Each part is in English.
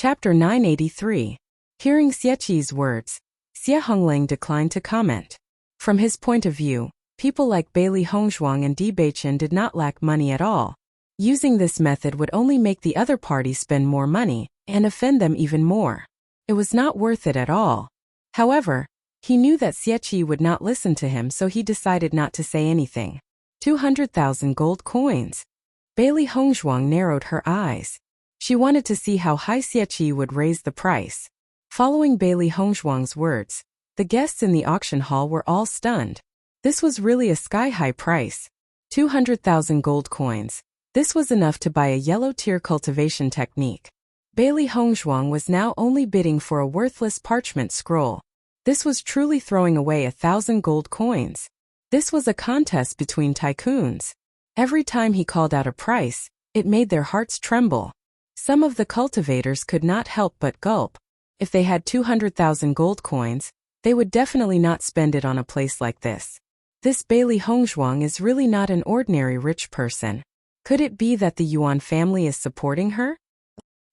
Chapter 983. Hearing Xieqi's words, Xie Hongling declined to comment. From his point of view, people like Bailey Hongzhuang and Di Beichen did not lack money at all. Using this method would only make the other party spend more money and offend them even more. It was not worth it at all. However, he knew that Xieqi would not listen to him, so he decided not to say anything. 200,000 gold coins. Bailey Hongzhuang narrowed her eyes. She wanted to see how high Xieqi would raise the price. Following Bailey Hongzhuang's words, the guests in the auction hall were all stunned. This was really a sky-high price. 200,000 gold coins. This was enough to buy a yellow tier cultivation technique. Bailey Hongzhuang was now only bidding for a worthless parchment scroll. This was truly throwing away 1,000 gold coins. This was a contest between tycoons. Every time he called out a price, it made their hearts tremble. Some of the cultivators could not help but gulp. If they had 200,000 gold coins, they would definitely not spend it on a place like this. This Bailey Hongzhuang is really not an ordinary rich person. Could it be that the Yuan family is supporting her?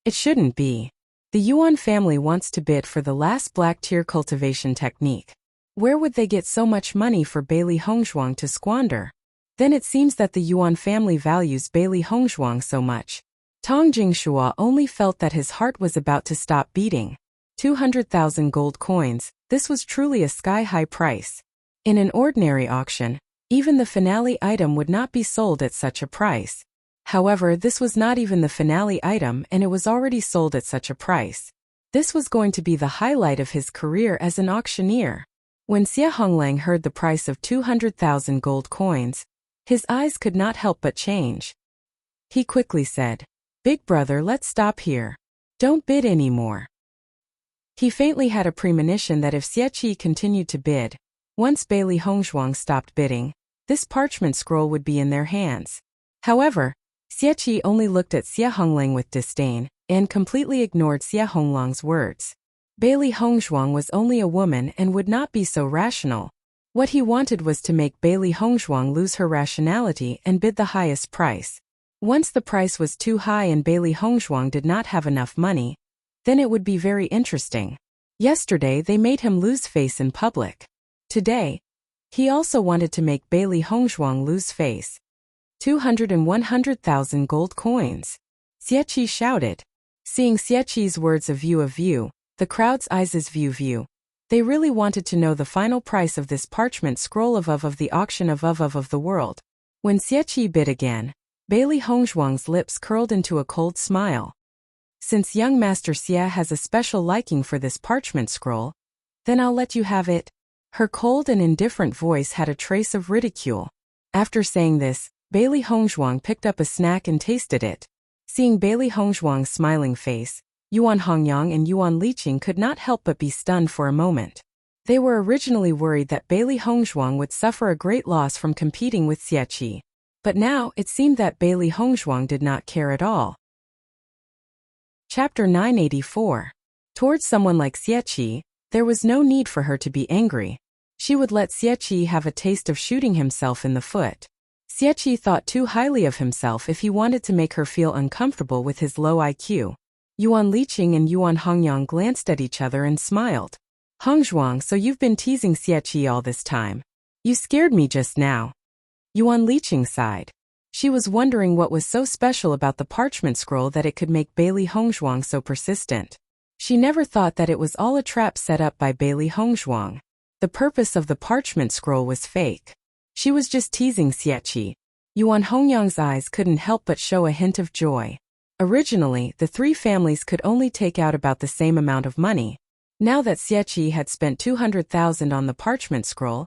It shouldn't be. The Yuan family wants to bid for the last black tier cultivation technique. Where would they get so much money for Bailey Hongzhuang to squander? Then it seems that the Yuan family values Bailey Hongzhuang so much. Tong Jingshua only felt that his heart was about to stop beating. 200,000 gold coins, this was truly a sky-high price. In an ordinary auction, even the finale item would not be sold at such a price. However, this was not even the finale item, and it was already sold at such a price. This was going to be the highlight of his career as an auctioneer. When Xie Honglang heard the price of 200,000 gold coins, his eyes could not help but change. He quickly said, "Big brother, let's stop here. Don't bid anymore." He faintly had a premonition that if Xieqi continued to bid, once Bailey Hongzhuang stopped bidding, this parchment scroll would be in their hands. However, Xieqi only looked at Xie Honglang with disdain and completely ignored Xie Honglang's words. Bailey Hongzhuang was only a woman and would not be so rational. What he wanted was to make Bailey Hongzhuang lose her rationality and bid the highest price. Once the price was too high and Bailey Hongzhuang did not have enough money, then it would be very interesting. Yesterday they made him lose face in public. Today, he also wanted to make Bailey Hongzhuang lose face. 200 and 100,000 gold coins. Xieqi shouted. Seeing Xieqi's words of view, the crowd's eyes view. They really wanted to know the final price of this parchment scroll of the auction of the world. When Xieqi bid again, Bailey Hongzhuang's lips curled into a cold smile. Since young Master Xie has a special liking for this parchment scroll, then I'll let you have it. Her cold and indifferent voice had a trace of ridicule. After saying this, Bailey Hongzhuang picked up a snack and tasted it. Seeing Bailey Hongzhuang's smiling face, Yuan Hongyang and Yuan Liqing could not help but be stunned for a moment. They were originally worried that Bailey Hongzhuang would suffer a great loss from competing with Xieqi. But now it seemed that Bailey Hongzhuang did not care at all. Chapter 984. Towards someone like Xieqi, there was no need for her to be angry. She would let Xieqi have a taste of shooting himself in the foot. Xieqi thought too highly of himself if he wanted to make her feel uncomfortable with his low IQ. Yuan Liqing and Yuan Hongyang glanced at each other and smiled. Hongzhuang, so you've been teasing Xieqi all this time. You scared me just now. Yuan Liqing sighed. She was wondering what was so special about the parchment scroll that it could make Bailey Hongzhuang so persistent. She never thought that it was all a trap set up by Bailey Hongzhuang. The purpose of the parchment scroll was fake. She was just teasing Xieqi. Yuan Hongyang's eyes couldn't help but show a hint of joy. Originally, the three families could only take out about the same amount of money. Now that Xieqi had spent 200,000 on the parchment scroll,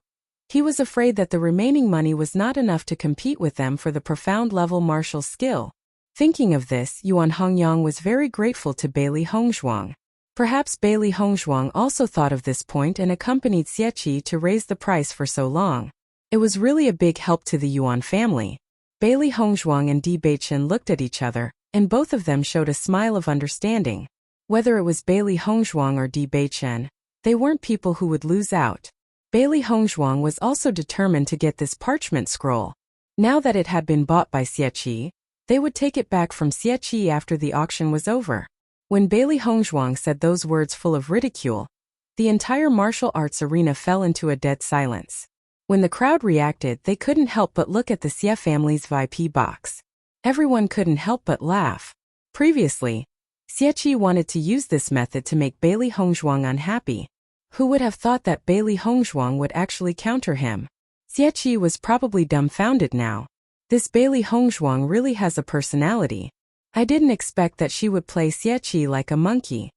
he was afraid that the remaining money was not enough to compete with them for the profound level martial skill. Thinking of this, Yuan Hongyang was very grateful to Bailey Hongzhuang. Perhaps Bailey Hongzhuang also thought of this point and accompanied Xieqi to raise the price for so long. It was really a big help to the Yuan family. Bailey Hongzhuang and Di Beichen looked at each other, and both of them showed a smile of understanding. Whether it was Bailey Hongzhuang or Di Beichen, they weren't people who would lose out. Bailey Hongzhuang was also determined to get this parchment scroll. Now that it had been bought by Xieqi, they would take it back from Xieqi after the auction was over. When Bailey Hongzhuang said those words full of ridicule, the entire martial arts arena fell into a dead silence. When the crowd reacted, they couldn't help but look at the Xie family's VIP box. Everyone couldn't help but laugh. Previously, Xie wanted to use this method to make Bailey Hongzhuang unhappy. Who would have thought that Bailey Hongzhuang would actually counter him? Xie was probably dumbfounded now. This Bailey Hongzhuang really has a personality. I didn't expect that she would play Xie like a monkey.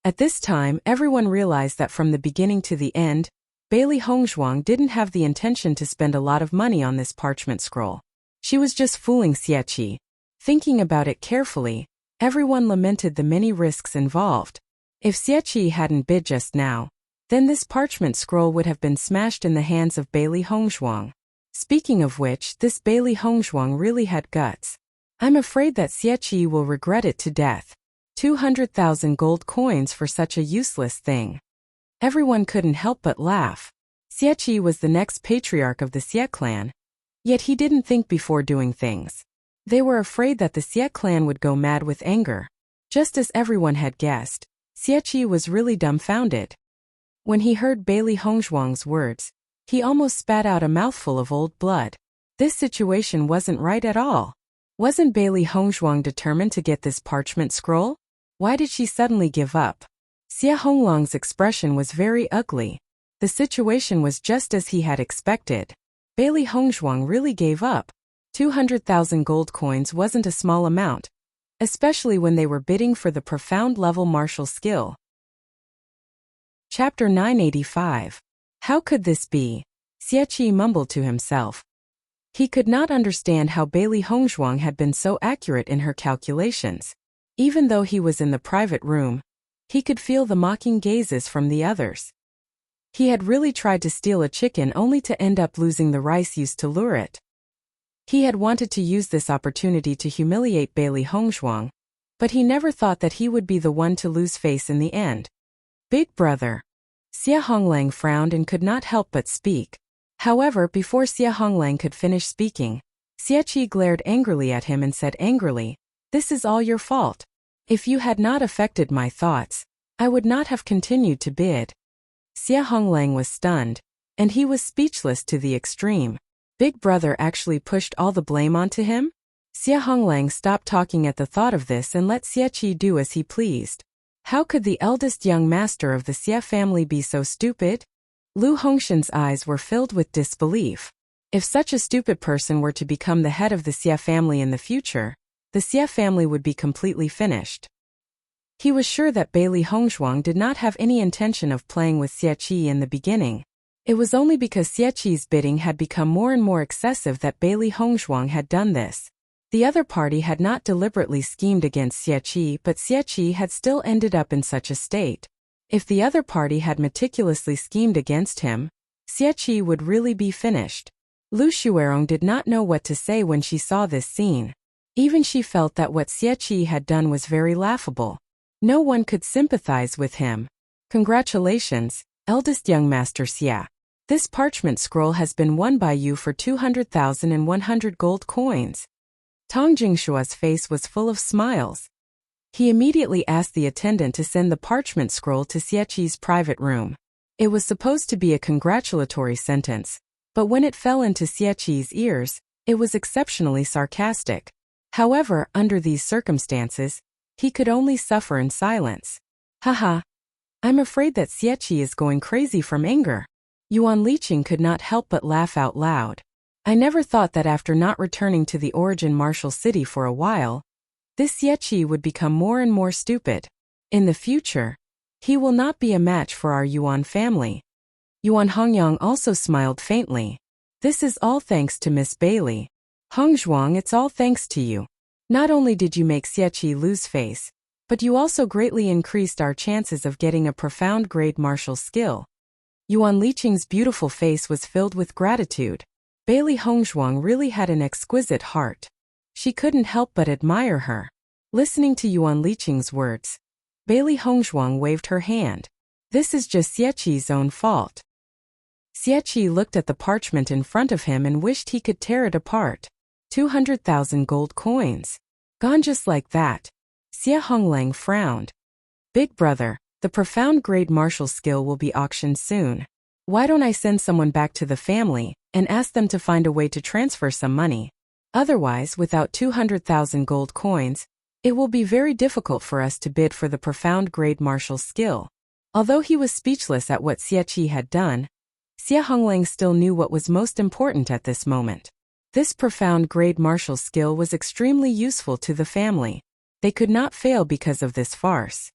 At this time, everyone realized that from the beginning to the end, Bailey Hongzhuang didn't have the intention to spend a lot of money on this parchment scroll. She was just fooling Xie. Thinking about it carefully, everyone lamented the many risks involved. If Xie hadn't bid just now, then this parchment scroll would have been smashed in the hands of Bailey Hongzhuang. Speaking of which, this Bailey Hongzhuang really had guts. I'm afraid that Xie will regret it to death. 200,000 gold coins for such a useless thing. Everyone couldn't help but laugh. Xie was the next patriarch of the Xie clan. Yet he didn't think before doing things. They were afraid that the Xie clan would go mad with anger. Just as everyone had guessed, Xie was really dumbfounded. When he heard Bailey Hongzhuang's words, he almost spat out a mouthful of old blood. This situation wasn't right at all. Wasn't Bailey Hongzhuang determined to get this parchment scroll? Why did she suddenly give up? Xie Honglang's expression was very ugly. The situation was just as he had expected. Bailey Hongzhuang really gave up. 200,000 gold coins wasn't a small amount, especially when they were bidding for the profound level martial skill. Chapter 985. How could this be? Xie mumbled to himself. He could not understand how Bailey Hongzhuang had been so accurate in her calculations. Even though he was in the private room, he could feel the mocking gazes from the others. He had really tried to steal a chicken only to end up losing the rice used to lure it. He had wanted to use this opportunity to humiliate Bailey Hongzhuang, but he never thought that he would be the one to lose face in the end. Big brother. Xie Honglang frowned and could not help but speak. However, before Xie Honglang could finish speaking, Xie glared angrily at him and said angrily, "This is all your fault. If you had not affected my thoughts, I would not have continued to bid." Xie Honglang was stunned, and he was speechless to the extreme. Big brother actually pushed all the blame onto him? Xie Honglang stopped talking at the thought of this and let Xie do as he pleased. How could the eldest young master of the Xie family be so stupid? Lu Hongshan's eyes were filled with disbelief. If such a stupid person were to become the head of the Xie family in the future, the Xie family would be completely finished. He was sure that Bailey Hongzhuang did not have any intention of playing with Xie in the beginning. It was only because Xie's bidding had become more and more excessive that Bailey Hongzhuang had done this. The other party had not deliberately schemed against Xie, but Xie had still ended up in such a state. If the other party had meticulously schemed against him, Xie would really be finished. Lu Xuerong did not know what to say when she saw this scene. Even she felt that what Xie had done was very laughable. No one could sympathize with him. Congratulations, eldest young master Xie. This parchment scroll has been won by you for 200,100 gold coins. Tong Jingshua's face was full of smiles. He immediately asked the attendant to send the parchment scroll to Xie's private room. It was supposed to be a congratulatory sentence, but when it fell into Xie's ears, it was exceptionally sarcastic. However, under these circumstances, he could only suffer in silence. Haha. I'm afraid that Xie is going crazy from anger. Yuan Liqing could not help but laugh out loud. I never thought that after not returning to the origin martial city for a while, this Xie would become more and more stupid. In the future, he will not be a match for our Yuan family. Yuan Hongyang also smiled faintly. This is all thanks to Miss Bailey. Hongzhuang, it's all thanks to you. Not only did you make Xie lose face, but you also greatly increased our chances of getting a profound grade martial skill. Yuan Liqing's beautiful face was filled with gratitude. Bailey Hongzhuang really had an exquisite heart. She couldn't help but admire her. Listening to Yuan Liqing's words, Bailey Hongzhuang waved her hand. This is just Xie's own fault. Xie looked at the parchment in front of him and wished he could tear it apart. 200,000 gold coins. Gone just like that. Xia Honglang frowned. Big brother, the profound grade martial skill will be auctioned soon. Why don't I send someone back to the family and ask them to find a way to transfer some money? Otherwise, without 200,000 gold coins, it will be very difficult for us to bid for the profound grade martial skill. Although he was speechless at what Xie Qi had done, Xia Honglang still knew what was most important at this moment. This profound grade martial skill was extremely useful to the family. They could not fail because of this farce.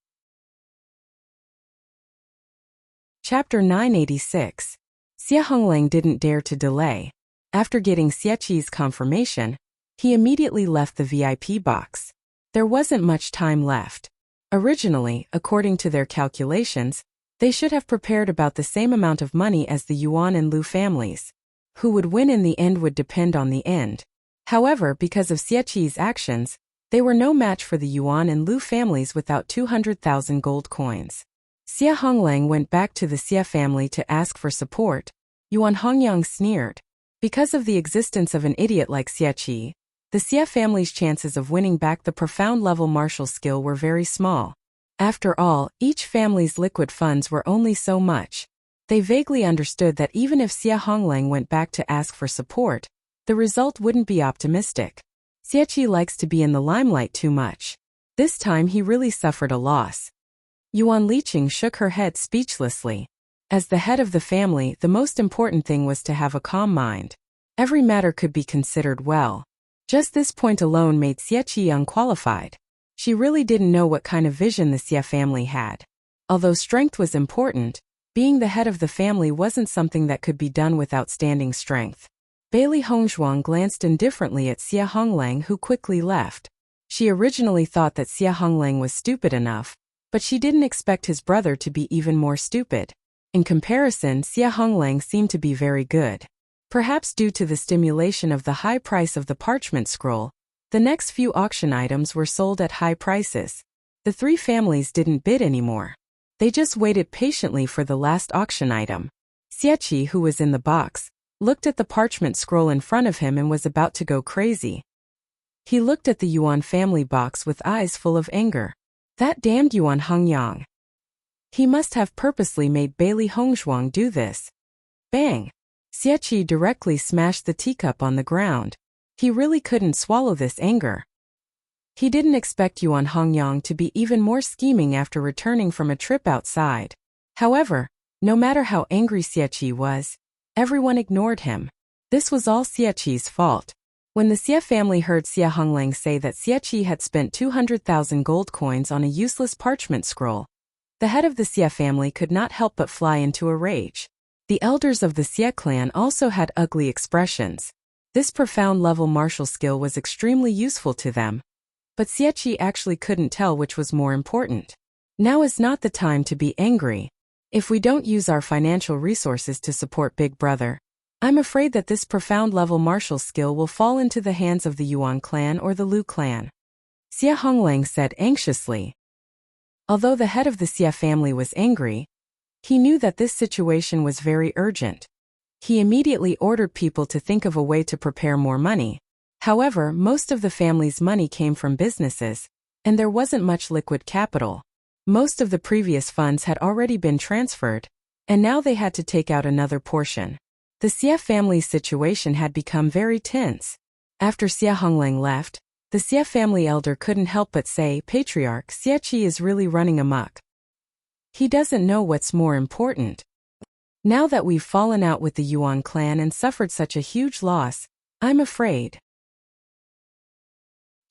Chapter 986. Xia Honglang didn't dare to delay. After getting Xie Qi's confirmation, he immediately left the VIP box. There wasn't much time left. Originally, according to their calculations, they should have prepared about the same amount of money as the Yuan and Lu families. Who would win in the end would depend on the end. However, because of Xie Qi's actions, they were no match for the Yuan and Lu families without 200,000 gold coins. Xia Honglang went back to the Xie family to ask for support. Yuan Hongyang sneered. Because of the existence of an idiot like Xie Qi, the Xie family's chances of winning back the profound level martial skill were very small. After all, each family's liquid funds were only so much. They vaguely understood that even if Xia Honglang went back to ask for support, the result wouldn't be optimistic. Xie Qi likes to be in the limelight too much. This time he really suffered a loss. Yuan Liqing shook her head speechlessly. As the head of the family, the most important thing was to have a calm mind. Every matter could be considered well. Just this point alone made Xie Qi unqualified. She really didn't know what kind of vision the Xie family had. Although strength was important, being the head of the family wasn't something that could be done with outstanding strength. Bailey Hongzhuang glanced indifferently at Xia Honglang, who quickly left. She originally thought that Xia Honglang was stupid enough, but she didn't expect his brother to be even more stupid. In comparison, Xia Honglang seemed to be very good. Perhaps due to the stimulation of the high price of the parchment scroll, the next few auction items were sold at high prices. The three families didn't bid anymore. They just waited patiently for the last auction item. Xie Qi, who was in the box, looked at the parchment scroll in front of him and was about to go crazy. He looked at the Yuan family box with eyes full of anger. That damned Yuan Hongyang. He must have purposely made Bailey Hongzhuang do this. Bang! Xie Qi directly smashed the teacup on the ground. He really couldn't swallow this anger. He didn't expect Yuan Hongyang to be even more scheming after returning from a trip outside. However, no matter how angry Xie Qi was, everyone ignored him. This was all Xie Qi's fault. When the Xie family heard Xia Honglang say that Xie Qi had spent 200,000 gold coins on a useless parchment scroll, the head of the Xie family could not help but fly into a rage. The elders of the Xie clan also had ugly expressions. This profound level martial skill was extremely useful to them. But Xie Qi actually couldn't tell which was more important. Now is not the time to be angry. If we don't use our financial resources to support Big Brother, I'm afraid that this profound level martial skill will fall into the hands of the Yuan clan or the Lu clan. Xia Honglang said anxiously. Although the head of the Xie family was angry, he knew that this situation was very urgent. He immediately ordered people to think of a way to prepare more money. However, most of the family's money came from businesses, and there wasn't much liquid capital. Most of the previous funds had already been transferred, and now they had to take out another portion. The Xie family's situation had become very tense. After Xia Honglang left, the Xie family elder couldn't help but say, "Patriarch, Xie Qi is really running amok. He doesn't know what's more important. Now that we've fallen out with the Yuan clan and suffered such a huge loss, I'm afraid."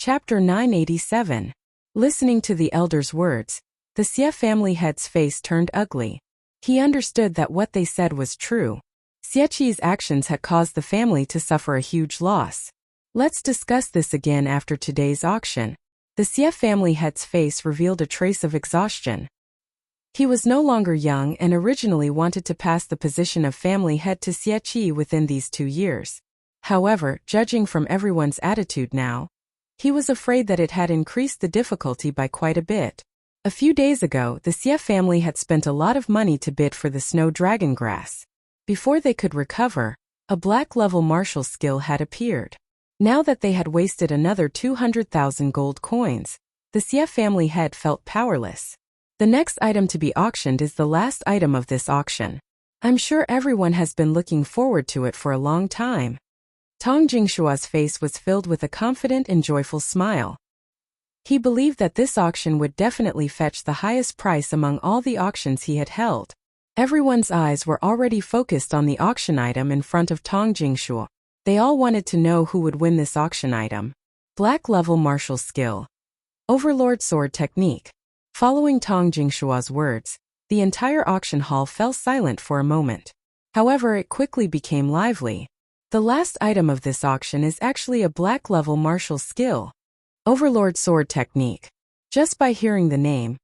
Chapter 987. Listening to the elder's words, the Xie family head's face turned ugly. He understood that what they said was true. Xie Qi's actions had caused the family to suffer a huge loss. Let's discuss this again after today's auction. The Xie family head's face revealed a trace of exhaustion. He was no longer young and originally wanted to pass the position of family head to Xie Qi within these 2 years. However, judging from everyone's attitude now, he was afraid that it had increased the difficulty by quite a bit. A few days ago, the Xie family had spent a lot of money to bid for the snow dragon grass. Before they could recover, a black-level martial skill had appeared. Now that they had wasted another 200,000 gold coins, The Xie family head felt powerless. The next item to be auctioned is the last item of this auction. I'm sure everyone has been looking forward to it for a long time. Tang Jingshua's face was filled with a confident and joyful smile. He believed that this auction would definitely fetch the highest price among all the auctions he had held. Everyone's eyes were already focused on the auction item in front of Tang Jingshua. They all wanted to know who would win this auction item. Black level martial skill. Overlord sword technique. Following Tang Jingshua's words, the entire auction hall fell silent for a moment. However, it quickly became lively. The last item of this auction is actually a black level martial skill. Overlord sword technique. Just by hearing the name,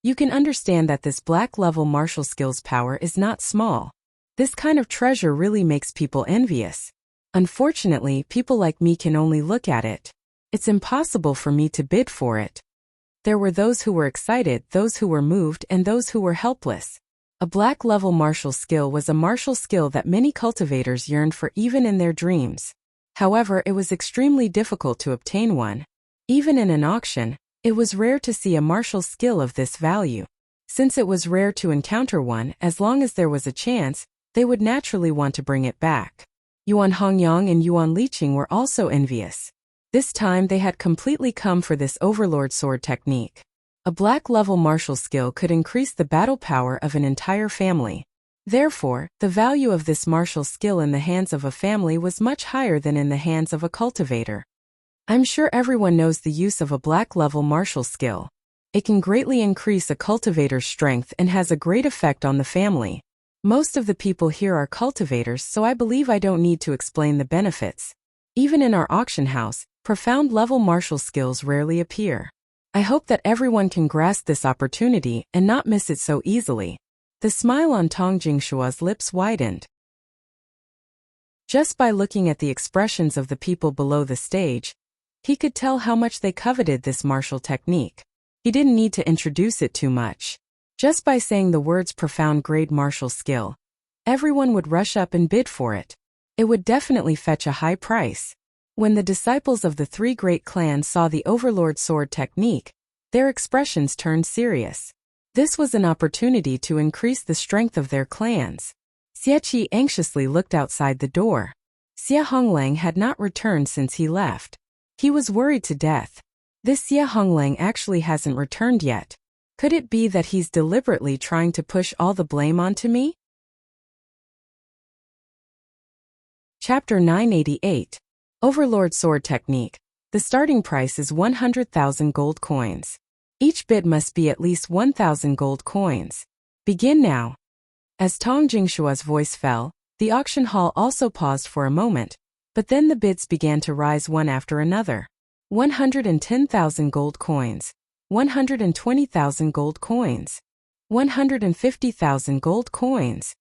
you can understand that this black level martial skills power is not small. This kind of treasure really makes people envious. Unfortunately, people like me can only look at it. It's impossible for me to bid for it. There were those who were excited, those who were moved, and those who were helpless. A black level martial skill was a martial skill that many cultivators yearned for even in their dreams. However, it was extremely difficult to obtain one. Even in an auction, it was rare to see a martial skill of this value. Since it was rare to encounter one, as long as there was a chance, they would naturally want to bring it back. Yuan Hongyang and Yuan Liqing were also envious. This time they had completely come for this overlord sword technique. A black level martial skill could increase the battle power of an entire family. Therefore, the value of this martial skill in the hands of a family was much higher than in the hands of a cultivator. I'm sure everyone knows the use of a black level martial skill. It can greatly increase a cultivator's strength and has a great effect on the family. Most of the people here are cultivators, so I believe I don't need to explain the benefits. Even in our auction house, profound level martial skills rarely appear. I hope that everyone can grasp this opportunity and not miss it so easily. The smile on Tang Jingshua's lips widened. Just by looking at the expressions of the people below the stage, he could tell how much they coveted this martial technique. He didn't need to introduce it too much. Just by saying the words profound grade martial skill, everyone would rush up and bid for it. It would definitely fetch a high price. When the disciples of the three great clans saw the overlord sword technique, their expressions turned serious. This was an opportunity to increase the strength of their clans. Xie anxiously looked outside the door. Xie Honglang had not returned since he left. He was worried to death. This Xie Honglang actually hasn't returned yet. Could it be that he's deliberately trying to push all the blame onto me? Chapter 988. Overlord sword technique. The starting price is 100,000 gold coins. Each bid must be at least 1,000 gold coins. Begin now. As Tang Jingshua's voice fell, the auction hall also paused for a moment, but then the bids began to rise one after another. 110,000 gold coins. 120,000 gold coins. 150,000 gold coins.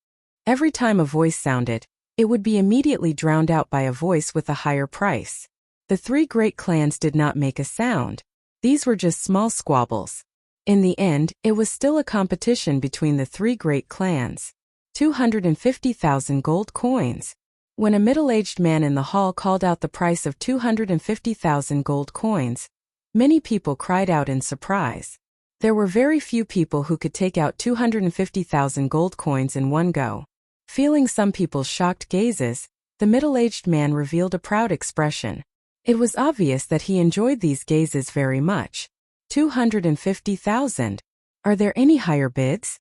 Every time a voice sounded, it would be immediately drowned out by a voice with a higher price. The three great clans did not make a sound. These were just small squabbles. In the end, it was still a competition between the three great clans. 250,000 gold coins. When a middle-aged man in the hall called out the price of 250,000 gold coins, many people cried out in surprise. There were very few people who could take out 250,000 gold coins in one go. Feeling some people's shocked gazes, the middle-aged man revealed a proud expression. It was obvious that he enjoyed these gazes very much. 250,000. Are there any higher bids?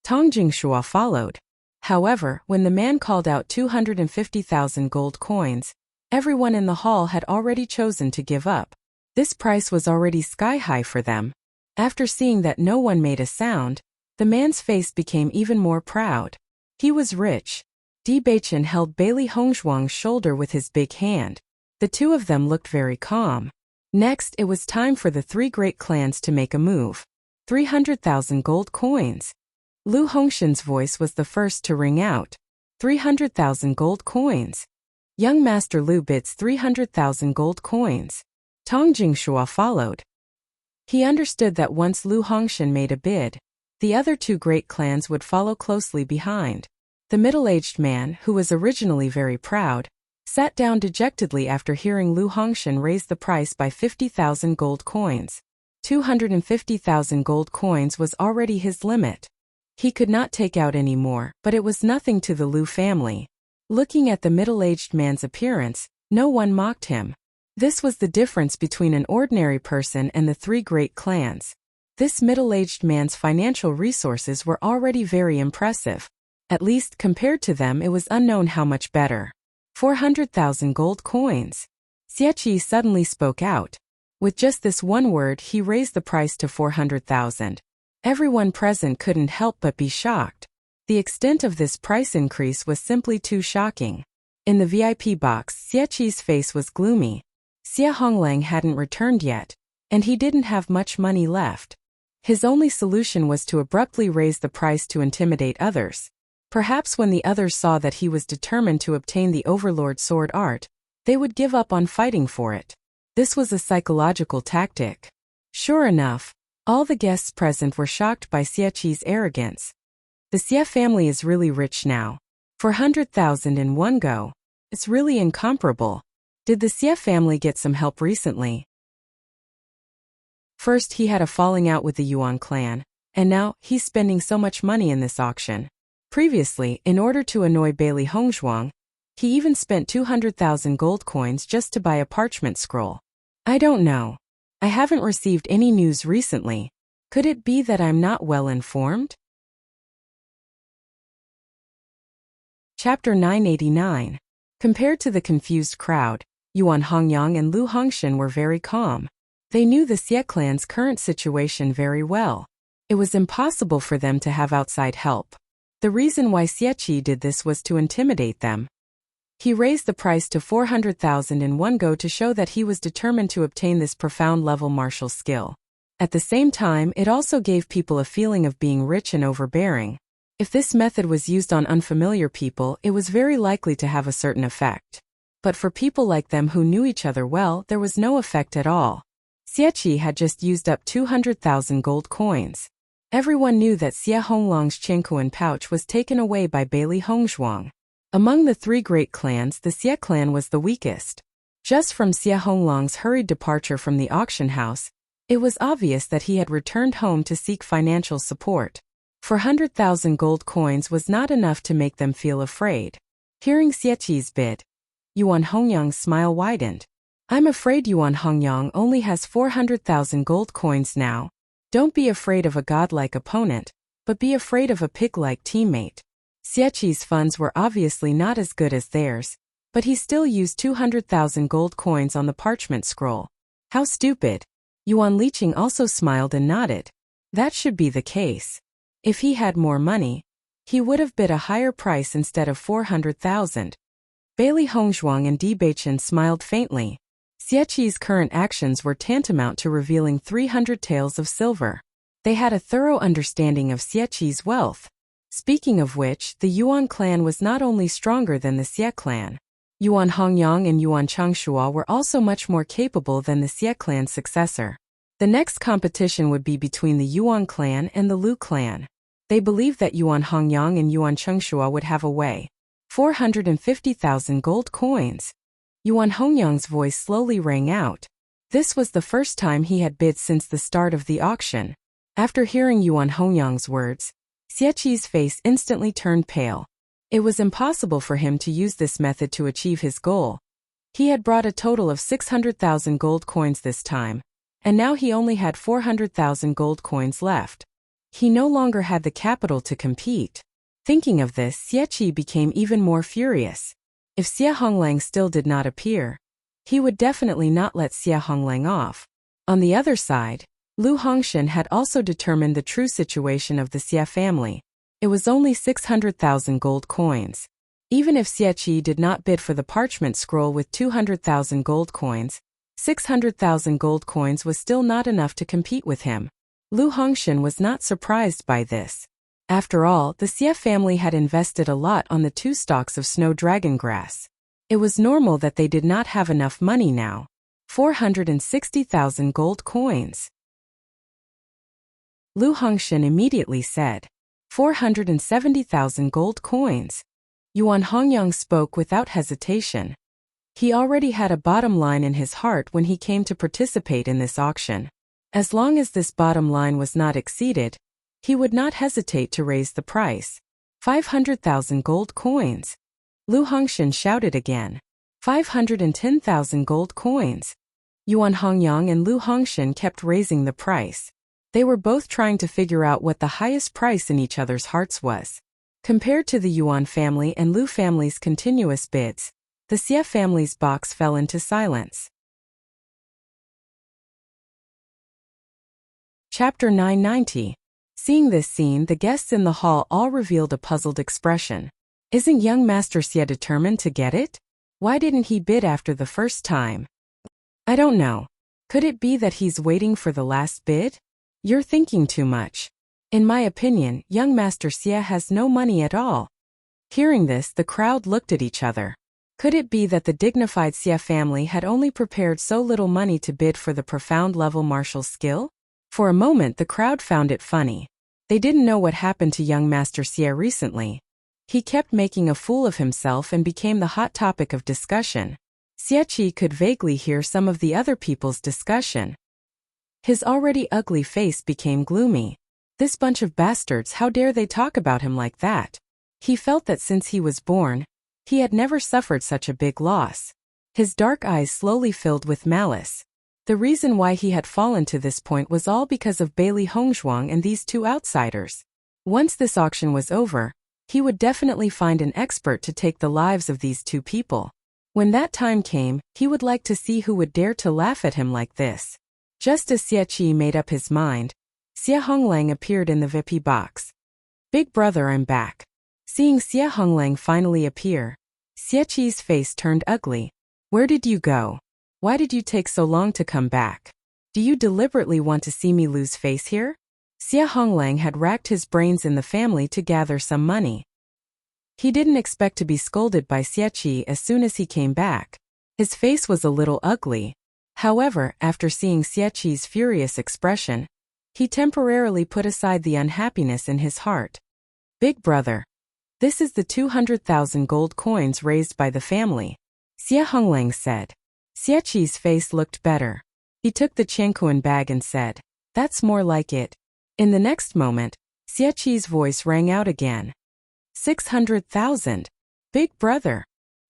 Tang Jingshua followed. However, when the man called out 250,000 gold coins, everyone in the hall had already chosen to give up. This price was already sky-high for them. After seeing that no one made a sound, the man's face became even more proud. He was rich. Di Beichen held Bailey Hongzhuang's shoulder with his big hand. The two of them looked very calm. Next, it was time for the three great clans to make a move. 300,000 gold coins. Lu Hongshan's voice was the first to ring out. 300,000 gold coins. Young Master Lu bids 300,000 gold coins. Tang Jingshua followed. He understood that once Lu Hongshan made a bid, the other two great clans would follow closely behind. The middle-aged man, who was originally very proud, sat down dejectedly after hearing Lu Hongshan raise the price by 50,000 gold coins. 250,000 gold coins was already his limit. He could not take out any more, but it was nothing to the Lu family. Looking at the middle-aged man's appearance, no one mocked him. This was the difference between an ordinary person and the three great clans. This middle-aged man's financial resources were already very impressive. At least compared to them, it was unknown how much better. 400,000 gold coins. Xie suddenly spoke out. With just this one word, he raised the price to 400,000. Everyone present couldn't help but be shocked. The extent of this price increase was simply too shocking. In the VIP box, Xie's face was gloomy. Xie Honglang hadn't returned yet, and he didn't have much money left. His only solution was to abruptly raise the price to intimidate others. Perhaps when the others saw that he was determined to obtain the Overlord sword art, they would give up on fighting for it. This was a psychological tactic. Sure enough, all the guests present were shocked by Xie's arrogance. The Xie family is really rich now. 400,000 in one go. It's really incomparable. Did the Xie family get some help recently? First he had a falling out with the Yuan clan, and now he's spending so much money in this auction. Previously, in order to annoy Bailey Hongzhuang, he even spent 200,000 gold coins just to buy a parchment scroll. I don't know. I haven't received any news recently. Could it be that I'm not well informed? Chapter 989. Compared to the confused crowd, Yuan Hongyang and Lu Hongshan were very calm. They knew the Xie clan's current situation very well. It was impossible for them to have outside help. The reason why Xie did this was to intimidate them. He raised the price to 400,000 in one go to show that he was determined to obtain this profound level martial skill. At the same time, it also gave people a feeling of being rich and overbearing. If this method was used on unfamiliar people, it was very likely to have a certain effect. But for people like them who knew each other well, there was no effect at all. Xie had just used up 200,000 gold coins. Everyone knew that Xie Honglang's Qingkuan pouch was taken away by Bailey Hongzhuang. Among the three great clans, the Xie clan was the weakest. Just from Xie Honglang's hurried departure from the auction house, it was obvious that he had returned home to seek financial support. 400,000 gold coins was not enough to make them feel afraid. Hearing Xie's bid, Yuan Hongyang's smile widened. I'm afraid Yuan Hongyang only has 400,000 gold coins now. Don't be afraid of a godlike opponent, but be afraid of a pig-like teammate. Xie's funds were obviously not as good as theirs, but he still used 200,000 gold coins on the parchment scroll. How stupid. Yuan Liqing also smiled and nodded. That should be the case. If he had more money, he would have bid a higher price instead of 400,000. Bailey Hongzhuang and Di Beichen smiled faintly. Xie's current actions were tantamount to revealing 300 taels of silver. They had a thorough understanding of Xie's wealth. Speaking of which, the Yuan clan was not only stronger than the Xie clan. Yuan Hongyang and Yuan Changshuo were also much more capable than the Xie clan's successor. The next competition would be between the Yuan clan and the Lu clan. They believed that Yuan Hongyang and Yuan Changshuo would have a way. 450,000 gold coins. Yuan Hongyang's voice slowly rang out. This was the first time he had bid since the start of the auction. After hearing Yuan Hongyang's words, Xie's face instantly turned pale. It was impossible for him to use this method to achieve his goal. He had brought a total of 600,000 gold coins this time, and now he only had 400,000 gold coins left. He no longer had the capital to compete. Thinking of this, Xie became even more furious. If Xie Honglang still did not appear, he would definitely not let Xie Honglang off. On the other side, Lu Hongshan had also determined the true situation of the Xie family. It was only 600,000 gold coins. Even if Xie did not bid for the parchment scroll with 200,000 gold coins, 600,000 gold coins was still not enough to compete with him. Lu Hongshan was not surprised by this. After all, the Xie family had invested a lot on the 2 stalks of snow dragon grass. It was normal that they did not have enough money now. 460,000 gold coins. Lu Hongshan immediately said, 470,000 gold coins. Yuan Hongyang spoke without hesitation. He already had a bottom line in his heart when he came to participate in this auction. As long as this bottom line was not exceeded, he would not hesitate to raise the price. 500,000 gold coins. Lu Hongshan shouted again. 510,000 gold coins. Yuan Hongyang and Lu Hongshan kept raising the price. They were both trying to figure out what the highest price in each other's hearts was. Compared to the Yuan family and Lu family's continuous bids, the Xie family's box fell into silence. Chapter 990. Seeing this scene, the guests in the hall all revealed a puzzled expression. Isn't young Master Xie determined to get it? Why didn't he bid after the first time? I don't know. Could it be that he's waiting for the last bid? You're thinking too much. In my opinion, young Master Xie has no money at all. Hearing this, the crowd looked at each other. Could it be that the dignified Xie family had only prepared so little money to bid for the profound level martial skill? For a moment the crowd found it funny. They didn't know what happened to young Master Xie recently. He kept making a fool of himself and became the hot topic of discussion. Xie could vaguely hear some of the other people's discussion. His already ugly face became gloomy. This bunch of bastards, how dare they talk about him like that? He felt that since he was born, he had never suffered such a big loss. His dark eyes slowly filled with malice. The reason why he had fallen to this point was all because of Bailey Hongzhuang and these two outsiders. Once this auction was over, he would definitely find an expert to take the lives of these two people. When that time came, he would like to see who would dare to laugh at him like this. Just as Xie made up his mind, Xie Honglang appeared in the VIP box. Big brother, I'm back. Seeing Xie Honglang finally appear, Xie's face turned ugly. Where did you go? Why did you take so long to come back? Do you deliberately want to see me lose face here? Xie Honglang had racked his brains in the family to gather some money. He didn't expect to be scolded by Xie as soon as he came back. His face was a little ugly. However, after seeing Xie's furious expression, he temporarily put aside the unhappiness in his heart. Big brother. This is the 200,000 gold coins raised by the family, Xie Honglang said. Xie's face looked better. He took the Qianquan bag and said, that's more like it. In the next moment, Xie's voice rang out again. 600,000. Big brother.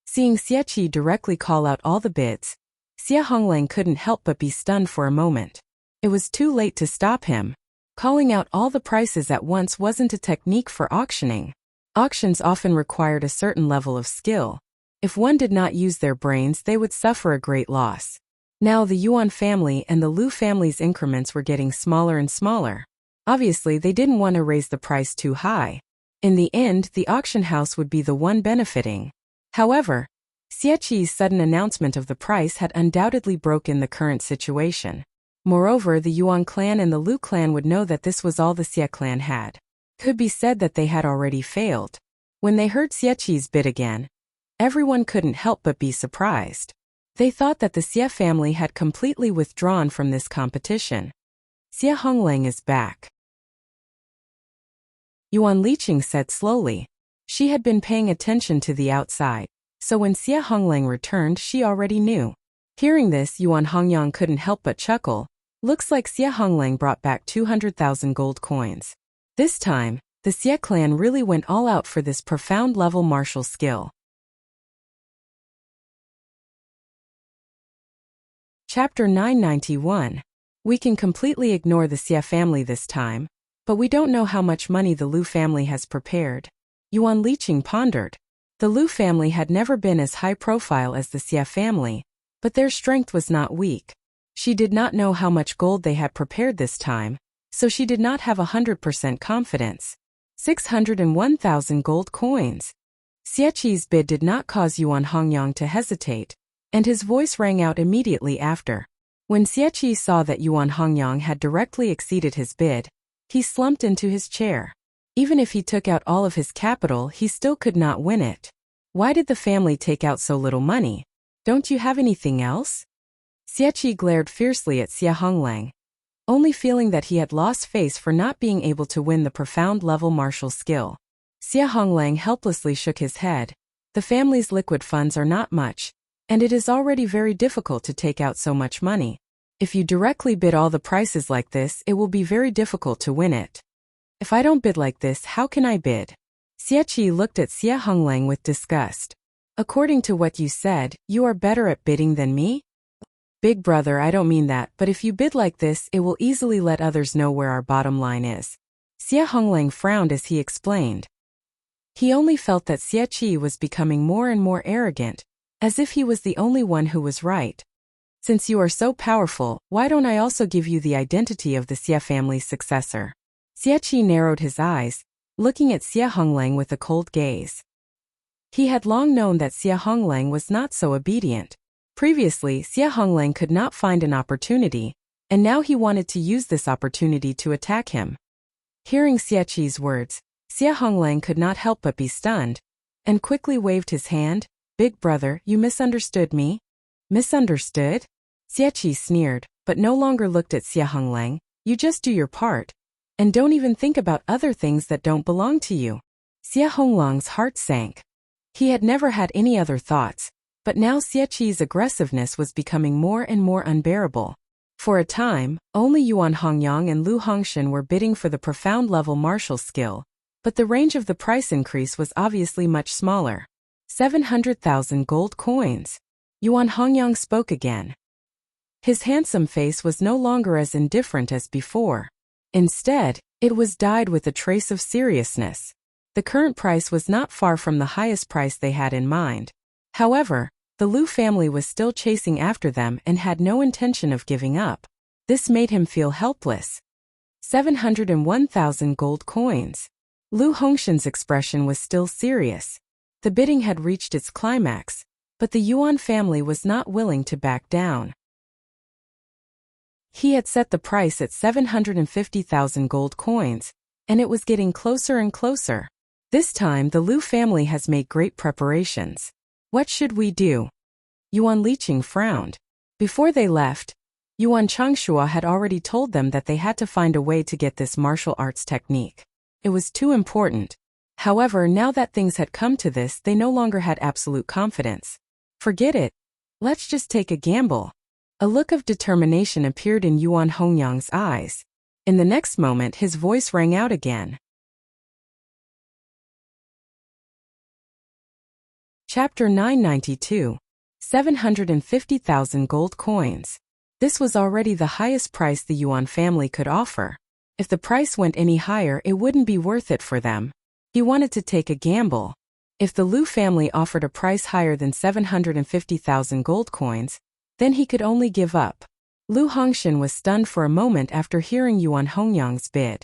Seeing Xie directly call out all the bids, Xie Honglang couldn't help but be stunned for a moment. It was too late to stop him. Calling out all the prices at once wasn't a technique for auctioning. Auctions often required a certain level of skill. If one did not use their brains, they would suffer a great loss. Now the Yuan family and the Lu family's increments were getting smaller and smaller. Obviously, they didn't want to raise the price too high. In the end, the auction house would be the one benefiting. However, Xie's sudden announcement of the price had undoubtedly broken the current situation. Moreover, the Yuan clan and the Lu clan would know that this was all the Xie clan had. Could be said that they had already failed. When they heard Xie's bid again, everyone couldn't help but be surprised. They thought that the Xie family had completely withdrawn from this competition. Xie Honglang is back. Yuan Liqing said slowly. She had been paying attention to the outside, so when Xie Honglang returned she already knew. Hearing this, Yuan Hongyang couldn't help but chuckle. Looks like Xie Honglang brought back 200,000 gold coins. This time, the Xie clan really went all out for this profound level martial skill. Chapter 991. We can completely ignore the Xie family this time, but we don't know how much money the Lu family has prepared. Yuan Liqing pondered. The Lu family had never been as high profile as the Xie family, but their strength was not weak. She did not know how much gold they had prepared this time, so she did not have 100% confidence. 601,000 gold coins. Xie's bid did not cause Yuan Hongyang to hesitate, and his voice rang out immediately after. When Xie saw that Yuan Hongyang had directly exceeded his bid, he slumped into his chair. Even if he took out all of his capital, he still could not win it. Why did the family take out so little money? Don't you have anything else? Xie glared fiercely at Xie Honglang, only feeling that he had lost face for not being able to win the profound level martial skill. Xie Honglang helplessly shook his head. The family's liquid funds are not much, and it is already very difficult to take out so much money. If you directly bid all the prices like this, it will be very difficult to win it. If I don't bid like this, how can I bid? Xie looked at Xie Honglang with disgust. According to what you said, you are better at bidding than me? Big brother, I don't mean that, but if you bid like this, it will easily let others know where our bottom line is. Xie Honglang frowned as he explained. He only felt that Xie was becoming more and more arrogant, as if he was the only one who was right. Since you are so powerful, why don't I also give you the identity of the Xie family's successor? Xie narrowed his eyes, looking at Xie Honglang with a cold gaze. He had long known that Xie Honglang was not so obedient. Previously, Xie Honglang could not find an opportunity, and now he wanted to use this opportunity to attack him. Hearing Xie's words, Xie Honglang could not help but be stunned, and quickly waved his hand. Big brother, you misunderstood me? Misunderstood? Xie sneered, but no longer looked at Xie Honglang. You just do your part, and don't even think about other things that don't belong to you. Xie Honglang's heart sank. He had never had any other thoughts, but now Xie's aggressiveness was becoming more and more unbearable. For a time, only Yuan Hongyang and Lu Hongshan were bidding for the profound level martial skill, but the range of the price increase was obviously much smaller. 700,000 gold coins. Yuan Hongyang spoke again. His handsome face was no longer as indifferent as before. Instead, it was dyed with a trace of seriousness. The current price was not far from the highest price they had in mind. However, the Lu family was still chasing after them and had no intention of giving up. This made him feel helpless. 701,000 gold coins. Lu Hongshan's expression was still serious. The bidding had reached its climax, but the Yuan family was not willing to back down. He had set the price at 750,000 gold coins, and it was getting closer and closer. This time the Lu family has made great preparations. What should we do? Yuan Liqing frowned. Before they left, Yuan Changshua had already told them that they had to find a way to get this martial arts technique. It was too important. However, now that things had come to this, they no longer had absolute confidence. Forget it. Let's just take a gamble. A look of determination appeared in Yuan Hongyang's eyes. In the next moment, his voice rang out again. Chapter 992. 750,000 gold coins. This was already the highest price the Yuan family could offer. If the price went any higher, it wouldn't be worth it for them. He wanted to take a gamble. If the Lu family offered a price higher than 750,000 gold coins, then he could only give up. Lu Hongshan was stunned for a moment after hearing Yuan Hongyang's bid.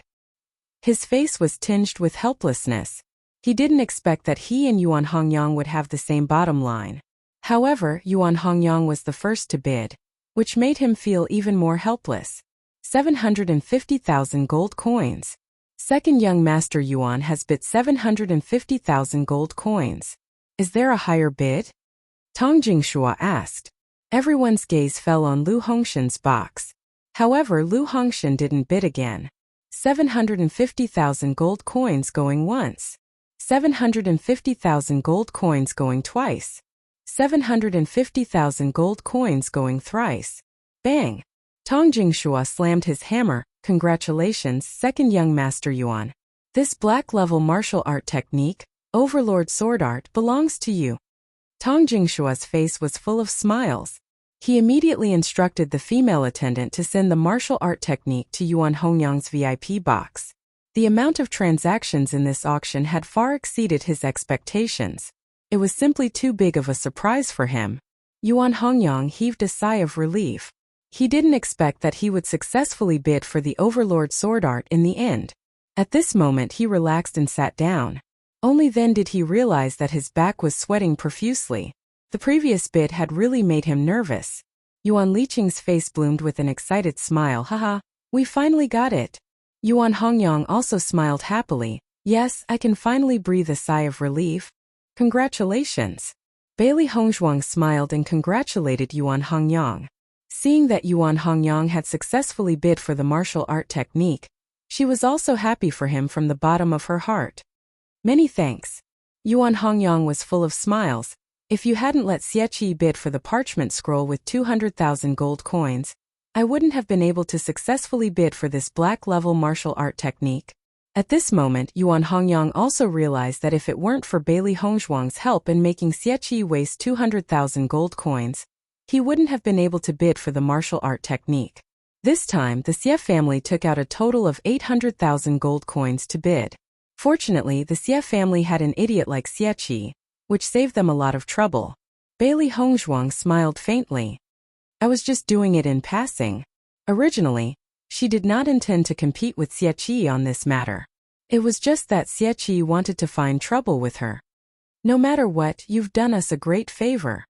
His face was tinged with helplessness. He didn't expect that he and Yuan Hongyang would have the same bottom line. However, Yuan Hongyang was the first to bid, which made him feel even more helpless. 750,000 gold coins. Second young master Yuan has bid 750,000 gold coins. Is there a higher bid? Tong Jingshua asked. Everyone's gaze fell on Lu Hongshan's box. However, Lu Hongshan didn't bid again. 750,000 gold coins going once. 750,000 gold coins going twice. 750,000 gold coins going thrice. Bang! Tong Jingshua slammed his hammer. Congratulations, second young master Yuan. This black-level martial art technique, Overlord Sword Art, belongs to you. Tong Jingshua's face was full of smiles. He immediately instructed the female attendant to send the martial art technique to Yuan Hongyang's VIP box. The amount of transactions in this auction had far exceeded his expectations. It was simply too big of a surprise for him. Yuan Hongyang heaved a sigh of relief. He didn't expect that he would successfully bid for the Overlord Sword Art in the end. At this moment he relaxed and sat down. Only then did he realize that his back was sweating profusely. The previous bid had really made him nervous. Yuan Liqing's face bloomed with an excited smile. Haha, we finally got it. Yuan Hongyang also smiled happily. Yes, I can finally breathe a sigh of relief. Congratulations. Bailey Hongzhuang smiled and congratulated Yuan Hongyang. Seeing that Yuan Hongyang had successfully bid for the martial art technique, she was also happy for him from the bottom of her heart. Many thanks. Yuan Hongyang was full of smiles. If you hadn't let Xie bid for the parchment scroll with 200,000 gold coins, I wouldn't have been able to successfully bid for this black-level martial art technique. At this moment, Yuan Hongyang also realized that if it weren't for Bailey Hongzhuang's help in making Xie waste 200,000 gold coins, he wouldn't have been able to bid for the martial art technique. This time, the Xie family took out a total of 800,000 gold coins to bid. Fortunately, the Xie family had an idiot like Xie, which saved them a lot of trouble. Bailey Hongzhuang smiled faintly. I was just doing it in passing. Originally, she did not intend to compete with Xie on this matter. It was just that Xie wanted to find trouble with her. No matter what, you've done us a great favor.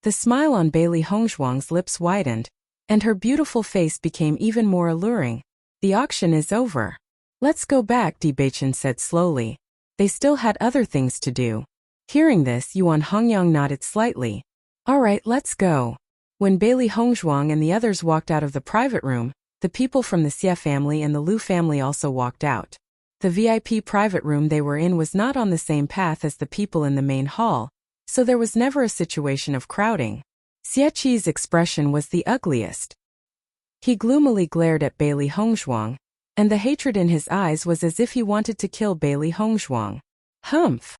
The smile on Bailey Hongzhuang's lips widened, and her beautiful face became even more alluring. The auction is over. Let's go back, Di Beichen said slowly. They still had other things to do. Hearing this, Yuan Hongyang nodded slightly. All right, let's go. When Bailey Hongzhuang and the others walked out of the private room, the people from the Xie family and the Lu family also walked out. The VIP private room they were in was not on the same path as the people in the main hall, so there was never a situation of crowding. Xie expression was the ugliest. He gloomily glared at Bailey Hongzhuang, and the hatred in his eyes was as if he wanted to kill Bailey Hongzhuang. Humph!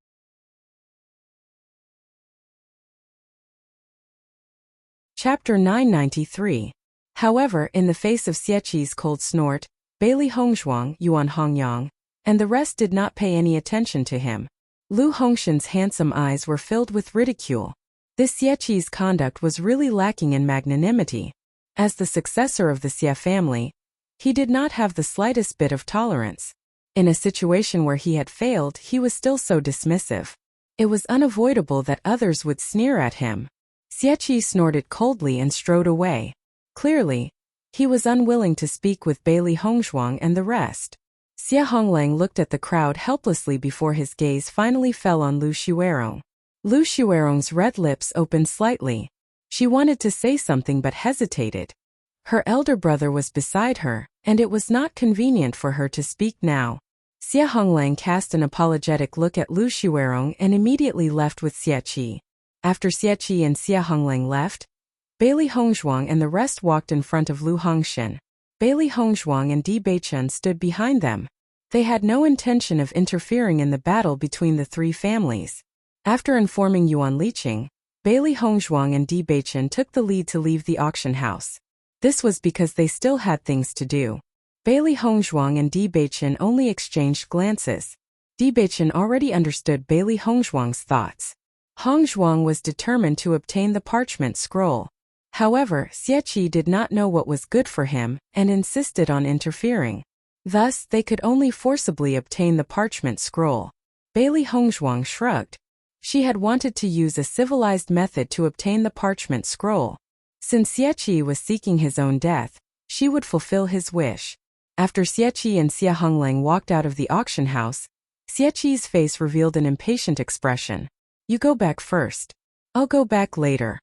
Chapter 993. However, in the face of Xie's cold snort, Bailey Hongzhuang, Yuan Hongyang, and the rest did not pay any attention to him. Lu Hongshan's handsome eyes were filled with ridicule. This Xie's conduct was really lacking in magnanimity. As the successor of the Xie family, he did not have the slightest bit of tolerance. In a situation where he had failed, he was still so dismissive. It was unavoidable that others would sneer at him. Xie snorted coldly and strode away. Clearly, he was unwilling to speak with Bailey Hongzhuang and the rest. Xie Honglang looked at the crowd helplessly before his gaze finally fell on Lu Xuerong. Lu Xuerong's red lips opened slightly. She wanted to say something but hesitated. Her elder brother was beside her, and it was not convenient for her to speak now. Xie Honglang cast an apologetic look at Lu Xuerong and immediately left with Xie. After Xie and Xie Honglang left, Bailey Hongzhuang and the rest walked in front of Lu Hongshan. Bailey Hongzhuang and Di Beichen stood behind them. They had no intention of interfering in the battle between the three families. After informing Yuan Liqing, Bailey Hongzhuang and Di Beichen took the lead to leave the auction house. This was because they still had things to do. Bailey Hongzhuang and Di Beichen only exchanged glances. Di Beichen already understood Bailey Hongzhuang's thoughts. Hongzhuang was determined to obtain the parchment scroll. However, Xie did not know what was good for him and insisted on interfering. Thus, they could only forcibly obtain the parchment scroll. Bailey Hongzhuang shrugged. She had wanted to use a civilized method to obtain the parchment scroll. Since Xie was seeking his own death, she would fulfill his wish. After Xie and Xie Honglang walked out of the auction house, Xie's face revealed an impatient expression. You go back first. I'll go back later.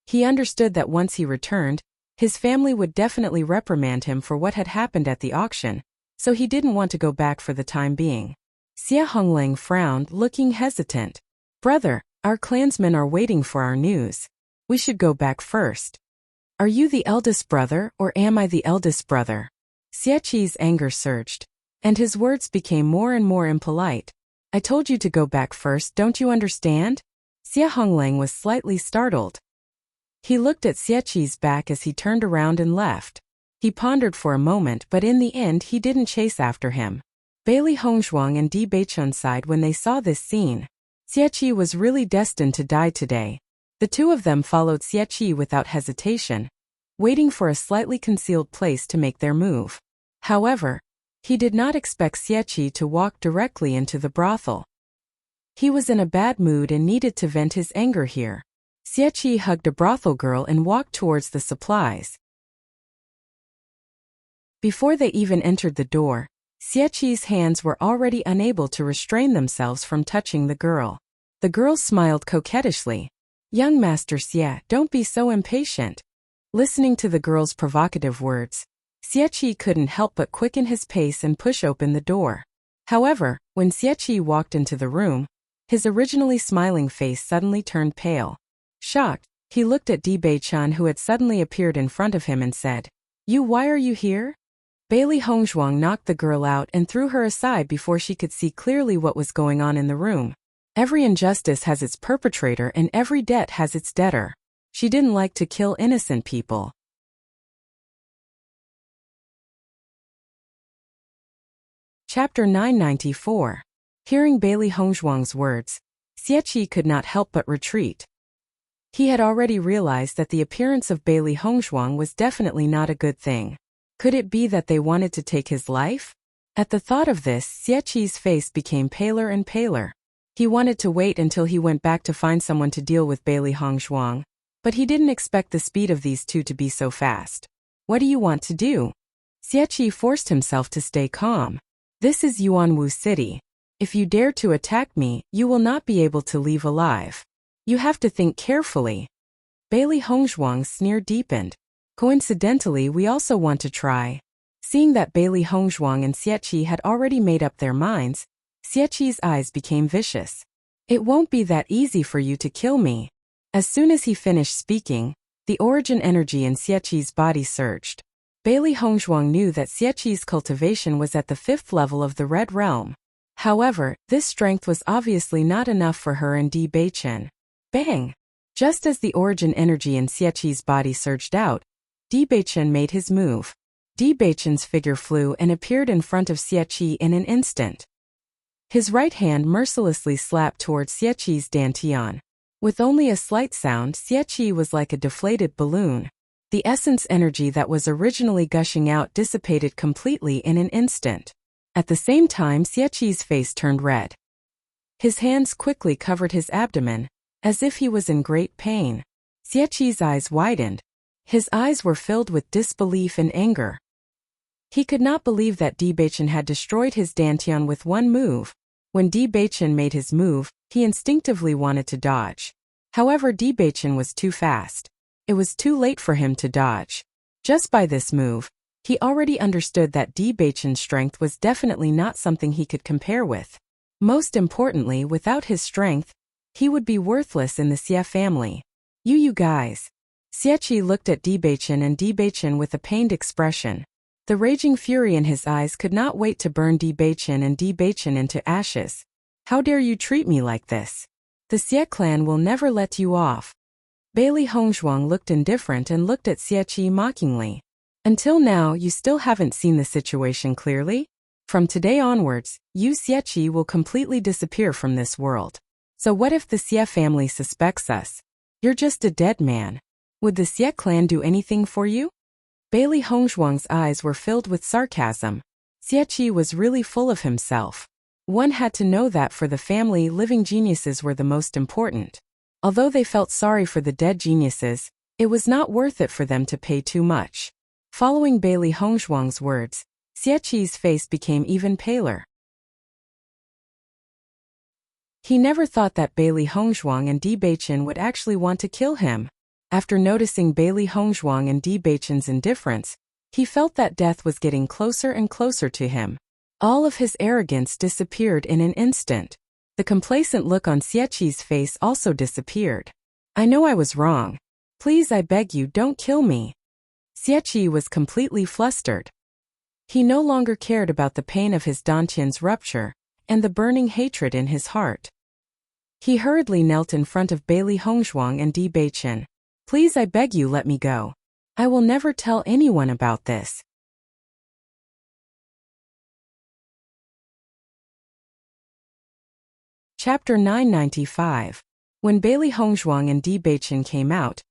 He understood that once he returned, his family would definitely reprimand him for what had happened at the auction, so he didn't want to go back for the time being. Xie Honglang frowned, looking hesitant. Brother, our clansmen are waiting for our news. We should go back first. Are you the eldest brother, or am I the eldest brother? Xie's anger surged, and his words became more and more impolite. I told you to go back first, don't you understand? Xie Honglang was slightly startled. He looked at Xie's back as he turned around and left. He pondered for a moment, but in the end he didn't chase after him. Bailey Hongzhuang and Di Beichen sighed when they saw this scene. Xie was really destined to die today. The two of them followed Xie without hesitation, waiting for a slightly concealed place to make their move. However, he did not expect Xie to walk directly into the brothel. He was in a bad mood and needed to vent his anger here. Xie hugged a brothel girl and walked towards the supplies. Before they even entered the door, Xie's hands were already unable to restrain themselves from touching the girl. The girl smiled coquettishly. Young Master Xie, don't be so impatient. Listening to the girl's provocative words, Xie couldn't help but quicken his pace and push open the door. However, when Xie walked into the room, his originally smiling face suddenly turned pale. Shocked, He looked at Di Beichan, who had suddenly appeared in front of him, and said, Why are you here? Bailey Hongzhuang knocked the girl out and threw her aside before she could see clearly what was going on in the room. Every injustice has its perpetrator and every debt has its debtor. She didn't like to kill innocent people. Chapter 994. Hearing Bailey Hongzhuang's words, Xieqi could not help but retreat. He had already realized that the appearance of Bailey Hongzhuang was definitely not a good thing. Could it be that they wanted to take his life? At the thought of this, Xieqi's face became paler and paler. He wanted to wait until he went back to find someone to deal with Bailey Hongzhuang, but he didn't expect the speed of these two to be so fast. What do you want to do? Xieqi forced himself to stay calm. This is Yuanwu City. If you dare to attack me, you will not be able to leave alive. You have to think carefully. Bailey Hongzhuang's sneer deepened. Coincidentally, we also want to try. Seeing that Bailey Hongzhuang and Xieqi had already made up their minds, Xieqi's eyes became vicious. It won't be that easy for you to kill me. As soon as he finished speaking, the origin energy in Xieqi's body surged. Bailey Hongzhuang knew that Xieqi's cultivation was at the 5th level of the Red Realm. However, this strength was obviously not enough for her and Di Beichan. Bang! Just as the origin energy in Xieqi's body surged out, Di Beichan made his move. Di Beichan's figure flew and appeared in front of Xieqi in an instant. His right hand mercilessly slapped towards Xieqi's dantian. With only a slight sound, Xieqi was like a deflated balloon. The essence energy that was originally gushing out dissipated completely in an instant. At the same time, Xieqi's face turned red. His hands quickly covered his abdomen, as if he was in great pain. Xieqi's eyes widened. His eyes were filled with disbelief and anger. He could not believe that Di Beichan had destroyed his dantian with one move. When Di Beichan made his move, he instinctively wanted to dodge. However, Di Beichan was too fast. It was too late for him to dodge. Just by this move, he already understood that Di Beichan's strength was definitely not something he could compare with. Most importantly, without his strength, he would be worthless in the Xie family. You guys. Xieqi looked at Di Beichan and Di Beichan with a pained expression. The raging fury in his eyes could not wait to burn Di Beichan and Di Beichan into ashes. How dare you treat me like this? The Xie clan will never let you off. Bailey Hongzhuang looked indifferent and looked at Xieqi mockingly. Until now, you still haven't seen the situation clearly? From today onwards, you Xieqi will completely disappear from this world. So what if the Xie family suspects us? You're just a dead man. Would the Xie clan do anything for you? Bailey Hongzhuang's eyes were filled with sarcasm. Xieqi was really full of himself. One had to know that for the family, living geniuses were the most important. Although they felt sorry for the dead geniuses, it was not worth it for them to pay too much. Following Bailey Hongzhuang's words, Xieqi's face became even paler. He never thought that Bailey Hongzhuang and Di Beichan would actually want to kill him. After noticing Bailey Hongzhuang and Di Beichan's indifference, he felt that death was getting closer and closer to him. All of his arrogance disappeared in an instant. The complacent look on Xieqi's face also disappeared. I know I was wrong. Please, I beg you, don't kill me. Xieqi was completely flustered. He no longer cared about the pain of his dantian's rupture and the burning hatred in his heart. He hurriedly knelt in front of Bailey Hongzhuang and Di Beichan. Please, I beg you, let me go. I will never tell anyone about this. Chapter 995. When Bailey Hongzhuang and Di Beichan came out,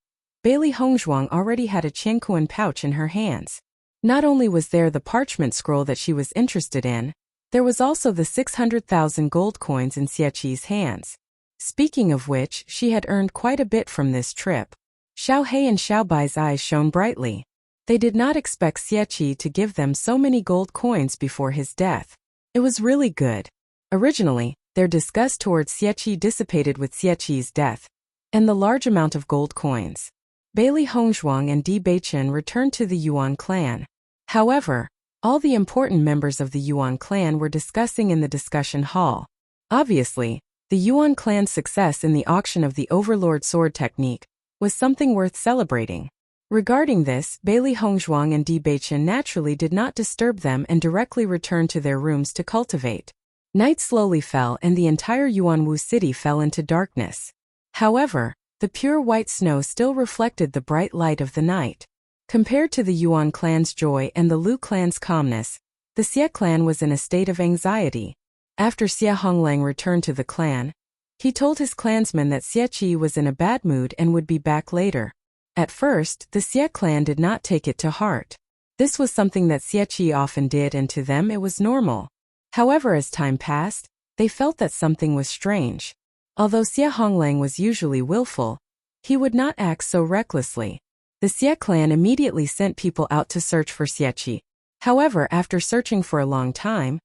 Bailey Hongzhuang already had a Qingquan pouch in her hands. Not only was there the parchment scroll that she was interested in, there was also the 600,000 gold coins in Xieqi's hands. Speaking of which, she had earned quite a bit from this trip. Xiao He and Xiao Bai's eyes shone brightly. They did not expect Xieqi to give them so many gold coins before his death. It was really good. Originally, their disgust towards Xieqi dissipated with Xieqi's death, and the large amount of gold coins. Bailey Hongzhuang and Di Beichan returned to the Yuan clan. However, all the important members of the Yuan clan were discussing in the discussion hall. Obviously, the Yuan clan's success in the auction of the Overlord sword technique was something worth celebrating. Regarding this, Bailey Hongzhuang and Di Beichen naturally did not disturb them and directly returned to their rooms to cultivate. Night slowly fell and the entire Yuanwu city fell into darkness. However, the pure white snow still reflected the bright light of the night. Compared to the Yuan clan's joy and the Lu clan's calmness, the Xie clan was in a state of anxiety. After Xie Honglang returned to the clan, he told his clansmen that Xie Qi was in a bad mood and would be back later. At first, the Xie clan did not take it to heart. This was something that Xie Qi often did and to them it was normal. However, as time passed, they felt that something was strange. Although Xie Honglang was usually willful, he would not act so recklessly. The Xie clan immediately sent people out to search for Xie Qi. However, after searching for a long time,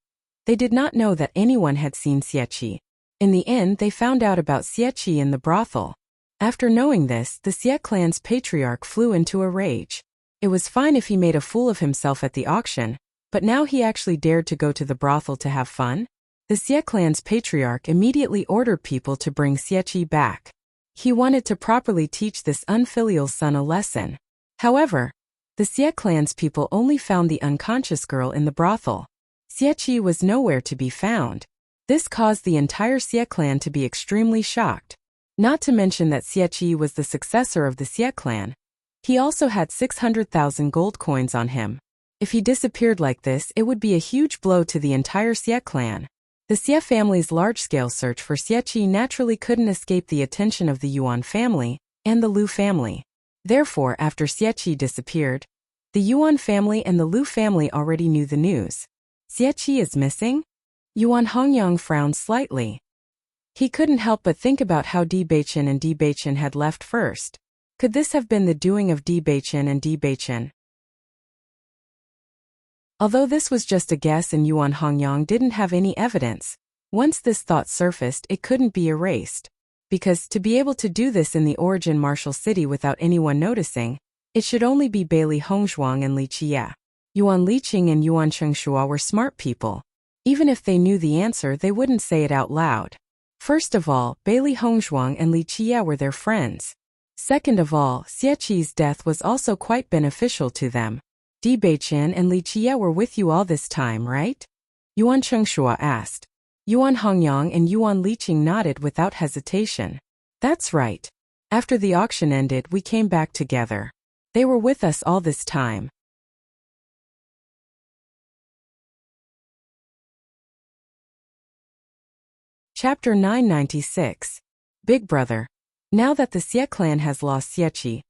they did not know that anyone had seen Xie Qi. In the end, they found out about Xie Qi in the brothel. After knowing this, the Xie clan's patriarch flew into a rage. It was fine if he made a fool of himself at the auction, but now he actually dared to go to the brothel to have fun? The Xie clan's patriarch immediately ordered people to bring Xie Qi back. He wanted to properly teach this unfilial son a lesson. However, the Xie clan's people only found the unconscious girl in the brothel. Xie Qi was nowhere to be found. This caused the entire Xie clan to be extremely shocked. Not to mention that Xie Qi was the successor of the Xie clan. He also had 600,000 gold coins on him. If he disappeared like this, it would be a huge blow to the entire Xie clan. The Xie family's large-scale search for Xie Qi naturally couldn't escape the attention of the Yuan family and the Lu family. Therefore, after Xie Qi disappeared, the Yuan family and the Lu family already knew the news. Xie Qi is missing? Yuan Hongyang frowned slightly. He couldn't help but think about how Di Beichen and Di Beichen had left first. Could this have been the doing of Di Beichen and Di Beichen? Although this was just a guess and Yuan Hongyang didn't have any evidence, once this thought surfaced it couldn't be erased. Because to be able to do this in the origin martial city without anyone noticing, it should only be Bailey Hongzhuang and Li Qie. Yuan Liqing and Yuan Chengshua were smart people. Even if they knew the answer they wouldn't say it out loud. First of all, Bailey Hongzhuang and Li Qie were their friends. Second of all, Xie Qi's death was also quite beneficial to them. Di Beichen and Li Qie were with you all this time, right? Yuan Chengshua asked. Yuan Hongyang and Yuan Liqing nodded without hesitation. That's right. After the auction ended, we came back together. They were with us all this time. Chapter 996. Big Brother. Now that the Xie clan has lost Xie Qi,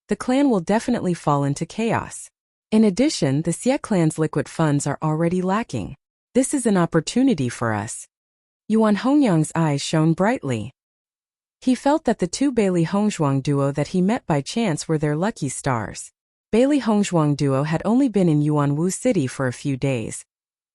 the clan will definitely fall into chaos. In addition, the Xie clan's liquid funds are already lacking. This is an opportunity for us. Yuan Hongyang's eyes shone brightly. He felt that the two Bailey Hongzhuang duo that he met by chance were their lucky stars. Bailey Hongzhuang duo had only been in Yuanwu city for a few days,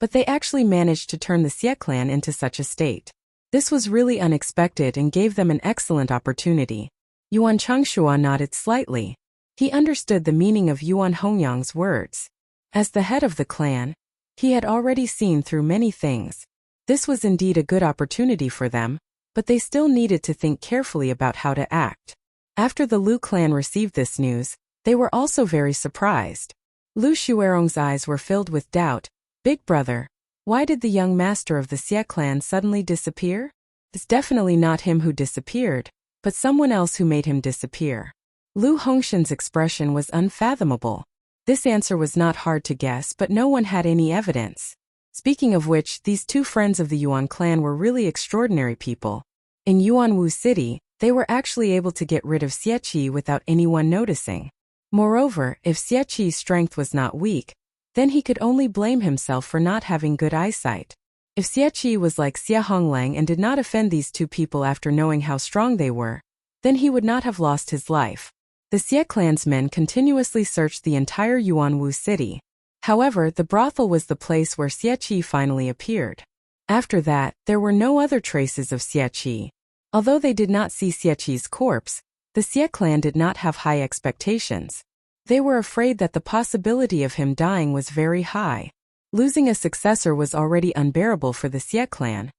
but they actually managed to turn the Xie clan into such a state. This was really unexpected and gave them an excellent opportunity. Yuan Chengshua nodded slightly. He understood the meaning of Yuan Hongyang's words. As the head of the clan, he had already seen through many things. This was indeed a good opportunity for them, but they still needed to think carefully about how to act. After the Lu clan received this news, they were also very surprised. Lu Xuerong's eyes were filled with doubt. Big brother, why did the young master of the Xie clan suddenly disappear? It's definitely not him who disappeared, but someone else who made him disappear. Lu Hongshan's expression was unfathomable. This answer was not hard to guess, but no one had any evidence. Speaking of which, these two friends of the Yuan clan were really extraordinary people. In Yuanwu city, they were actually able to get rid of Xie Qi without anyone noticing. Moreover, if Xie Qi's strength was not weak, then he could only blame himself for not having good eyesight. If Xie Qi was like Xie Honglang and did not offend these two people after knowing how strong they were, then he would not have lost his life. The Xie clan's men continuously searched the entire Yuanwu city. However, the brothel was the place where Xie Qi finally appeared. After that, there were no other traces of Xie Qi. Although they did not see Xie Qi's corpse, the Xie clan did not have high expectations. They were afraid that the possibility of him dying was very high. Losing a successor was already unbearable for the Xie clan.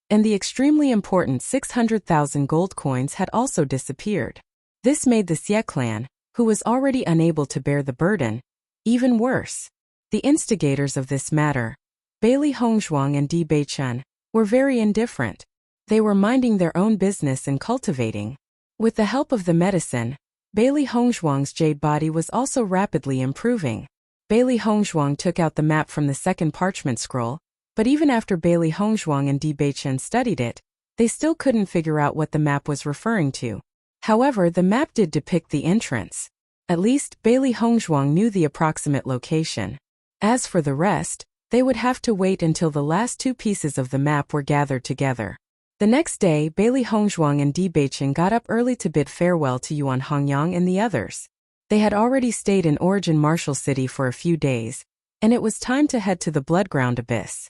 And the extremely important 600,000 gold coins had also disappeared. This made the Xie clan, who was already unable to bear the burden, even worse. The instigators of this matter, Bailey Hongzhuang and Di Beichen, were very indifferent. They were minding their own business and cultivating. With the help of the medicine, Bailey Hongzhuang's jade body was also rapidly improving. Bailey Hongzhuang took out the map from the second parchment scroll, but even after Bailey Hongzhuang and Di Beichen studied it, they still couldn't figure out what the map was referring to. However, the map did depict the entrance. At least, Bailey Hongzhuang knew the approximate location. As for the rest, they would have to wait until the last two pieces of the map were gathered together. The next day, Bailey Hongzhuang and Di Beichen got up early to bid farewell to Yuan Hongyang and the others. They had already stayed in Origin Martial City for a few days, and it was time to head to the Bloodground Abyss.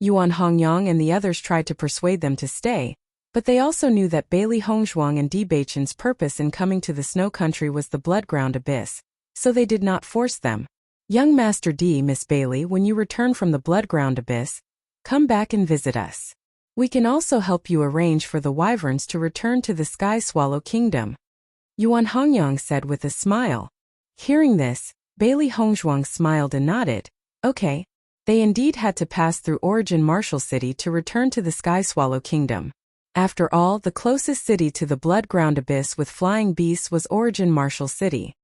Yuan Hongyang and the others tried to persuade them to stay, but they also knew that Bailey Hongzhuang and Di Beichen's purpose in coming to the Snow Country was the Bloodground Abyss, so they did not force them. Young Master D. Miss Bailey, when you return from the Bloodground Abyss, come back and visit us. We can also help you arrange for the wyverns to return to the Sky Swallow Kingdom. Yuan Hongyang said with a smile. Hearing this, Bailey Hongzhuang smiled and nodded. Okay. They indeed had to pass through Origin Martial City to return to the Sky Swallow Kingdom. After all, the closest city to the Bloodground Abyss with flying beasts was Origin Martial City.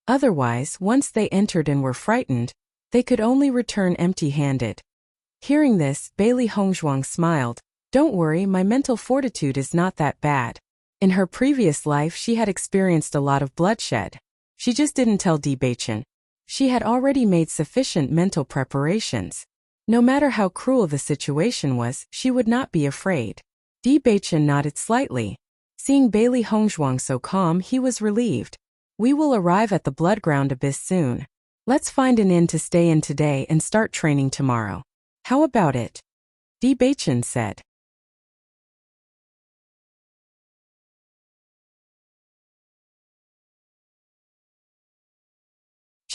Otherwise, once they entered and were frightened, they could only return empty-handed. Hearing this, Bailey Hongzhuang smiled. Don't worry, my mental fortitude is not that bad. In her previous life she had experienced a lot of bloodshed. She just didn't tell Di Beichen. She had already made sufficient mental preparations. No matter how cruel the situation was, she would not be afraid. Di Beichen nodded slightly. Seeing Bailey Hongzhuang so calm, he was relieved. We will arrive at the Bloodground Abyss soon. Let's find an inn to stay in today and start training tomorrow. How about it? Di Beichen said.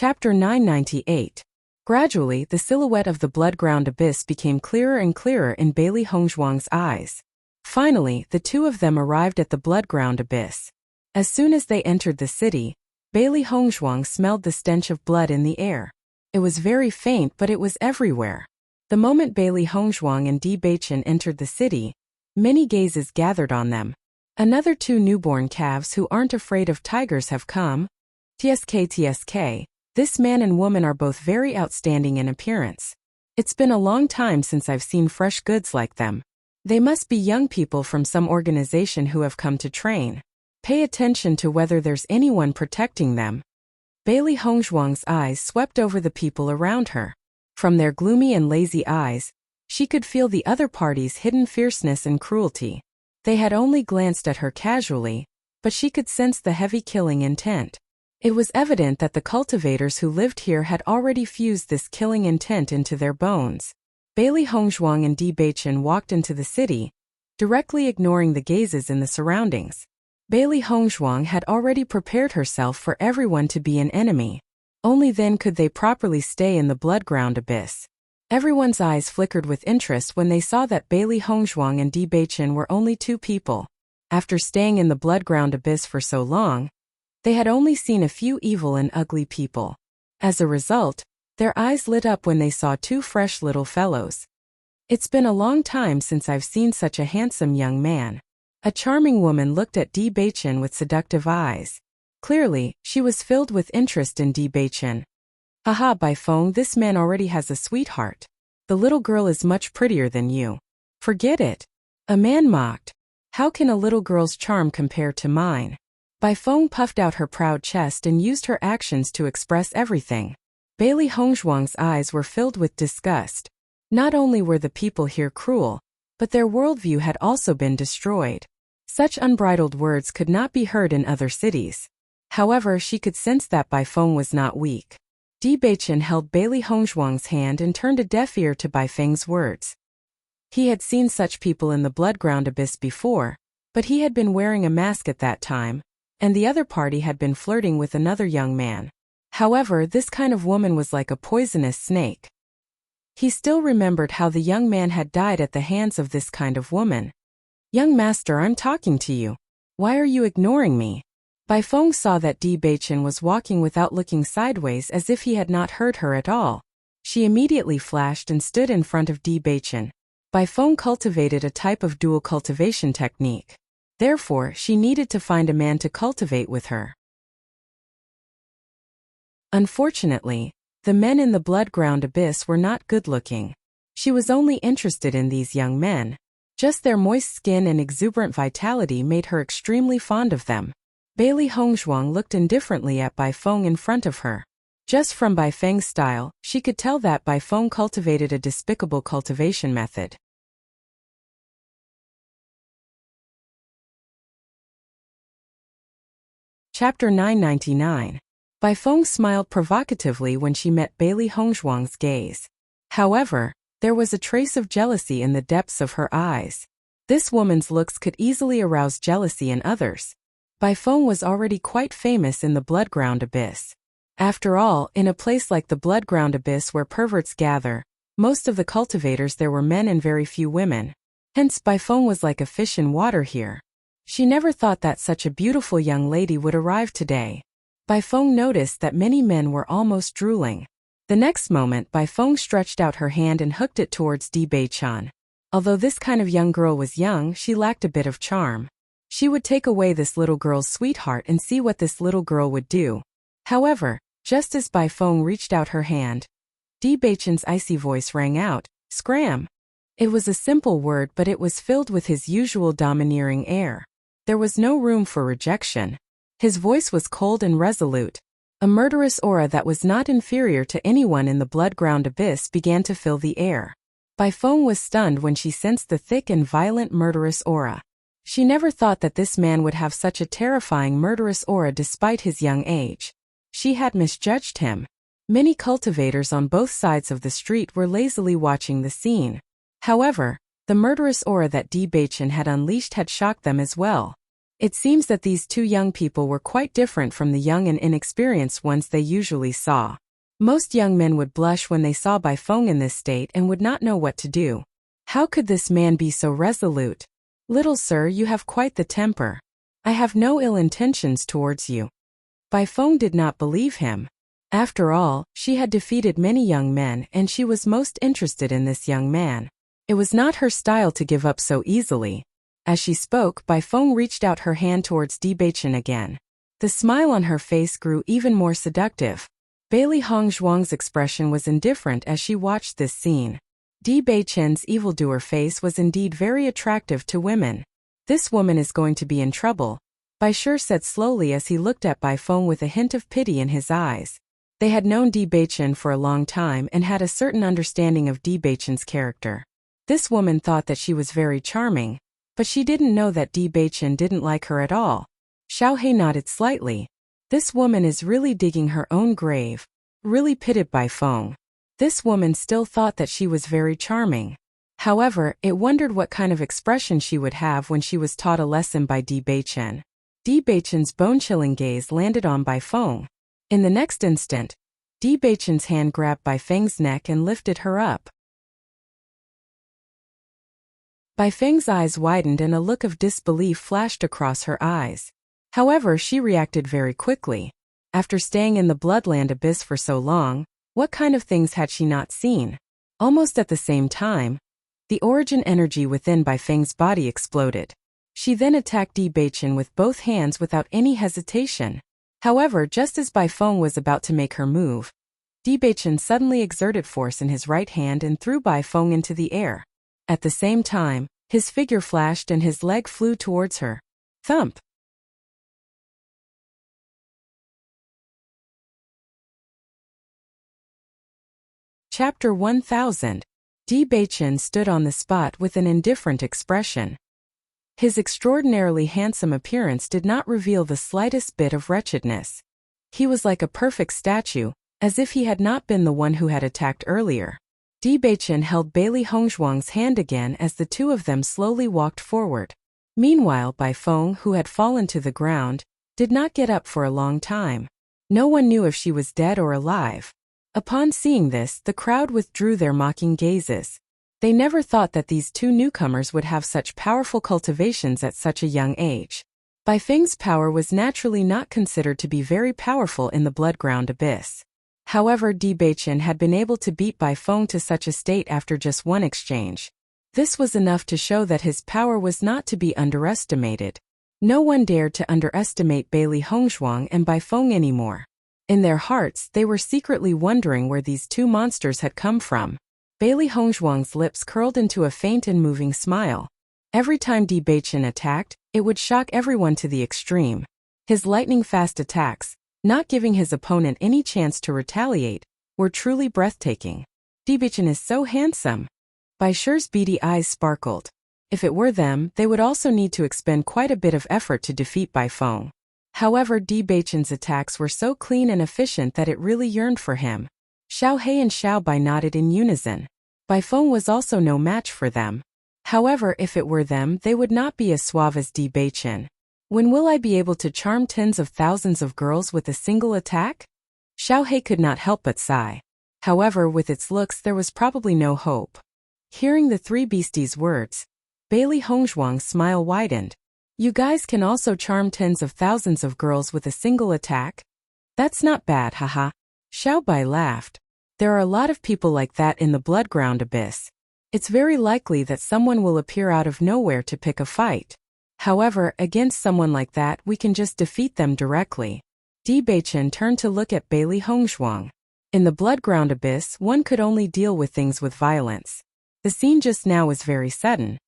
Chapter 998. Gradually, the silhouette of the Bloodground Abyss became clearer and clearer in Bailey Hongzhuang's eyes. Finally, the two of them arrived at the Bloodground Abyss. As soon as they entered the city, Bailey Hongzhuang smelled the stench of blood in the air. It was very faint, but it was everywhere. The moment Bailey Hongzhuang and Di Beichen entered the city, many gazes gathered on them. Another two newborn calves who aren't afraid of tigers have come. TSK. This man and woman are both very outstanding in appearance. It's been a long time since I've seen fresh goods like them. They must be young people from some organization who have come to train. Pay attention to whether there's anyone protecting them. Bailey Hongzhuang's eyes swept over the people around her. From their gloomy and lazy eyes, she could feel the other party's hidden fierceness and cruelty. They had only glanced at her casually, but she could sense the heavy killing intent. It was evident that the cultivators who lived here had already fused this killing intent into their bones. Bailey Hongzhuang and Di Beichen walked into the city, directly ignoring the gazes in the surroundings. Bailey Hongzhuang had already prepared herself for everyone to be an enemy. Only then could they properly stay in the Bloodground Abyss. Everyone's eyes flickered with interest when they saw that Bailey Hongzhuang and Di Beichen were only two people. After staying in the Bloodground Abyss for so long, they had only seen a few evil and ugly people. As a result, their eyes lit up when they saw two fresh little fellows. It's been a long time since I've seen such a handsome young man. A charming woman looked at Di Beichen with seductive eyes. Clearly, she was filled with interest in Di Beichen. Haha, Baifeng, this man already has a sweetheart. The little girl is much prettier than you. Forget it. A man mocked. How can a little girl's charm compare to mine? Baifeng puffed out her proud chest and used her actions to express everything. Bailey Hongzhuang's eyes were filled with disgust. Not only were the people here cruel, but their worldview had also been destroyed. Such unbridled words could not be heard in other cities. However, she could sense that Baifeng was not weak. Di Beichen held Bailey Hongzhuang's hand and turned a deaf ear to Baifeng's words. He had seen such people in the Bloodground Abyss before, but he had been wearing a mask at that time, and the other party had been flirting with another young man. However, this kind of woman was like a poisonous snake. He still remembered how the young man had died at the hands of this kind of woman. "Young master, I'm talking to you. Why are you ignoring me?" Bai Feng saw that Di Beichen was walking without looking sideways as if he had not heard her at all. She immediately flashed and stood in front of Di Beichen. Bai Feng cultivated a type of dual cultivation technique. Therefore, she needed to find a man to cultivate with her. Unfortunately, the men in the blood-ground abyss were not good-looking. She was only interested in these young men. Just their moist skin and exuberant vitality made her extremely fond of them. Bailey Hongzhuang looked indifferently at Bai Feng in front of her. Just from Bai Feng's style, she could tell that Bai Feng cultivated a despicable cultivation method. Chapter 999. Bai Feng smiled provocatively when she met Bailey Hongzhuang's gaze. However, there was a trace of jealousy in the depths of her eyes. This woman's looks could easily arouse jealousy in others. Bai Feng was already quite famous in the blood-ground abyss. After all, in a place like the blood-ground abyss where perverts gather, most of the cultivators there were men and very few women. Hence Bai Feng was like a fish in water here. She never thought that such a beautiful young lady would arrive today. Bai Feng noticed that many men were almost drooling. The next moment Bai Feng stretched out her hand and hooked it towards Di Beichen. Although this kind of young girl was young, she lacked a bit of charm. She would take away this little girl's sweetheart and see what this little girl would do. However, just as Bai Feng reached out her hand, Di Beichen's icy voice rang out, "Scram!" It was a simple word, but it was filled with his usual domineering air. There was no room for rejection. His voice was cold and resolute. A murderous aura that was not inferior to anyone in the blood-ground abyss began to fill the air. Bai Feng was stunned when she sensed the thick and violent murderous aura. She never thought that this man would have such a terrifying murderous aura despite his young age. She had misjudged him. Many cultivators on both sides of the street were lazily watching the scene. However, the murderous aura that Di Beichen had unleashed had shocked them as well. It seems that these two young people were quite different from the young and inexperienced ones they usually saw. Most young men would blush when they saw Bai Feng in this state and would not know what to do. How could this man be so resolute? "Little sir, you have quite the temper. I have no ill intentions towards you." Bai Feng did not believe him. After all, she had defeated many young men and she was most interested in this young man. It was not her style to give up so easily. As she spoke, Bai Feng reached out her hand towards Di Beichen again. The smile on her face grew even more seductive. Bailey Hongzhuang's expression was indifferent as she watched this scene. Di Beichen's evildoer face was indeed very attractive to women. "This woman is going to be in trouble," Bai Shi said slowly as he looked at Bai Feng with a hint of pity in his eyes. They had known Di Beichen for a long time and had a certain understanding of Di Beichen's character. This woman thought that she was very charming, but she didn't know that Di Beichen didn't like her at all. Xiao He nodded slightly. This woman is really digging her own grave. Really pitied Bai Feng. This woman still thought that she was very charming. However, it wondered what kind of expression she would have when she was taught a lesson by Di Beichen. Di Beichen's bone-chilling gaze landed on Bai Feng. In the next instant, Di Beichen's hand grabbed Bai Feng's neck and lifted her up. Bai Feng's eyes widened and a look of disbelief flashed across her eyes. However, she reacted very quickly. After staying in the Bloodland Abyss for so long, what kind of things had she not seen? Almost at the same time, the origin energy within Bai Feng's body exploded. She then attacked Di Beichen with both hands without any hesitation. However, just as Bai Feng was about to make her move, Di Beichen suddenly exerted force in his right hand and threw Bai Feng into the air. At the same time, his figure flashed and his leg flew towards her. Thump! Chapter 1000. Di Beichen stood on the spot with an indifferent expression. His extraordinarily handsome appearance did not reveal the slightest bit of wretchedness. He was like a perfect statue, as if he had not been the one who had attacked earlier. Di Beichen held Bailey Hongzhuang's hand again as the two of them slowly walked forward. Meanwhile, Bai Feng, who had fallen to the ground, did not get up for a long time. No one knew if she was dead or alive. Upon seeing this, the crowd withdrew their mocking gazes. They never thought that these two newcomers would have such powerful cultivations at such a young age. Bai Feng's power was naturally not considered to be very powerful in the blood-ground abyss. However, Di Beichen had been able to beat Bai Feng to such a state after just one exchange. This was enough to show that his power was not to be underestimated. No one dared to underestimate Bailey Hongzhuang and Bai Feng anymore. In their hearts, they were secretly wondering where these two monsters had come from. Bailey Hongzhuang's lips curled into a faint and moving smile. Every time Di Beichen attacked, it would shock everyone to the extreme. His lightning-fast attacks, not giving his opponent any chance to retaliate, were truly breathtaking. Di Beichen is so handsome. Bai Shi's beady eyes sparkled. If it were them, they would also need to expend quite a bit of effort to defeat Bai Feng. However, Di Beichen's attacks were so clean and efficient that it really yearned for him. Xiao He and Xiao Bai nodded in unison. Bai Feng was also no match for them. However, if it were them, they would not be as suave as Di Beichen. When will I be able to charm tens of thousands of girls with a single attack? Xiao He could not help but sigh. However, with its looks there was probably no hope. Hearing the three beasties' words, Bailey Hongzhuang's smile widened. You guys can also charm tens of thousands of girls with a single attack? That's not bad, haha. Xiao Bai laughed. There are a lot of people like that in the blood-ground abyss. It's very likely that someone will appear out of nowhere to pick a fight. However, against someone like that we can just defeat them directly. Di Beichen turned to look at Bailey Hongzhuang. In the blood-ground abyss one could only deal with things with violence. The scene just now was very sudden.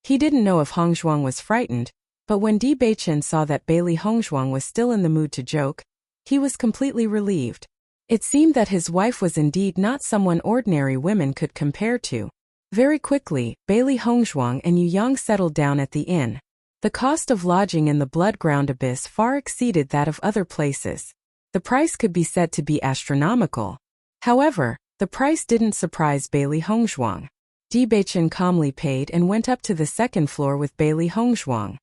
He didn't know if Hongzhuang was frightened, but when Di Beichen saw that Bailey Hongzhuang was still in the mood to joke, he was completely relieved. It seemed that his wife was indeed not someone ordinary women could compare to. Very quickly, Bailey Hongzhuang and Yu Yang settled down at the inn. The cost of lodging in the blood-ground abyss far exceeded that of other places. The price could be said to be astronomical. However, the price didn't surprise Bailey Hongzhuang. Di Beichen calmly paid and went up to the second floor with Bailey Hongzhuang.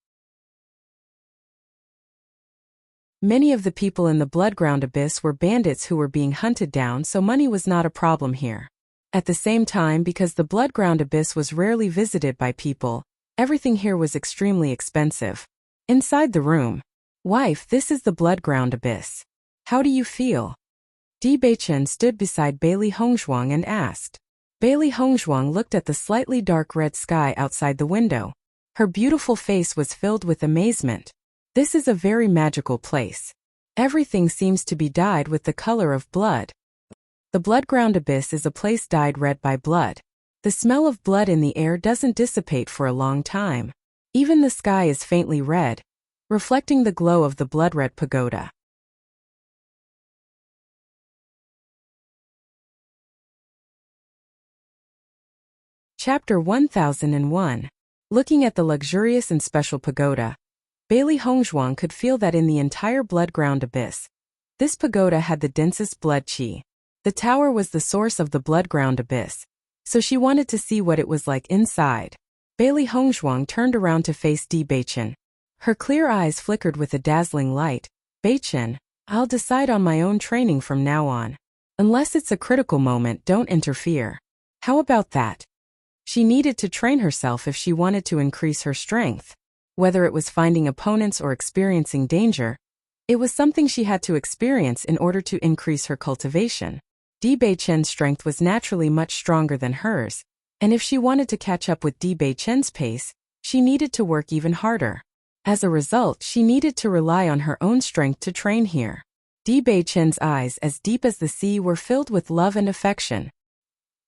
Many of the people in the blood-ground abyss were bandits who were being hunted down, so money was not a problem here. At the same time, because the blood-ground abyss was rarely visited by people, everything here was extremely expensive. Inside the room, wife, this is the blood-ground abyss. How do you feel? Di Beichen stood beside Bailey Hongzhuang and asked. Bailey Hongzhuang looked at the slightly dark red sky outside the window. Her beautiful face was filled with amazement. This is a very magical place. Everything seems to be dyed with the color of blood. The blood-ground abyss is a place dyed red by blood. The smell of blood in the air doesn't dissipate for a long time. Even the sky is faintly red, reflecting the glow of the blood-red pagoda. Chapter 1001. Looking at the luxurious and special pagoda, Bailey Hongzhuang could feel that in the entire blood-ground abyss, this pagoda had the densest blood qi. The tower was the source of the blood-ground abyss, so she wanted to see what it was like inside. Bailey Hongzhuang turned around to face Di Beichen. Her clear eyes flickered with a dazzling light. Beichen, I'll decide on my own training from now on. Unless it's a critical moment, don't interfere. How about that? She needed to train herself if she wanted to increase her strength. Whether it was finding opponents or experiencing danger, it was something she had to experience in order to increase her cultivation. Di Beichen's strength was naturally much stronger than hers, and if she wanted to catch up with Di Beichen's pace, she needed to work even harder. As a result, she needed to rely on her own strength to train here. Di Beichen's eyes, as deep as the sea, were filled with love and affection.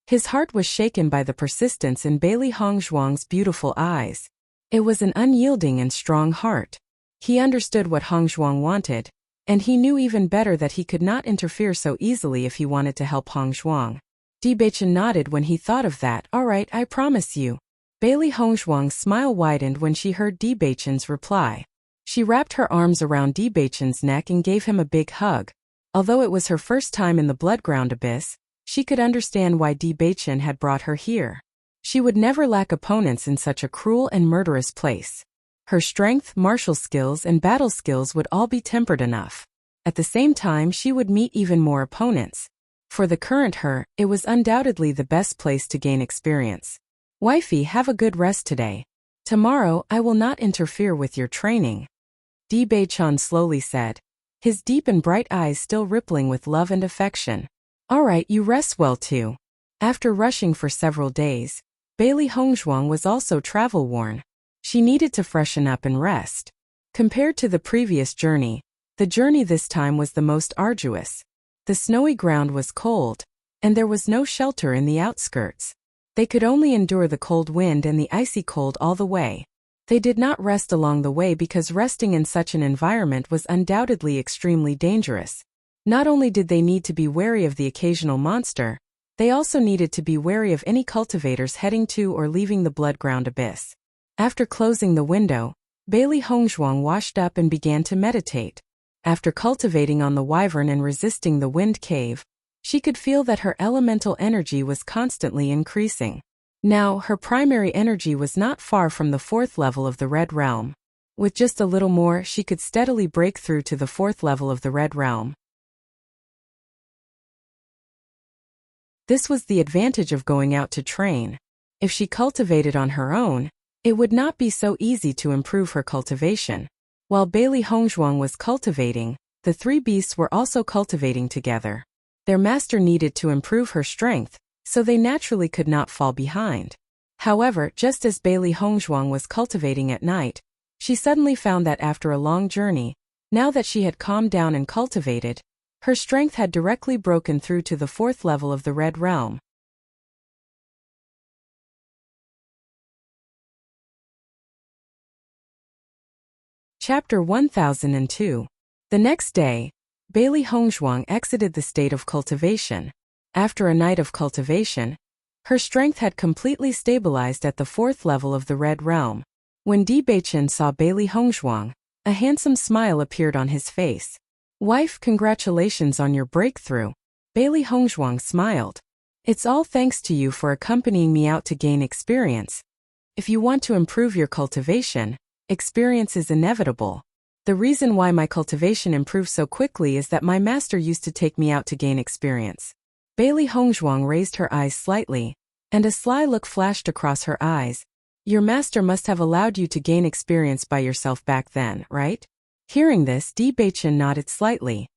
His heart was shaken by the persistence in Bailey Hongzhuang's beautiful eyes. It was an unyielding and strong heart. He understood what Hongzhuang wanted, and he knew even better that he could not interfere so easily if he wanted to help Hongzhuang. Di Beichen nodded when he thought of that. All right, I promise you. Bailey Hongzhuang's smile widened when she heard Di Beichen's reply. She wrapped her arms around Di Beichen's neck and gave him a big hug. Although it was her first time in the blood-ground abyss, she could understand why Di Beichen had brought her here. She would never lack opponents in such a cruel and murderous place. Her strength, martial skills, and battle skills would all be tempered enough. At the same time, she would meet even more opponents. For the current her, it was undoubtedly the best place to gain experience. Wifey, have a good rest today. Tomorrow, I will not interfere with your training. Di-Bei-chan slowly said, his deep and bright eyes still rippling with love and affection. Alright, you rest well too. After rushing for several days, Bailey Hongzhuang was also travel-worn. She needed to freshen up and rest. Compared to the previous journey, the journey this time was the most arduous. The snowy ground was cold, and there was no shelter in the outskirts. They could only endure the cold wind and the icy cold all the way. They did not rest along the way because resting in such an environment was undoubtedly extremely dangerous. Not only did they need to be wary of the occasional monster, they also needed to be wary of any cultivators heading to or leaving the blood-ground abyss. After closing the window, Bailey Hongzhuang washed up and began to meditate. After cultivating on the wyvern and resisting the wind cave, she could feel that her elemental energy was constantly increasing. Now, her primary energy was not far from the 4th level of the Red Realm. With just a little more, she could steadily break through to the 4th level of the Red Realm. This was the advantage of going out to train. If she cultivated on her own, it would not be so easy to improve her cultivation. While Bailey Hongzhuang was cultivating, the 3 beasts were also cultivating together. Their master needed to improve her strength, so they naturally could not fall behind. However, just as Bailey Hongzhuang was cultivating at night, she suddenly found that after a long journey, now that she had calmed down and cultivated, her strength had directly broken through to the 4th level of the Red Realm. Chapter 1002. The next day, Bailey Hongzhuang exited the state of cultivation. After a night of cultivation, her strength had completely stabilized at the 4th level of the Red Realm. When Di-Bei-chan saw Bailey Hongzhuang, a handsome smile appeared on his face. Wife, congratulations on your breakthrough. Bailey Hongzhuang smiled. It's all thanks to you for accompanying me out to gain experience. If you want to improve your cultivation, experience is inevitable. The reason why my cultivation improved so quickly is that my master used to take me out to gain experience. Bailey Hongzhuang raised her eyes slightly, and a sly look flashed across her eyes. Your master must have allowed you to gain experience by yourself back then, right? Hearing this, Di-Bei-chan nodded slightly.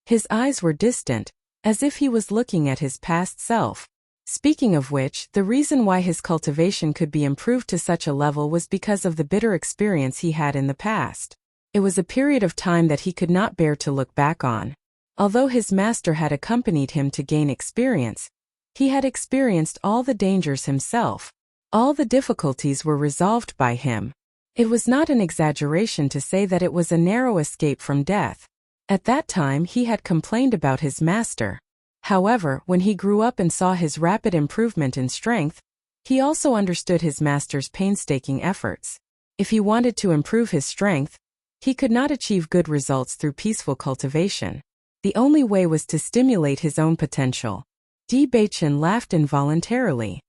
His eyes were distant, as if he was looking at his past self. Speaking of which, the reason why his cultivation could be improved to such a level was because of the bitter experience he had in the past. It was a period of time that he could not bear to look back on. Although his master had accompanied him to gain experience, he had experienced all the dangers himself. All the difficulties were resolved by him. It was not an exaggeration to say that it was a narrow escape from death. At that time he had complained about his master. However, when he grew up and saw his rapid improvement in strength, he also understood his master's painstaking efforts. If he wanted to improve his strength, he could not achieve good results through peaceful cultivation. The only way was to stimulate his own potential. Di-Bei-chan laughed involuntarily.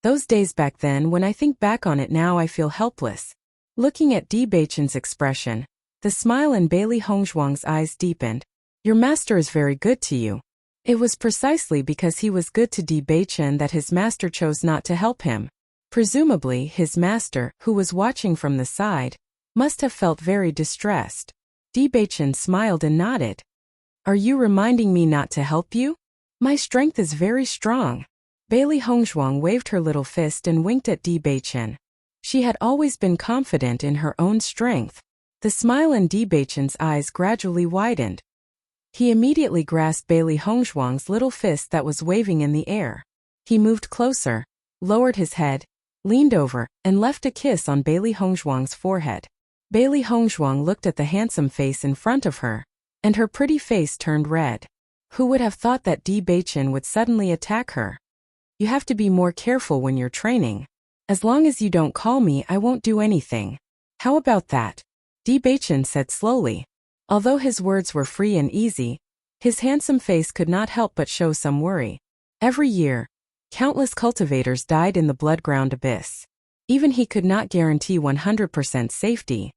Those days back then, when I think back on it now, I feel helpless. Looking at Di-Bei-chan's expression, the smile in Bailey Hongzhuang's eyes deepened. Your master is very good to you. It was precisely because he was good to Di-Bei-chan that his master chose not to help him. Presumably, his master, who was watching from the side, must have felt very distressed. Di-Bei-chan smiled and nodded. Are you reminding me not to help you? My strength is very strong. Bailey Hongzhuang waved her little fist and winked at Di-Bei-chan. She had always been confident in her own strength. The smile in Di-Bei-chan's eyes gradually widened. He immediately grasped Bailey Hongzhuang's little fist that was waving in the air. He moved closer, lowered his head, leaned over, and left a kiss on Bailey Hongzhuang's forehead. Bailey Hongzhuang looked at the handsome face in front of her, and her pretty face turned red. Who would have thought that Di-Bei-chan would suddenly attack her? You have to be more careful when you're training. As long as you don't call me, I won't do anything. How about that? Di-Bei-chan said slowly. Although his words were free and easy, his handsome face could not help but show some worry. Every year, countless cultivators died in the blood-ground abyss. Even he could not guarantee 100% safety.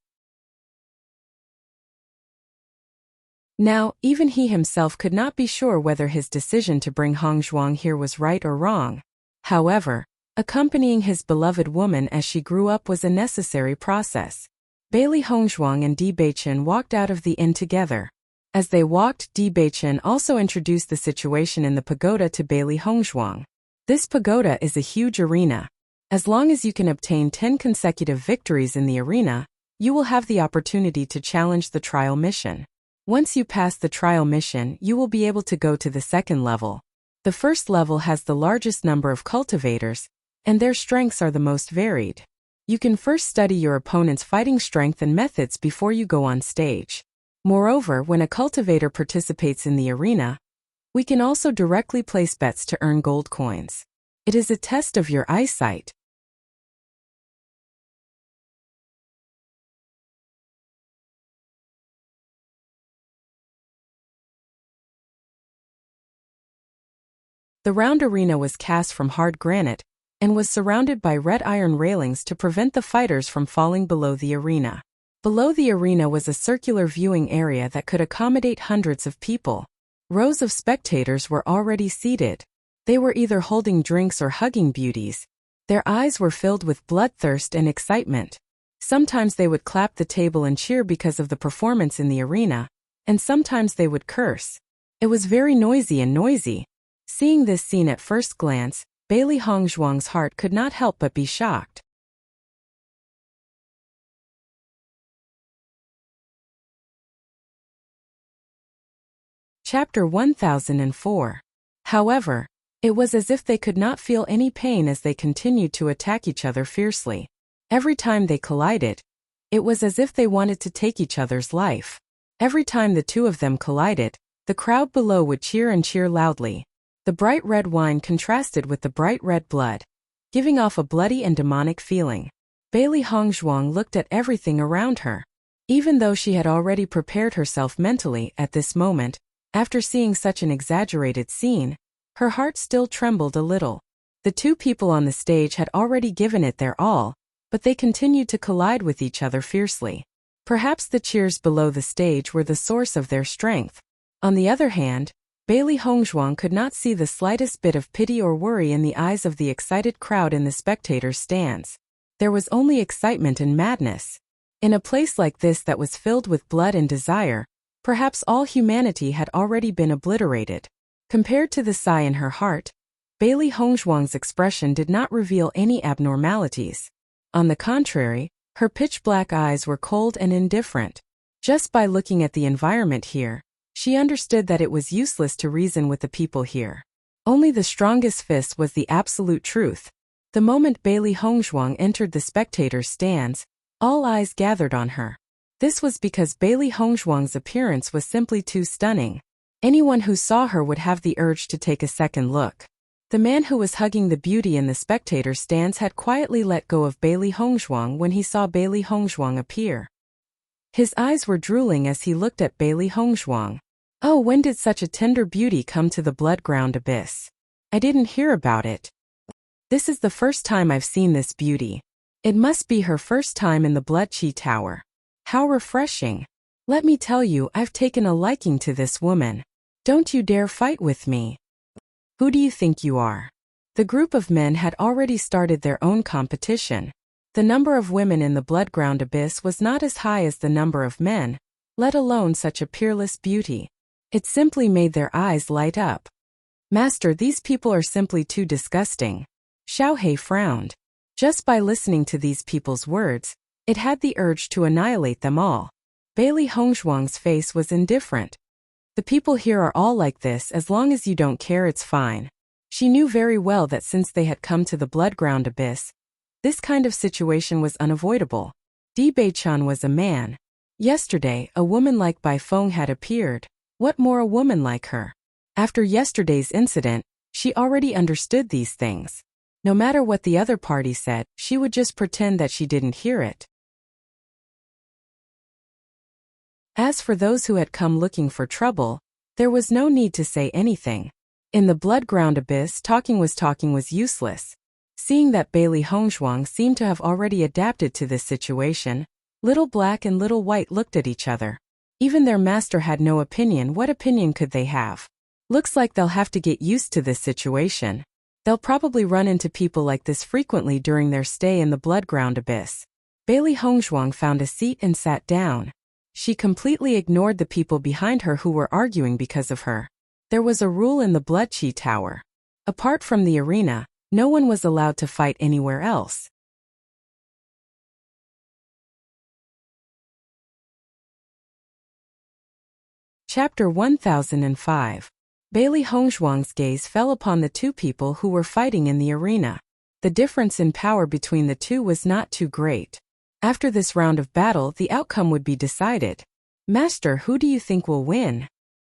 Now, even he himself could not be sure whether his decision to bring Hongzhuang here was right or wrong. However, accompanying his beloved woman as she grew up was a necessary process. Bailey Hongzhuang and Di Beichen walked out of the inn together. As they walked, Di Beichen also introduced the situation in the pagoda to Bailey Hongzhuang. This pagoda is a huge arena. As long as you can obtain 10 consecutive victories in the arena, you will have the opportunity to challenge the trial mission. Once you pass the trial mission, you will be able to go to the second level. The first level has the largest number of cultivators, and their strengths are the most varied. You can first study your opponent's fighting strength and methods before you go on stage. Moreover, when a cultivator participates in the arena, we can also directly place bets to earn gold coins. It is a test of your eyesight. The round arena was cast from hard granite and was surrounded by red iron railings to prevent the fighters from falling below the arena. Below the arena was a circular viewing area that could accommodate hundreds of people. Rows of spectators were already seated. They were either holding drinks or hugging beauties. Their eyes were filled with bloodthirst and excitement. Sometimes they would clap the table and cheer because of the performance in the arena, and sometimes they would curse. It was very noisy. Seeing this scene at first glance, Bailey Hongzhuang's heart could not help but be shocked. Chapter 1004. However, it was as if they could not feel any pain as they continued to attack each other fiercely. Every time they collided, it was as if they wanted to take each other's life. Every time the two of them collided, the crowd below would cheer and cheer loudly. The bright red wine contrasted with the bright red blood, giving off a bloody and demonic feeling. Bailey Hongzhuang looked at everything around her. Even though she had already prepared herself mentally at this moment, after seeing such an exaggerated scene, her heart still trembled a little. The two people on the stage had already given it their all, but they continued to collide with each other fiercely. Perhaps the cheers below the stage were the source of their strength. On the other hand, Bailey Hongzhuang could not see the slightest bit of pity or worry in the eyes of the excited crowd in the spectators' stands. There was only excitement and madness. In a place like this that was filled with blood and desire, perhaps all humanity had already been obliterated. Compared to the sigh in her heart, Bailey Hongzhuang's expression did not reveal any abnormalities. On the contrary, her pitch-black eyes were cold and indifferent. Just by looking at the environment here, she understood that it was useless to reason with the people here. Only the strongest fist was the absolute truth. The moment Bailey Hongzhuang entered the spectators' stands, all eyes gathered on her. This was because Bailey Hongzhuang's appearance was simply too stunning. Anyone who saw her would have the urge to take a second look. The man who was hugging the beauty in the spectators' stands had quietly let go of Bailey Hongzhuang when he saw Bailey Hongzhuang appear. His eyes were drooling as he looked at Bailey Hongzhuang. Oh, when did such a tender beauty come to the blood-ground abyss? I didn't hear about it. This is the first time I've seen this beauty. It must be her first time in the Blood Chi Tower. How refreshing. Let me tell you, I've taken a liking to this woman. Don't you dare fight with me. Who do you think you are? The group of men had already started their own competition. The number of women in the blood-ground abyss was not as high as the number of men, let alone such a peerless beauty. It simply made their eyes light up. Master, these people are simply too disgusting. Xiaohei frowned. Just by listening to these people's words, it had the urge to annihilate them all. Bailey Hongzhuang's face was indifferent. The people here are all like this. As long as you don't care, it's fine. She knew very well that since they had come to the blood-ground abyss, this kind of situation was unavoidable. Di Beichen was a man. Yesterday, a woman like Bai Feng had appeared. What more a woman like her? After yesterday's incident, she already understood these things. No matter what the other party said, she would just pretend that she didn't hear it. As for those who had come looking for trouble, there was no need to say anything. In the blood-ground abyss, talking was useless. Seeing that Bailey Hongzhuang seemed to have already adapted to this situation, Little Black and Little White looked at each other. Even their master had no opinion. What opinion could they have? Looks like they'll have to get used to this situation. They'll probably run into people like this frequently during their stay in the blood-ground abyss. Bailey Hongzhuang found a seat and sat down. She completely ignored the people behind her who were arguing because of her. There was a rule in the Blood Qi Tower. Apart from the arena, no one was allowed to fight anywhere else. Chapter 1005. Bailey Hongzhuang's gaze fell upon the two people who were fighting in the arena. The difference in power between the two was not too great. After this round of battle, the outcome would be decided. Master, who do you think will win?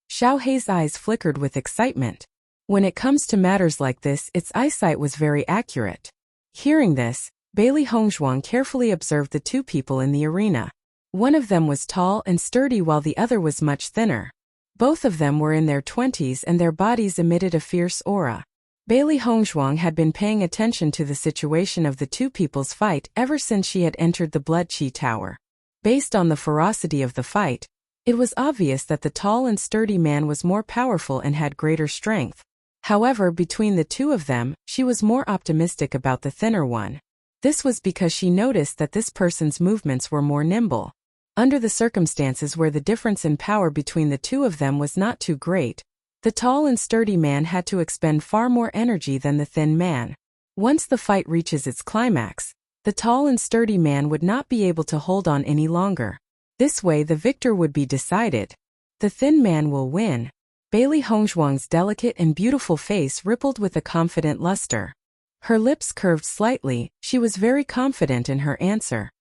Xiao Hei's eyes flickered with excitement. When it comes to matters like this, its eyesight was very accurate. Hearing this, Bailey Hongzhuang carefully observed the two people in the arena. One of them was tall and sturdy while the other was much thinner. Both of them were in their 20s and their bodies emitted a fierce aura. Bailey Hongzhuang had been paying attention to the situation of the two people's fight ever since she had entered the Blood Qi Tower. Based on the ferocity of the fight, it was obvious that the tall and sturdy man was more powerful and had greater strength. However, between the two of them, she was more optimistic about the thinner one. This was because she noticed that this person's movements were more nimble. Under the circumstances where the difference in power between the two of them was not too great, the tall and sturdy man had to expend far more energy than the thin man. Once the fight reaches its climax, the tall and sturdy man would not be able to hold on any longer. This way the victor would be decided. The thin man will win. Bailey Hongzhuang's delicate and beautiful face rippled with a confident luster. Her lips curved slightly. She was very confident in her answer.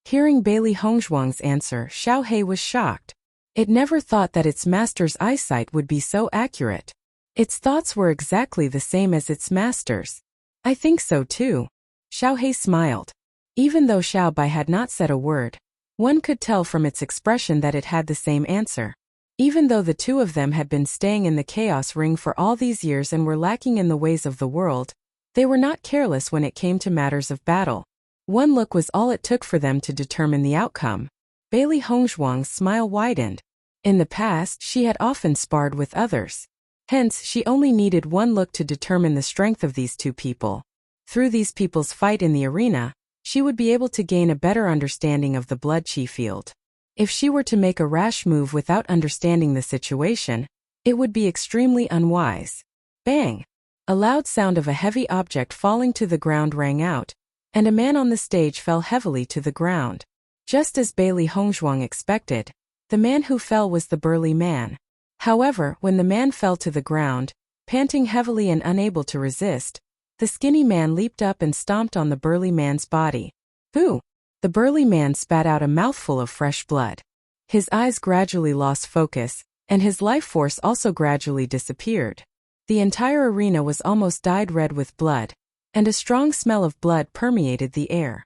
Hearing Bailey Hongzhuang's answer, Xiao Hei was shocked. It never thought that its master's eyesight would be so accurate. Its thoughts were exactly the same as its master's. I think so too. Xiao Hei smiled. Even though Xiao Bai had not said a word, one could tell from its expression that it had the same answer. Even though the two of them had been staying in the Chaos Ring for all these years and were lacking in the ways of the world, they were not careless when it came to matters of battle. One look was all it took for them to determine the outcome. Bailey Hongzhuang's smile widened. In the past, she had often sparred with others. Hence, she only needed one look to determine the strength of these two people. Through these people's fight in the arena, she would be able to gain a better understanding of the Blood Qi field. If she were to make a rash move without understanding the situation, it would be extremely unwise. Bang! A loud sound of a heavy object falling to the ground rang out, and a man on the stage fell heavily to the ground. Just as Bailey Hongzhuang expected, the man who fell was the burly man. However, when the man fell to the ground, panting heavily and unable to resist, the skinny man leaped up and stomped on the burly man's body. Boo! The burly man spat out a mouthful of fresh blood. His eyes gradually lost focus, and his life force also gradually disappeared. The entire arena was almost dyed red with blood, and a strong smell of blood permeated the air.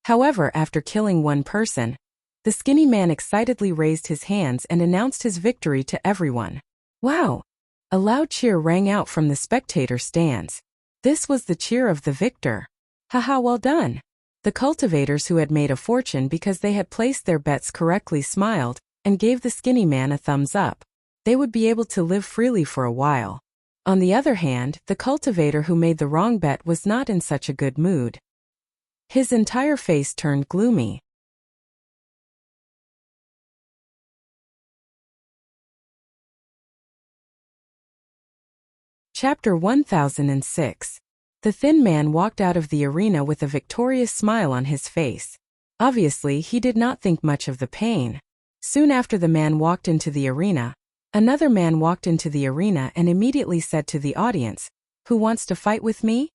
However, after killing one person, the skinny man excitedly raised his hands and announced his victory to everyone. Wow! A loud cheer rang out from the spectator stands. This was the cheer of the victor. Haha, well done! The cultivators who had made a fortune because they had placed their bets correctly smiled and gave the skinny man a thumbs up. They would be able to live freely for a while. On the other hand, the cultivator who made the wrong bet was not in such a good mood. His entire face turned gloomy. Chapter 1006. The thin man walked out of the arena with a victorious smile on his face. Obviously, he did not think much of the pain. Soon after the man walked into the arena, another man walked into the arena and immediately said to the audience, "Who wants to fight with me?"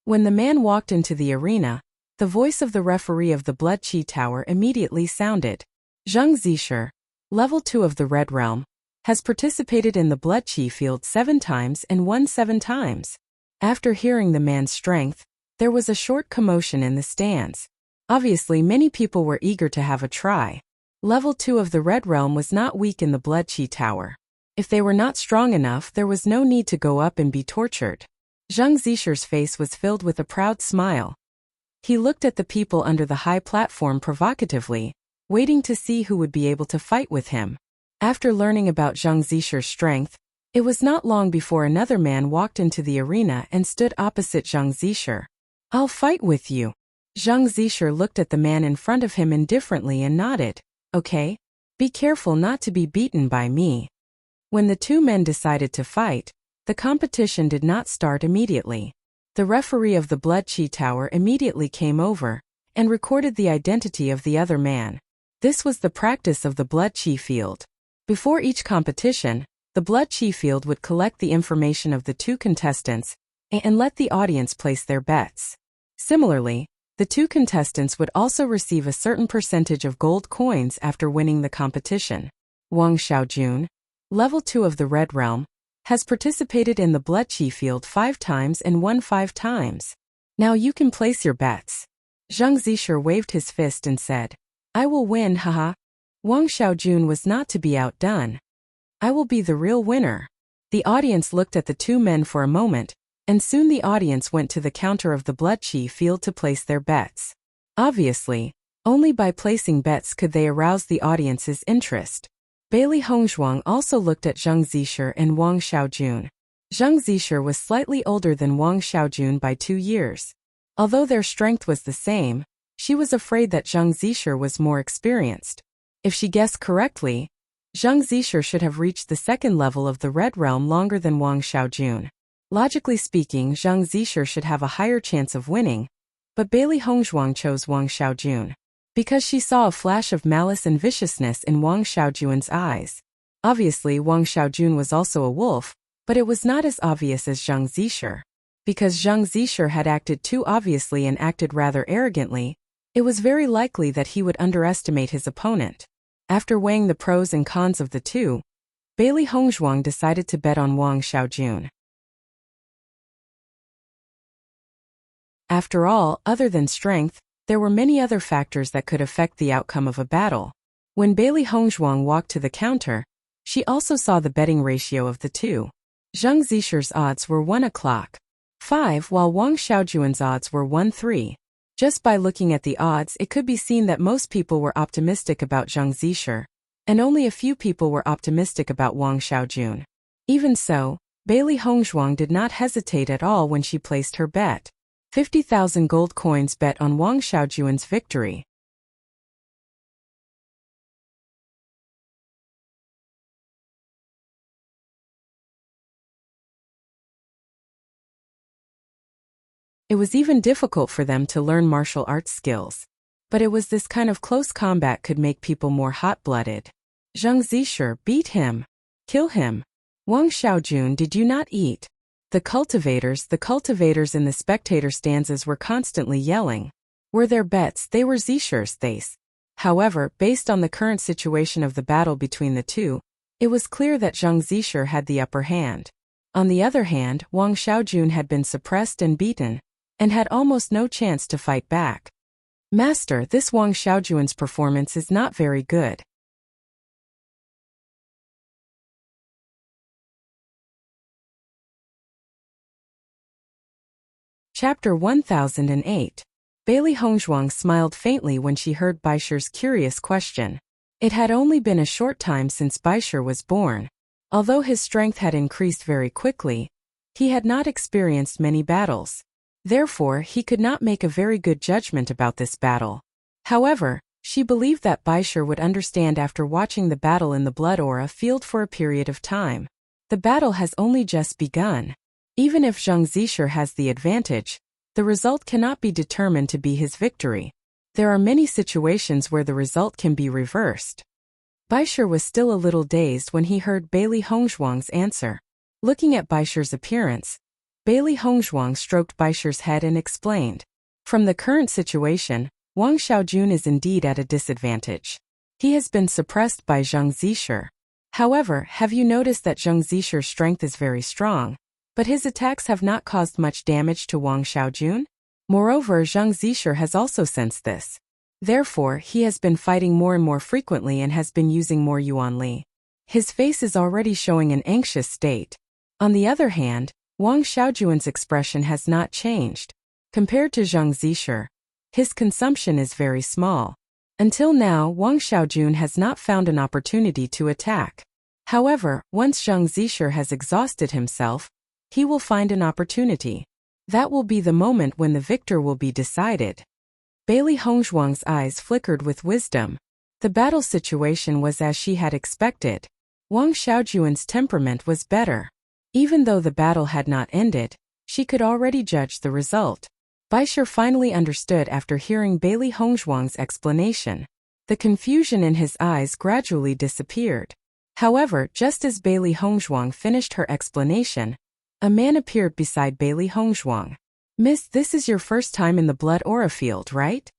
When the man walked into the arena, the voice of the referee of the Blood Qi Tower immediately sounded. Zheng Zisher, level 2 of the Red Realm, has participated in the Blood Qi field 7 times and won 7 times. After hearing the man's strength, there was a short commotion in the stands. Obviously, many people were eager to have a try. Level 2 of the Red Realm was not weak in the Blood Qi Tower. If they were not strong enough, there was no need to go up and be tortured. Zheng Zisher's face was filled with a proud smile. He looked at the people under the high platform provocatively, waiting to see who would be able to fight with him. After learning about Zhang Zisher's strength, it was not long before another man walked into the arena and stood opposite Zhang Zisher. "I'll fight with you." Zhang Zisher looked at the man in front of him indifferently and nodded. "Okay. Be careful not to be beaten by me." When the two men decided to fight, the competition did not start immediately. The referee of the Blood Chi Tower immediately came over and recorded the identity of the other man. This was the practice of the Blood Chi field. Before each competition, the Blood Chi field would collect the information of the two contestants and let the audience place their bets. Similarly, the two contestants would also receive a certain percentage of gold coins after winning the competition. Wang Xiaojun, level 2 of the Red Realm, has participated in the Blood Chi field 5 times and won 5 times. Now you can place your bets. Zhang Zisher waved his fist and said, "I will win, haha." Wang Xiaojun was not to be outdone. "I will be the real winner." The audience looked at the two men for a moment, and soon the audience went to the counter of the Blood Chi field to place their bets. Obviously, only by placing bets could they arouse the audience's interest. Bailey Hongzhuang also looked at Zhang Zisher and Wang Xiaojun. Zhang Zisher was slightly older than Wang Xiaojun by 2 years. Although their strength was the same, she was afraid that Zhang Zisher was more experienced. If she guessed correctly, Zhang Zisher should have reached the second level of the Red Realm longer than Wang Xiaojun. Logically speaking, Zhang Zisher should have a higher chance of winning, but Bailey Hongzhuang chose Wang Xiaojun because she saw a flash of malice and viciousness in Wang Xiaojun's eyes. Obviously, Wang Xiaojun was also a wolf, but it was not as obvious as Zhang Zisher. Because Zhang Zisher had acted too obviously and acted rather arrogantly, it was very likely that he would underestimate his opponent. After weighing the pros and cons of the two, Bailey Hongzhuang decided to bet on Wang Xiaojun. After all, other than strength, there were many other factors that could affect the outcome of a battle. When Bailey Hongzhuang walked to the counter, she also saw the betting ratio of the two. Zhang Zisher's odds were 1/5, while Wang Xiaojun's odds were 1/3. Just by looking at the odds, it could be seen that most people were optimistic about Zhang Zisher, and only a few people were optimistic about Wang Xiaojun. Even so, Bailey Hongzhuang did not hesitate at all when she placed her bet. 50,000 gold coins bet on Wang Xiaojun's victory. It was even difficult for them to learn martial arts skills. But it was this kind of close combat could make people more hot-blooded. Zhang Zisher, beat him. Kill him. Wang Xiaojun, did you not eat? The cultivators in the spectator stanzas were constantly yelling. Were their bets, they were Zisher's face. However, based on the current situation of the battle between the two, it was clear that Zhang Zisher had the upper hand. On the other hand, Wang Xiaojun had been suppressed and beaten, and had almost no chance to fight back. Master, this Wang Xiaojun's performance is not very good. Chapter 1008. Bailey Hongzhuang smiled faintly when she heard Baisher's curious question. It had only been a short time since Baisher was born. Although his strength had increased very quickly, he had not experienced many battles. Therefore, he could not make a very good judgment about this battle. However, she believed that Baisher would understand after watching the battle in the Blood Aura field for a period of time. The battle has only just begun. Even if Zhang Zisher has the advantage, the result cannot be determined to be his victory. There are many situations where the result can be reversed. Baisher was still a little dazed when he heard Bailey Hongzhuang's answer. Looking at Baisher's appearance, Bailey Hongzhuang stroked Baisher's head and explained. From the current situation, Wang Xiaojun is indeed at a disadvantage. He has been suppressed by Zhang Zisher. However, have you noticed that Zhang Zisher's strength is very strong, but his attacks have not caused much damage to Wang Xiaojun? Moreover, Zhang Zisher has also sensed this. Therefore, he has been fighting more and more frequently and has been using more Yuan Li. His face is already showing an anxious state. On the other hand, Wang Xiaojun's expression has not changed. Compared to Zhang Zisher, His consumption is very small. Until now, Wang Xiaojun has not found an opportunity to attack. However, once Zhang Zisher has exhausted himself, he will find an opportunity. That will be the moment when the victor will be decided. Bailey Hongzhuang's eyes flickered with wisdom. The battle situation was as she had expected. Wang Xiaojun's temperament was better. Even though the battle had not ended, she could already judge the result. Baisher finally understood after hearing Bailey Hongzhuang's explanation. The confusion in his eyes gradually disappeared. However, just as Bailey Hongzhuang finished her explanation, a man appeared beside Bailey Hongzhuang. "Miss, this is your first time in the blood aura field, right?"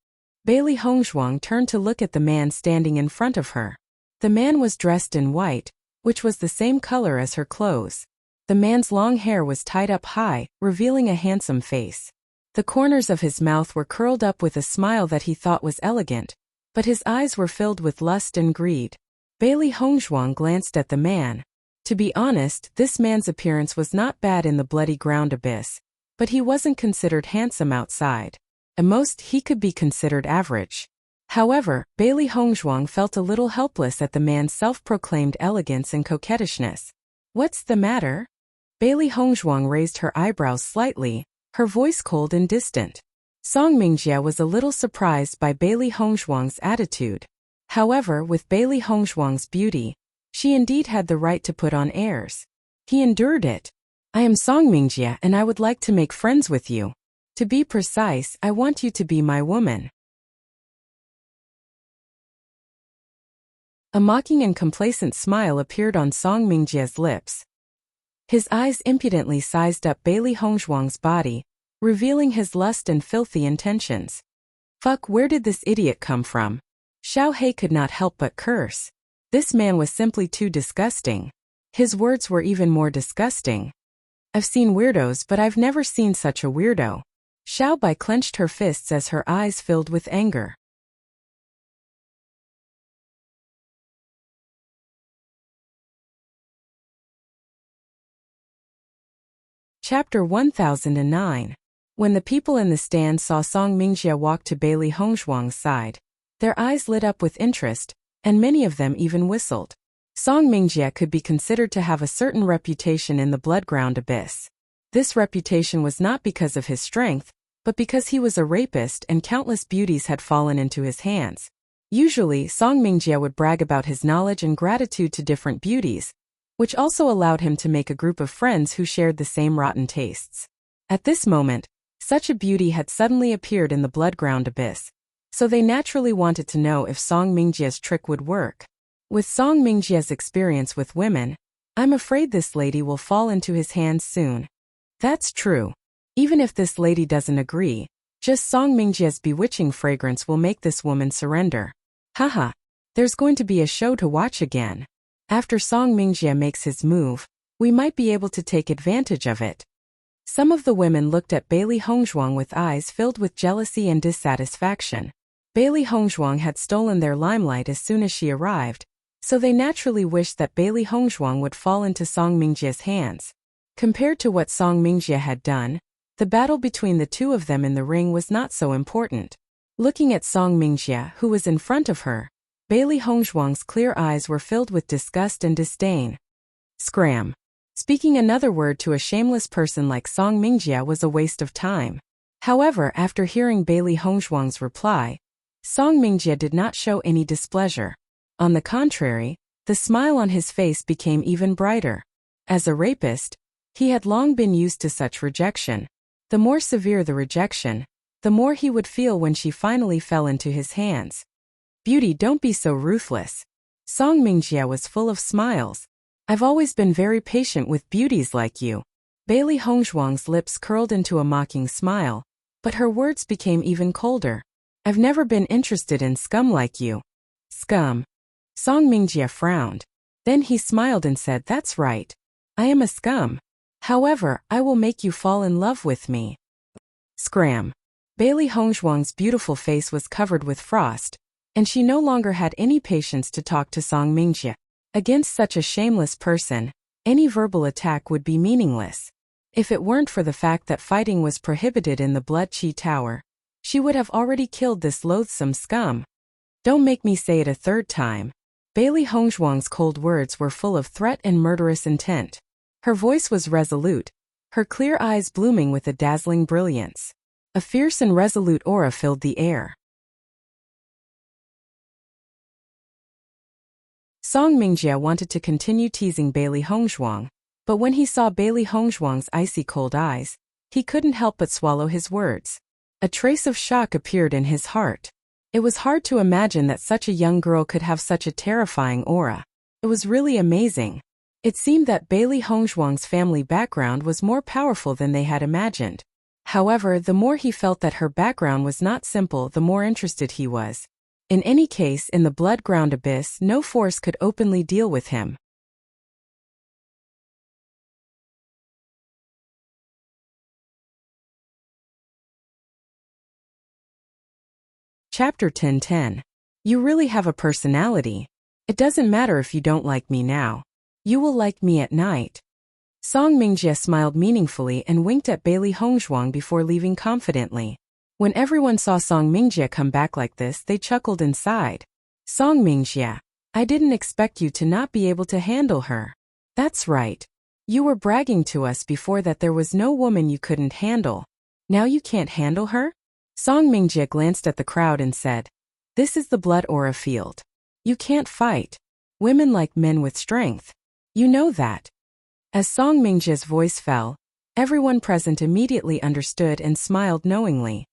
Bailey Hongzhuang turned to look at the man standing in front of her. The man was dressed in white, which was the same color as her clothes. The man's long hair was tied up high, revealing a handsome face. The corners of his mouth were curled up with a smile that he thought was elegant, but his eyes were filled with lust and greed. Bailey Hongzhuang glanced at the man. To be honest, this man's appearance was not bad in the bloody ground abyss, but he wasn't considered handsome outside. At most, he could be considered average. However, Bailey Hongzhuang felt a little helpless at the man's self-proclaimed elegance and coquettishness. "What's the matter?" Bailey Hongzhuang raised her eyebrows slightly, her voice cold and distant. Song Mingjie was a little surprised by Bailey Hongzhuang's attitude. However, with Bailey Hongzhuang's beauty, she indeed had the right to put on airs. He endured it. "I am Song Mingjie and I would like to make friends with you. To be precise, I want you to be my woman." A mocking and complacent smile appeared on Song Mingjie's lips. His eyes impudently sized up Bailey Hongzhuang's body, revealing his lust and filthy intentions. "Fuck, where did this idiot come from?" Xiao Hei could not help but curse. This man was simply too disgusting. His words were even more disgusting. "I've seen weirdos, but I've never seen such a weirdo." Xiao Bai clenched her fists as her eyes filled with anger. Chapter 1009. When the people in the stand saw Song Mingjie walk to Bailey Hongzhuang's side, their eyes lit up with interest, and many of them even whistled. Song Mingjie could be considered to have a certain reputation in the blood-ground abyss. This reputation was not because of his strength, but because he was a rapist and countless beauties had fallen into his hands. Usually, Song Mingjie would brag about his knowledge and gratitude to different beauties, which also allowed him to make a group of friends who shared the same rotten tastes. At this moment, such a beauty had suddenly appeared in the blood-ground abyss, so they naturally wanted to know if Song Mingjie's trick would work. With Song Mingjie's experience with women, "I'm afraid this lady will fall into his hands soon." That's true. Even if this lady doesn't agree, just Song Mingjie's bewitching fragrance will make this woman surrender. Haha, there's going to be a show to watch again. After Song Mingjie makes his move, we might be able to take advantage of it. Some of the women looked at Bailey Hongzhuang with eyes filled with jealousy and dissatisfaction. Bailey Hongzhuang had stolen their limelight as soon as she arrived, so they naturally wished that Bailey Hongzhuang would fall into Song Mingjie's hands. Compared to what Song Mingjie had done, the battle between the two of them in the ring was not so important. Looking at Song Mingjie, who was in front of her, Bailey Hongzhuang's clear eyes were filled with disgust and disdain. Scram. Speaking another word to a shameless person like Song Mingjie was a waste of time. However, after hearing Bailey Hongzhuang's reply, Song Mingjie did not show any displeasure. On the contrary, the smile on his face became even brighter. As a rapist, he had long been used to such rejection. The more severe the rejection, the more he would feel when she finally fell into his hands. "Beauty, don't be so ruthless." Song Mingjie was full of smiles. "I've always been very patient with beauties like you." Bailey Hongzhuang's lips curled into a mocking smile, but her words became even colder. "I've never been interested in scum like you." Scum. Song Mingjie frowned. Then he smiled and said, "That's right. I am a scum. However, I will make you fall in love with me." Scram. Bailey Hongzhuang's beautiful face was covered with frost, and she no longer had any patience to talk to Song Mingjie. Against such a shameless person, any verbal attack would be meaningless. If it weren't for the fact that fighting was prohibited in the Blood Chi Tower, She would have already killed this loathsome scum. Don't make me say it a third time. Bailey Hongzhuang's cold words were full of threat and murderous intent. Her voice was resolute, her clear eyes blooming with a dazzling brilliance. A fierce and resolute aura filled the air. Song Mingjie wanted to continue teasing Bailey Hongzhuang, but when he saw Bailey Hongzhuang's icy cold eyes, he couldn't help but swallow his words. A trace of shock appeared in his heart. It was hard to imagine that such a young girl could have such a terrifying aura. It was really amazing. It seemed that Bailey Hongzhuang's family background was more powerful than they had imagined. However, the more he felt that her background was not simple, the more interested he was. In any case, in the blood-ground abyss, no force could openly deal with him. Chapter 10:10. You really have a personality. It doesn't matter if you don't like me now. You will like me at night. Song Mingjie smiled meaningfully and winked at Bailey Hongzhuang before leaving confidently. When everyone saw Song Mingjie come back like this, they chuckled inside. Song Mingjie, I didn't expect you to not be able to handle her. That's right. You were bragging to us before that there was no woman you couldn't handle. Now you can't handle her? Song Mingjie glanced at the crowd and said, This is the blood aura field. You can't fight. Women like men with strength. You know that. As Song Mingjie's voice fell, everyone present immediately understood and smiled knowingly.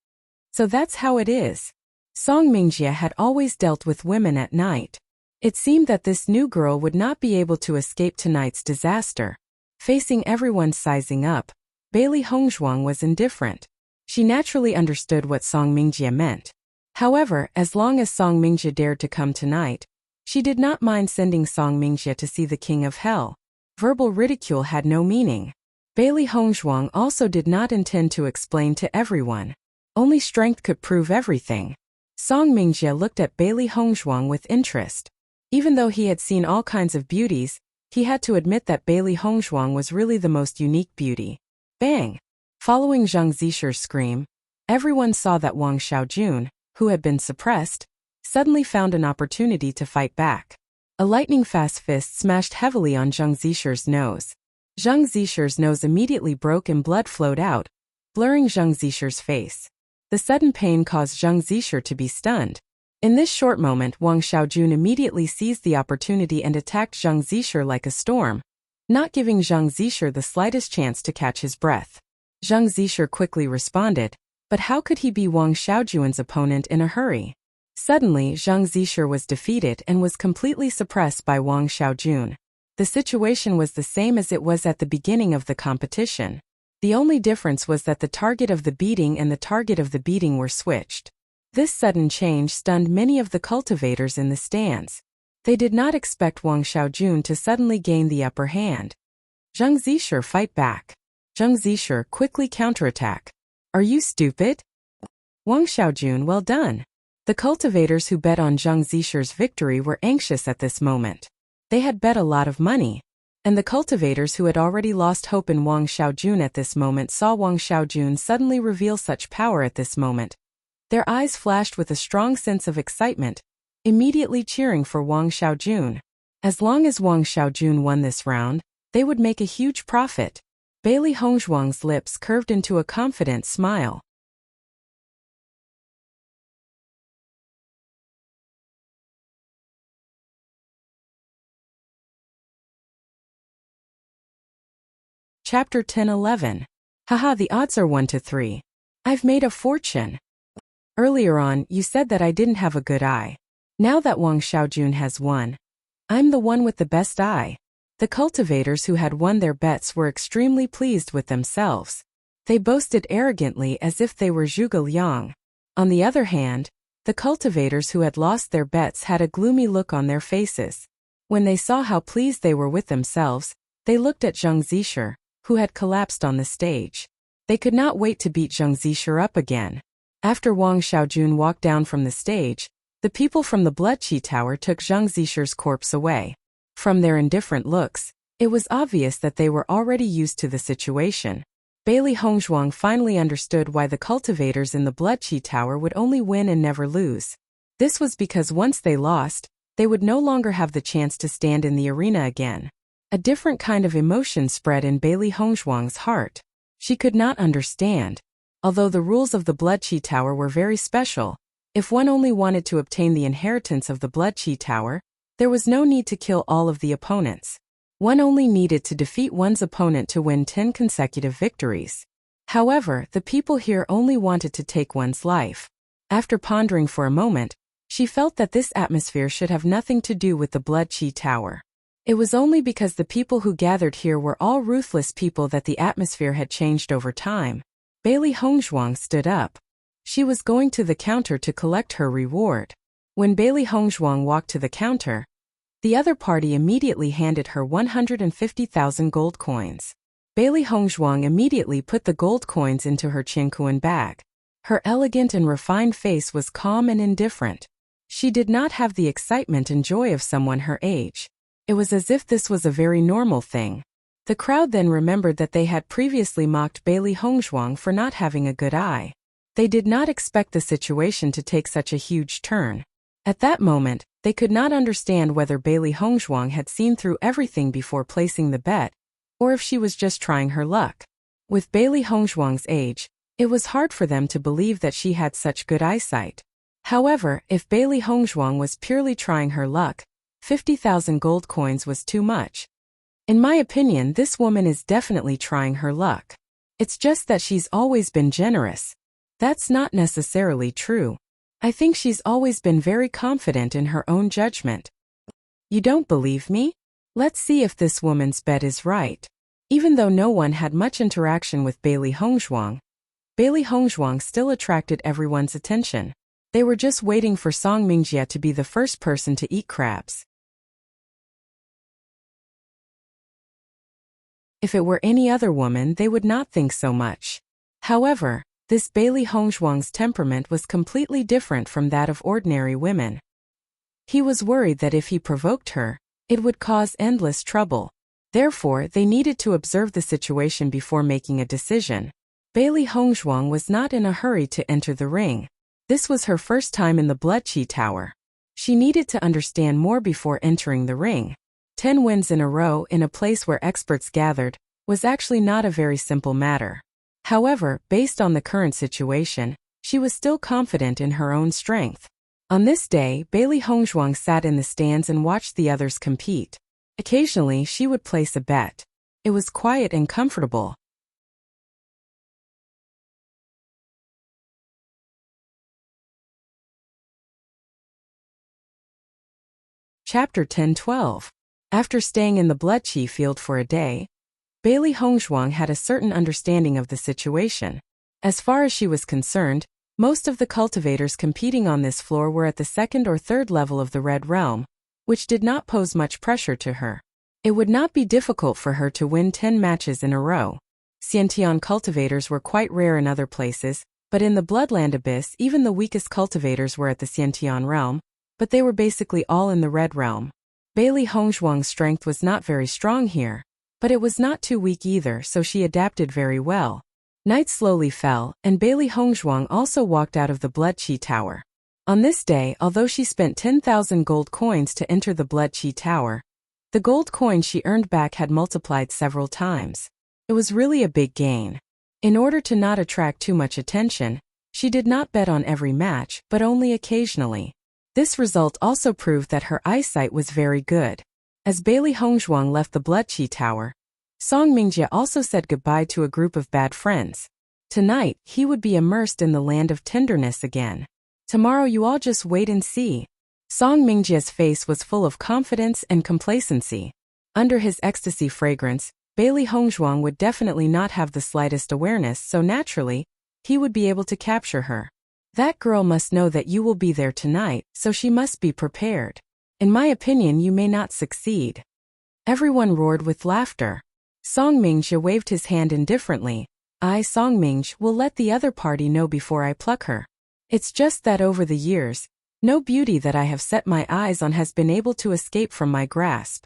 So that's how it is. Song Mingjie had always dealt with women at night. It seemed that this new girl would not be able to escape tonight's disaster. Facing everyone sizing up, Bailey Hongzhuang was indifferent. She naturally understood what Song Mingjie meant. However, as long as Song Mingjie dared to come tonight, she did not mind sending Song Mingjie to see the king of hell. Verbal ridicule had no meaning. Bailey Hongzhuang also did not intend to explain to everyone. Only strength could prove everything. Song Mingjie looked at Bailey Hongzhuang with interest. Even though he had seen all kinds of beauties, he had to admit that Bailey Hongzhuang was really the most unique beauty. Bang! Following Zhang Zisher's scream, everyone saw that Wang Xiaojun, who had been suppressed, suddenly found an opportunity to fight back. A lightning-fast fist smashed heavily on Zhang Zisher's nose. Zhang Zisher's nose immediately broke and blood flowed out, blurring Zhang Zisher's face. The sudden pain caused Zhang Zisher to be stunned. In this short moment, Wang Xiaojun immediately seized the opportunity and attacked Zhang Zisher like a storm, not giving Zhang Zisher the slightest chance to catch his breath. Zhang Zisher quickly responded, but how could he be Wang Xiaojun's opponent in a hurry? Suddenly, Zhang Zisher was defeated and was completely suppressed by Wang Xiaojun. The situation was the same as it was at the beginning of the competition. The only difference was that the target of the beating and the target of the beating were switched. This sudden change stunned many of the cultivators in the stands. They did not expect Wang Xiaojun to suddenly gain the upper hand. Zhang Zisher, fight back. Zhang Zisher, quickly counterattack. Are you stupid? Wang Xiaojun, well done. The cultivators who bet on Zhang Zisher's victory were anxious at this moment. They had bet a lot of money. And the cultivators who had already lost hope in Wang Xiaojun at this moment saw Wang Xiaojun suddenly reveal such power at this moment. Their eyes flashed with a strong sense of excitement, immediately cheering for Wang Xiaojun. As long as Wang Xiaojun won this round, they would make a huge profit. Bailey Hongzhuang's lips curved into a confident smile. Chapter 10:11. Haha, the odds are 1 to 3. I've made a fortune. Earlier on, you said that I didn't have a good eye. Now that Wang Xiaojun has won, I'm the one with the best eye. The cultivators who had won their bets were extremely pleased with themselves. They boasted arrogantly as if they were Zhuge Liang. On the other hand, the cultivators who had lost their bets had a gloomy look on their faces. When they saw how pleased they were with themselves, they looked at Zhang Zisher, who had collapsed on the stage. They could not wait to beat Zhang Zisher up again. After Wang Xiaojun walked down from the stage, the people from the Blood Chi Tower took Zhang Zisher's corpse away. From their indifferent looks, it was obvious that they were already used to the situation. Bailey Hongzhuang finally understood why the cultivators in the Bloodqi Tower would only win and never lose. This was because once they lost, they would no longer have the chance to stand in the arena again. A different kind of emotion spread in Bailey Hongzhuang's heart. She could not understand. Although the rules of the Bloodqi Tower were very special, if one only wanted to obtain the inheritance of the Bloodqi Tower, there was no need to kill all of the opponents. One only needed to defeat one's opponent to win 10 consecutive victories. However, the people here only wanted to take one's life. After pondering for a moment, she felt that this atmosphere should have nothing to do with the Bloodqi Tower. It was only because the people who gathered here were all ruthless people that the atmosphere had changed over time. Bailey Hongzhuang stood up. She was going to the counter to collect her reward. When Bailey Hongzhuang walked to the counter, the other party immediately handed her 150,000 gold coins. Bailey Hongzhuang immediately put the gold coins into her Qingkuan bag. Her elegant and refined face was calm and indifferent. She did not have the excitement and joy of someone her age. It was as if this was a very normal thing. The crowd then remembered that they had previously mocked Bailey Hongzhuang for not having a good eye. They did not expect the situation to take such a huge turn. At that moment, they could not understand whether Bailey Hongzhuang had seen through everything before placing the bet, or if she was just trying her luck. With Bailey Hongzhuang's age, it was hard for them to believe that she had such good eyesight. However, if Bailey Hongzhuang was purely trying her luck, 50,000 gold coins was too much. In my opinion, this woman is definitely trying her luck. It's just that she's always been generous. That's not necessarily true. I think she's always been very confident in her own judgment. You don't believe me? Let's see if this woman's bet is right. Even though no one had much interaction with Bailey Hongzhuang still attracted everyone's attention. They were just waiting for Song Mingjie to be the first person to eat crabs. If it were any other woman, they would not think so much. However, this Bailey Hongzhuang's temperament was completely different from that of ordinary women. He was worried that if he provoked her, it would cause endless trouble. Therefore, they needed to observe the situation before making a decision. Bailey Hongzhuang was not in a hurry to enter the ring. This was her first time in the Bloodqi Tower. She needed to understand more before entering the ring. 10 wins in a row in a place where experts gathered was actually not a very simple matter. However, based on the current situation, she was still confident in her own strength. On this day, Bailey Hongzhuang sat in the stands and watched the others compete. Occasionally, she would place a bet. It was quiet and comfortable. Chapter 10-12. After staying in the Bloodqi field for a day, Bailey Hongzhuang had a certain understanding of the situation. As far as she was concerned, most of the cultivators competing on this floor were at the second or third level of the Red Realm, which did not pose much pressure to her. It would not be difficult for her to win 10 matches in a row. Xiantian cultivators were quite rare in other places, but in the Bloodland Abyss even the weakest cultivators were at the Xiantian realm, but they were basically all in the Red Realm. Bailey Hongzhuang's strength was not very strong here, but it was not too weak either, so she adapted very well. Night slowly fell, and Bailey Hongzhuang also walked out of the Bloodqi Tower. On this day, although she spent 10,000 gold coins to enter the Bloodqi Tower, the gold coins she earned back had multiplied several times. It was really a big gain. In order to not attract too much attention, she did not bet on every match, but only occasionally. This result also proved that her eyesight was very good. As Bailey Hongzhuang left the Bloodqi Tower, Song Mingjie also said goodbye to a group of bad friends. Tonight, he would be immersed in the land of tenderness again. Tomorrow you all just wait and see. Song Mingjie's face was full of confidence and complacency. Under his ecstasy fragrance, Bailey Hongzhuang would definitely not have the slightest awareness, so naturally, he would be able to capture her. That girl must know that you will be there tonight, so she must be prepared. In my opinion, you may not succeed. Everyone roared with laughter. Song Mingjie waved his hand indifferently. I, Song Mingjie, will let the other party know before I pluck her. It's just that over the years, no beauty that I have set my eyes on has been able to escape from my grasp.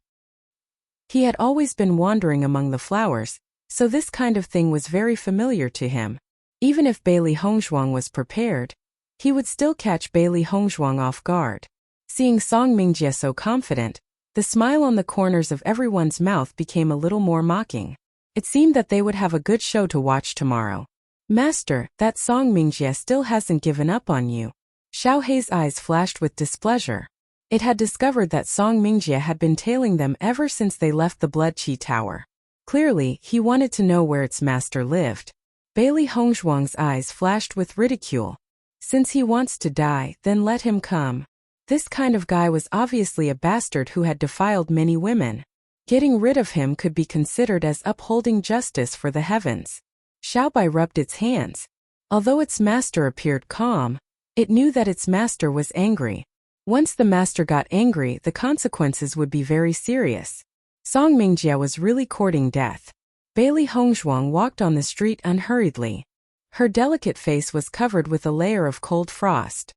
He had always been wandering among the flowers, so this kind of thing was very familiar to him. Even if Bailey Hongzhuang was prepared, he would still catch Bailey Hongzhuang off guard. Seeing Song Mingjie so confident, the smile on the corners of everyone's mouth became a little more mocking. It seemed that they would have a good show to watch tomorrow. Master, that Song Mingjie still hasn't given up on you. Xiao Hei's eyes flashed with displeasure. It had discovered that Song Mingjie had been tailing them ever since they left the Blood Qi Tower. Clearly, he wanted to know where its master lived. Bailey Hongzhuang's eyes flashed with ridicule. Since he wants to die, then let him come. This kind of guy was obviously a bastard who had defiled many women. Getting rid of him could be considered as upholding justice for the heavens. Xiaobai rubbed its hands. Although its master appeared calm, it knew that its master was angry. Once the master got angry, the consequences would be very serious. Song Mingjie was really courting death. Bailey Hongzhuang walked on the street unhurriedly. Her delicate face was covered with a layer of cold frost.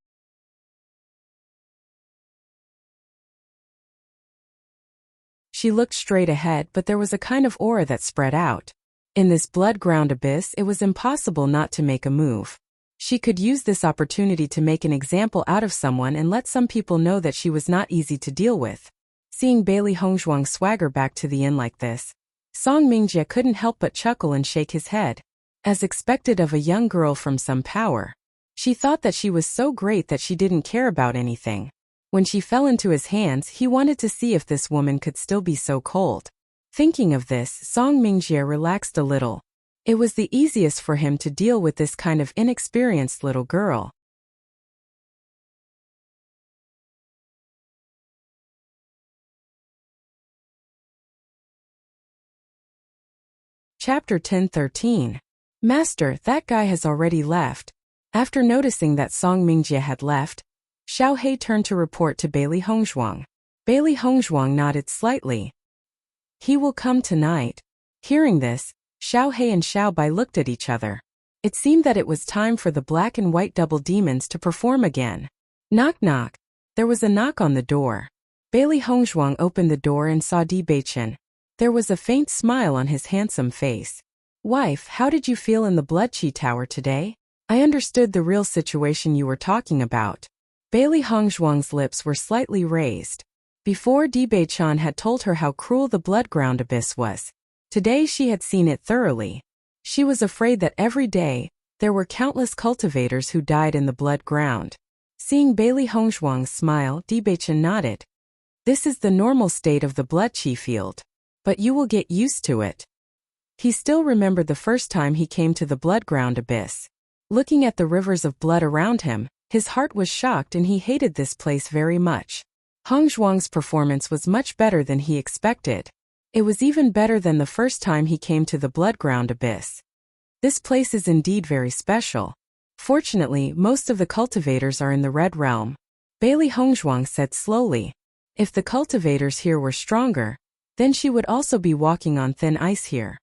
She looked straight ahead, but there was a kind of aura that spread out. In this blood-ground abyss, it was impossible not to make a move. She could use this opportunity to make an example out of someone and let some people know that she was not easy to deal with. Seeing Bailey Hongzhuang swagger back to the inn like this, Song Mingjie couldn't help but chuckle and shake his head. As expected of a young girl from some power, she thought that she was so great that she didn't care about anything. When she fell into his hands, he wanted to see if this woman could still be so cold. Thinking of this, Song Mingjie relaxed a little. It was the easiest for him to deal with this kind of inexperienced little girl. Chapter 10:13. Master, that guy has already left. After noticing that Song Mingjie had left, Xiao Hei turned to report to Bailey Hongzhuang. Bailey Hongzhuang nodded slightly. He will come tonight. Hearing this, Xiao Hei and Xiao Bai looked at each other. It seemed that it was time for the black and white double demons to perform again. Knock knock. There was a knock on the door. Bailey Hongzhuang opened the door and saw Di Beichen. There was a faint smile on his handsome face. Wife, how did you feel in the Blood Qi Tower today? I understood the real situation you were talking about. Bailey Hongzhuang's lips were slightly raised. Before, Di Beichen had told her how cruel the blood-ground abyss was. Today she had seen it thoroughly. She was afraid that every day, there were countless cultivators who died in the blood ground. Seeing Bailey Hongzhuang smile, Di Beichen nodded. This is the normal state of the Blood Qi field. But you will get used to it. He still remembered the first time he came to the blood-ground abyss. Looking at the rivers of blood around him, his heart was shocked and he hated this place very much. Hongzhuang's performance was much better than he expected. It was even better than the first time he came to the blood-ground abyss. This place is indeed very special. Fortunately, most of the cultivators are in the Red Realm. Bailey Hongzhuang said slowly. If the cultivators here were stronger, then she would also be walking on thin ice here.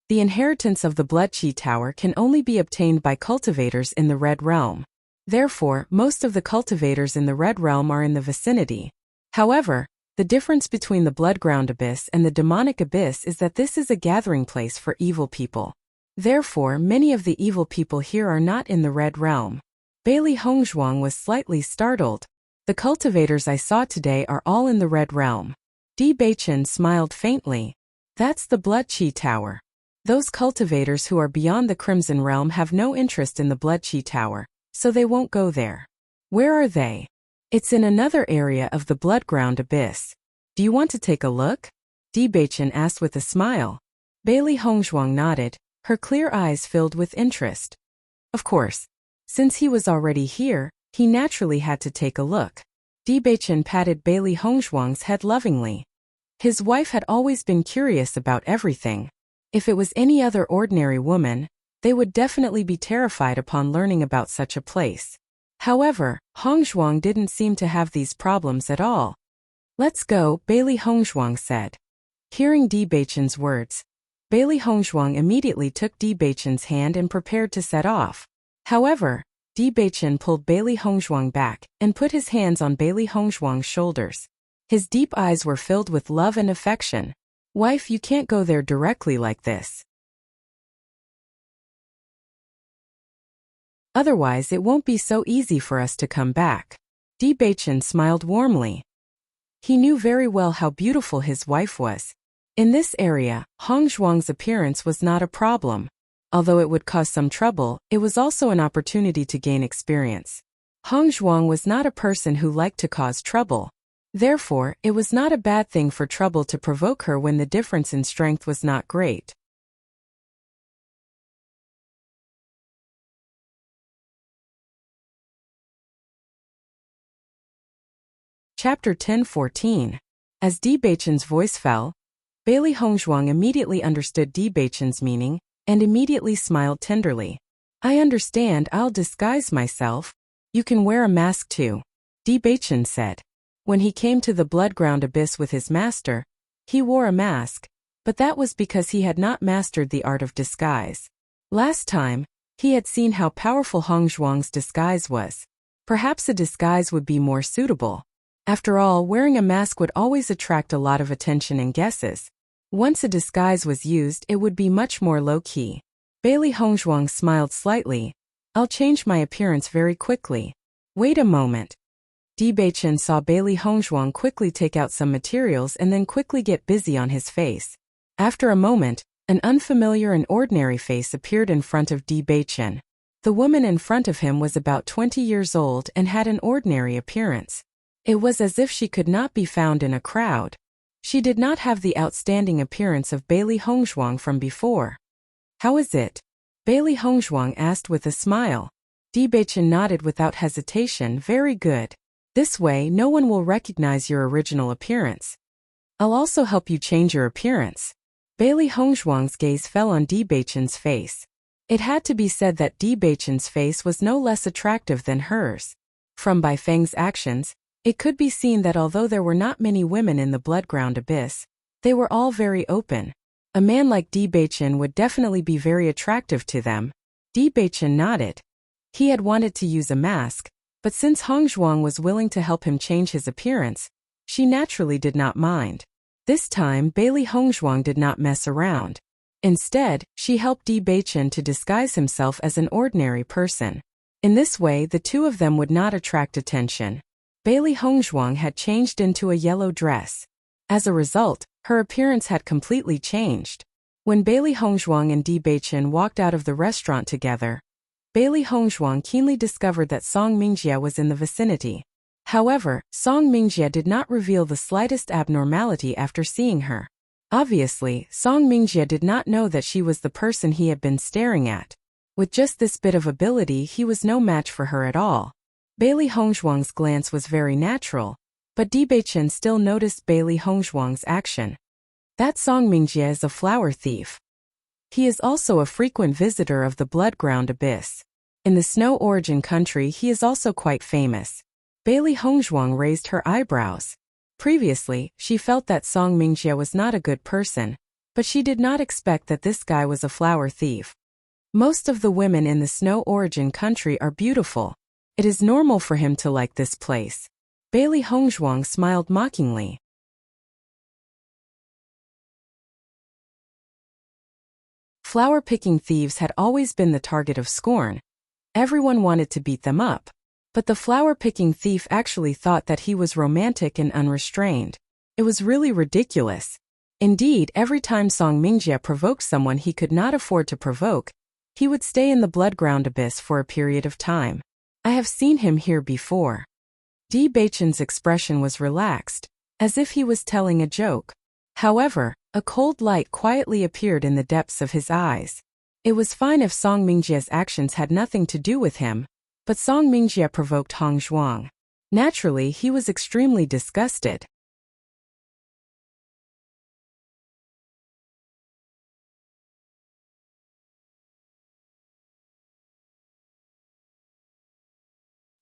The inheritance of the Blood Qi Tower can only be obtained by cultivators in the Red Realm. Therefore, most of the cultivators in the Red Realm are in the vicinity. However, the difference between the Blood-ground abyss and the demonic abyss is that this is a gathering place for evil people. Therefore, many of the evil people here are not in the Red Realm. Bailey Hongzhuang was slightly startled. The cultivators I saw today are all in the Red Realm. Di Beichen smiled faintly. That's the Blood Qi Tower. Those cultivators who are beyond the Crimson Realm have no interest in the Blood Qi Tower, so they won't go there. Where are they? It's in another area of the blood-ground abyss. Do you want to take a look? Di Beichen asked with a smile. Bailey Hongzhuang nodded, her clear eyes filled with interest. Of course. Since he was already here, he naturally had to take a look. Di Beichen patted Bailey Hongzhuang's head lovingly. His wife had always been curious about everything. If it was any other ordinary woman, they would definitely be terrified upon learning about such a place. However, Hongzhuang didn't seem to have these problems at all. Let's go, Bailey Hongzhuang said. Hearing Di Beichen's words, Bailey Hongzhuang immediately took Di Beichen's hand and prepared to set off. However, Di Beichen pulled Bailey Hongzhuang back and put his hands on Bailey Hongzhuang's shoulders. His deep eyes were filled with love and affection. Wife, you can't go there directly like this. Otherwise it won't be so easy for us to come back. Di Beichen smiled warmly. He knew very well how beautiful his wife was. In this area, Hong Zhuang's appearance was not a problem. Although it would cause some trouble, it was also an opportunity to gain experience. Hong Zhuang was not a person who liked to cause trouble. Therefore, it was not a bad thing for trouble to provoke her when the difference in strength was not great. Chapter 10:14. As Di Beichen's voice fell, Bailey Hongzhuang immediately understood Di Beichen's meaning, and immediately smiled tenderly. I understand, I'll disguise myself. You can wear a mask too, Di Beichen said. When he came to the blood-ground abyss with his master, he wore a mask, but that was because he had not mastered the art of disguise. Last time, he had seen how powerful Hongzhuang's disguise was. Perhaps a disguise would be more suitable. After all, wearing a mask would always attract a lot of attention and guesses. Once a disguise was used, it would be much more low-key. Bailey Hongzhuang smiled slightly. I'll change my appearance very quickly. Wait a moment. Di Beichen saw Bailey Hongzhuang quickly take out some materials and then quickly get busy on his face. After a moment, an unfamiliar and ordinary face appeared in front of Di Beichen. The woman in front of him was about 20 years old and had an ordinary appearance. It was as if she could not be found in a crowd. She did not have the outstanding appearance of Bailey Hongzhuang from before. How is it? Bailey Hongzhuang asked with a smile. Di Beichen nodded without hesitation. Very good. This way no one will recognize your original appearance. I'll also help you change your appearance. Bailey Hongzhuang's gaze fell on Di Beichen's face. It had to be said that Di Beichen's face was no less attractive than hers. From Bai Feng's actions, it could be seen that although there were not many women in the blood-ground abyss, they were all very open. A man like Di Beichen would definitely be very attractive to them. Di Beichen nodded. He had wanted to use a mask, but since Hongzhuang was willing to help him change his appearance, she naturally did not mind. This time, Bailey Hongzhuang did not mess around. Instead, she helped Di Beichen to disguise himself as an ordinary person. In this way, the two of them would not attract attention. Bailey Hongzhuang had changed into a yellow dress. As a result, her appearance had completely changed. When Bailey Hongzhuang and Di Beichen walked out of the restaurant together, Bailey Hongzhuang keenly discovered that Song Mingjie was in the vicinity. However, Song Mingjie did not reveal the slightest abnormality after seeing her. Obviously, Song Mingjie did not know that she was the person he had been staring at. With just this bit of ability, he was no match for her at all. Bailey Hongzhuang's glance was very natural, but Di Beichen still noticed Bailey Hongzhuang's action. That Song Mingjie is a flower thief. He is also a frequent visitor of the blood-ground abyss. In the Snow Origin country he is also quite famous. Bailey Hongzhuang raised her eyebrows. Previously, she felt that Song Mingjie was not a good person, but she did not expect that this guy was a flower thief. Most of the women in the Snow Origin country are beautiful. It is normal for him to like this place. Bailey Hongzhuang smiled mockingly. Flower-picking thieves had always been the target of scorn. Everyone wanted to beat them up. But the flower-picking thief actually thought that he was romantic and unrestrained. It was really ridiculous. Indeed, every time Song Mingjie provoked someone he could not afford to provoke, he would stay in the blood-ground abyss for a period of time. I have seen him here before. Di Beichen's expression was relaxed, as if he was telling a joke. However, a cold light quietly appeared in the depths of his eyes. It was fine if Song Mingjie's actions had nothing to do with him, but Song Mingjie provoked Hongzhuang. Naturally, he was extremely disgusted.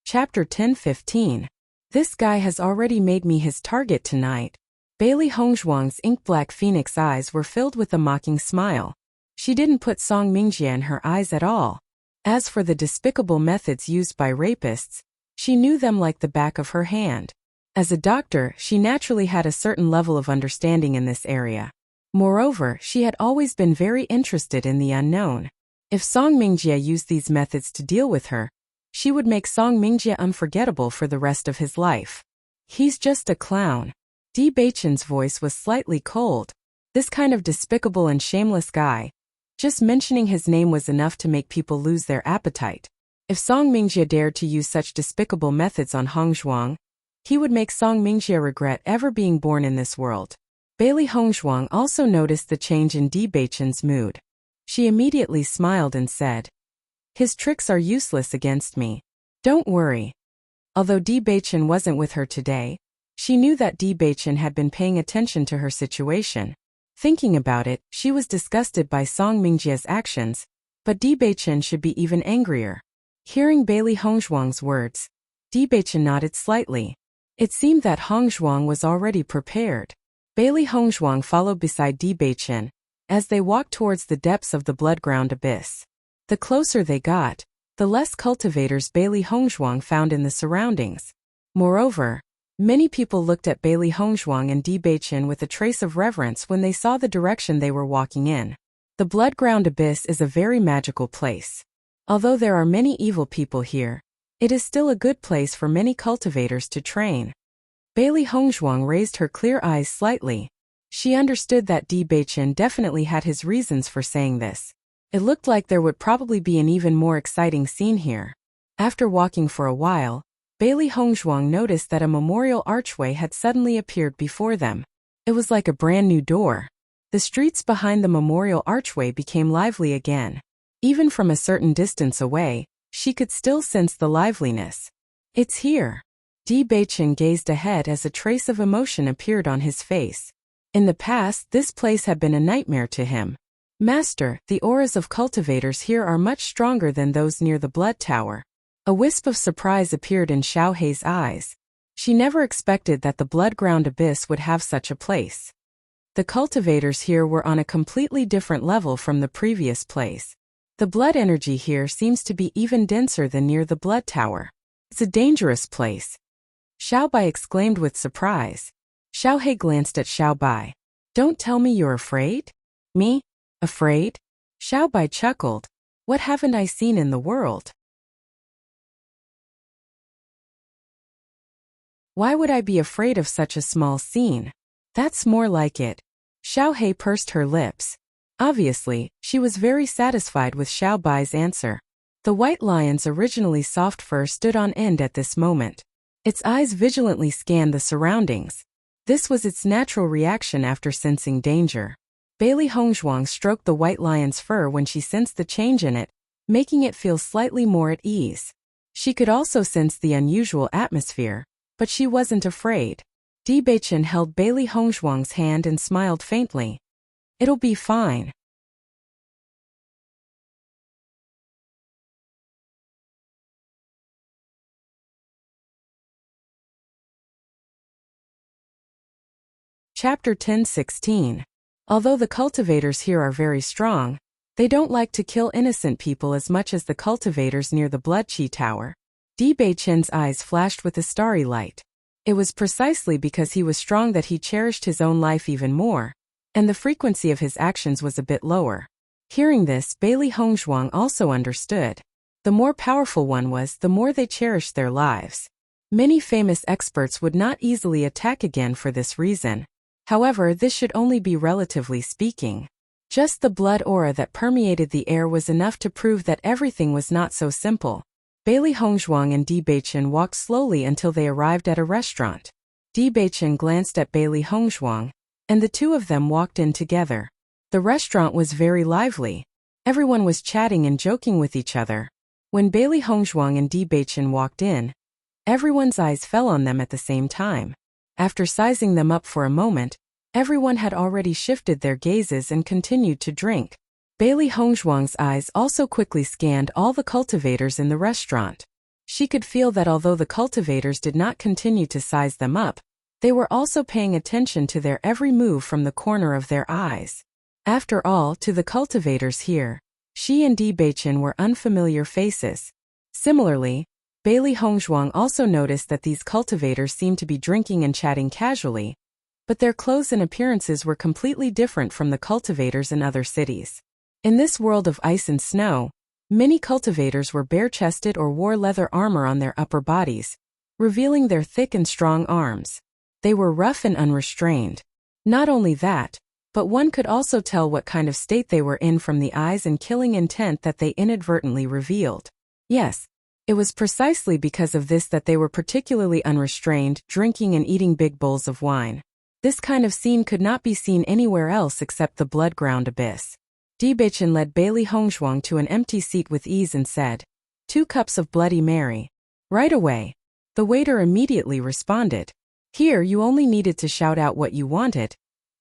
Chapter 10:15. This guy has already made me his target tonight. Bailey Hongzhuang's ink-black phoenix eyes were filled with a mocking smile. She didn't put Song Mingjie in her eyes at all. As for the despicable methods used by rapists, she knew them like the back of her hand. As a doctor, she naturally had a certain level of understanding in this area. Moreover, she had always been very interested in the unknown. If Song Mingjie used these methods to deal with her, she would make Song Mingjie unforgettable for the rest of his life. He's just a clown. Di Beichen's voice was slightly cold. This kind of despicable and shameless guy. Just mentioning his name was enough to make people lose their appetite. If Song Mingjie dared to use such despicable methods on Hongzhuang, he would make Song Mingjie regret ever being born in this world. Bailey Hongzhuang also noticed the change in Di Beichen's mood. She immediately smiled and said, "His tricks are useless against me. Don't worry." Although Di Beichen wasn't with her today, she knew that Di Beichen had been paying attention to her situation. Thinking about it, she was disgusted by Song Mingjie's actions, but Di Beichen should be even angrier. Hearing Bailey Hongzhuang's words, Di Beichen nodded slightly. It seemed that Hongzhuang was already prepared. Bailey Hongzhuang followed beside Di Beichen as they walked towards the depths of the blood-ground abyss. The closer they got, the less cultivators Bailey Hongzhuang found in the surroundings. Moreover, many people looked at Bailey Hongzhuang and Di Beichen with a trace of reverence when they saw the direction they were walking in. The blood-ground abyss is a very magical place. Although there are many evil people here, it is still a good place for many cultivators to train. Bailey Hongzhuang raised her clear eyes slightly. She understood that Di Beichen definitely had his reasons for saying this. It looked like there would probably be an even more exciting scene here. After walking for a while, Bailey Hongzhuang noticed that a memorial archway had suddenly appeared before them. It was like a brand new door. The streets behind the memorial archway became lively again. Even from a certain distance away, she could still sense the liveliness. "It's here." Di Beichen gazed ahead as a trace of emotion appeared on his face. In the past, this place had been a nightmare to him. "Master, the auras of cultivators here are much stronger than those near the blood tower." A wisp of surprise appeared in Xiao Hei's eyes. She never expected that the blood-ground abyss would have such a place. The cultivators here were on a completely different level from the previous place. The blood energy here seems to be even denser than near the blood tower. "It's a dangerous place," Xiao Bai exclaimed with surprise. Xiao Hei glanced at Xiao Bai. "Don't tell me you're afraid?" "Me? Afraid?" Xiao Bai chuckled. "What haven't I seen in the world? Why would I be afraid of such a small scene?" "That's more like it." Xiao Hei pursed her lips. Obviously, she was very satisfied with Xiao Bai's answer. The white lion's originally soft fur stood on end at this moment. Its eyes vigilantly scanned the surroundings. This was its natural reaction after sensing danger. Bailey Hongzhuang stroked the white lion's fur when she sensed the change in it, making it feel slightly more at ease. She could also sense the unusual atmosphere, but she wasn't afraid. Di Beichen held Bailey Hongzhuang's hand and smiled faintly. "It'll be fine." Chapter 10:16. Although the cultivators here are very strong, they don't like to kill innocent people as much as the cultivators near the Blood Qi Tower. Di Beichen's eyes flashed with a starry light. It was precisely because he was strong that he cherished his own life even more, and the frequency of his actions was a bit lower. Hearing this, Bailey Hongzhuang also understood. The more powerful one was, the more they cherished their lives. Many famous experts would not easily attack again for this reason. However, this should only be relatively speaking. Just the blood aura that permeated the air was enough to prove that everything was not so simple. Bailey Hongzhuang and Di Beichen walked slowly until they arrived at a restaurant. Di Beichen glanced at Bailey Hongzhuang, and the two of them walked in together. The restaurant was very lively. Everyone was chatting and joking with each other. When Bailey Hongzhuang and Di Beichen walked in, everyone's eyes fell on them at the same time. After sizing them up for a moment, everyone had already shifted their gazes and continued to drink. Bailey Hongzhuang's eyes also quickly scanned all the cultivators in the restaurant. She could feel that although the cultivators did not continue to size them up, they were also paying attention to their every move from the corner of their eyes. After all, to the cultivators here, she and Di Beichen were unfamiliar faces. Similarly, Bailey Hongzhuang also noticed that these cultivators seemed to be drinking and chatting casually, but their clothes and appearances were completely different from the cultivators in other cities. In this world of ice and snow, many cultivators were bare-chested or wore leather armor on their upper bodies, revealing their thick and strong arms. They were rough and unrestrained. Not only that, but one could also tell what kind of state they were in from the eyes and killing intent that they inadvertently revealed. Yes, it was precisely because of this that they were particularly unrestrained, drinking and eating big bowls of wine. This kind of scene could not be seen anywhere else except the blood-ground abyss. Dibachin led Bailey Hongzhuang to an empty seat with ease and said, "2 cups of Bloody Mary." Right away. The waiter immediately responded. Here you only needed to shout out what you wanted,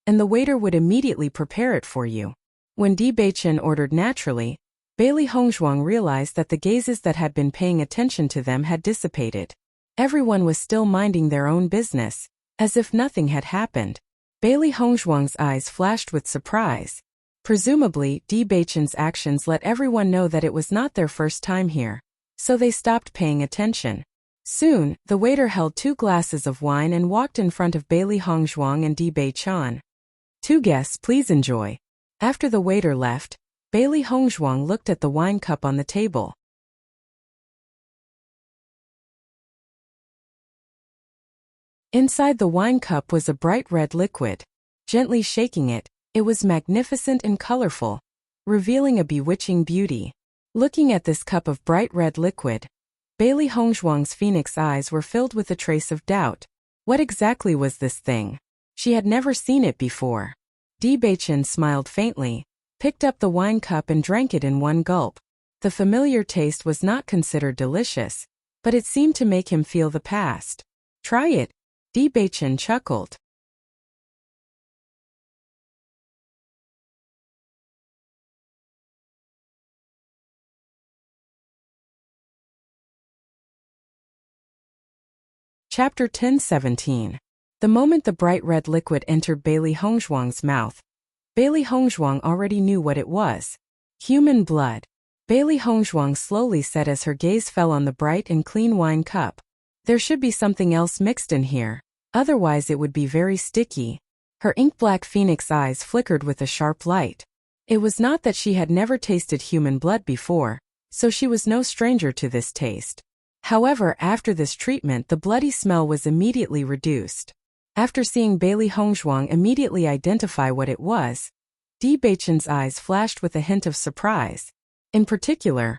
and the waiter would immediately prepare it for you. When Dibachin ordered naturally, Bailey Hongzhuang realized that the gazes that had been paying attention to them had dissipated. Everyone was still minding their own business, as if nothing had happened. Bailey Hongzhuang's eyes flashed with surprise. Presumably, Dibachin's actions let everyone know that it was not their first time here, so they stopped paying attention. Soon, the waiter held 2 glasses of wine and walked in front of Bailey Hongzhuang and Dibachin. "2 guests, please enjoy." After the waiter left, Bailey Hongzhuang looked at the wine cup on the table. Inside the wine cup was a bright red liquid. Gently shaking it, it was magnificent and colorful, revealing a bewitching beauty. Looking at this cup of bright red liquid, Bailey Hongzhuang's phoenix eyes were filled with a trace of doubt. What exactly was this thing? She had never seen it before. Dibachin smiled faintly, picked up the wine cup and drank it in one gulp. The familiar taste was not considered delicious, but it seemed to make him feel the past. "Try it," Dibachin chuckled. Chapter 10:17. The moment the bright red liquid entered Bailey Hongzhuang's mouth, Bailey Hongzhuang already knew what it was. Human blood. Bailey Hongzhuang slowly said as her gaze fell on the bright and clean wine cup. There should be something else mixed in here, otherwise it would be very sticky. Her ink-black phoenix eyes flickered with a sharp light. It was not that she had never tasted human blood before, so she was no stranger to this taste. However, after this treatment the bloody smell was immediately reduced. After seeing Bailey Hongzhuang immediately identify what it was, Dibachin's eyes flashed with a hint of surprise. In particular,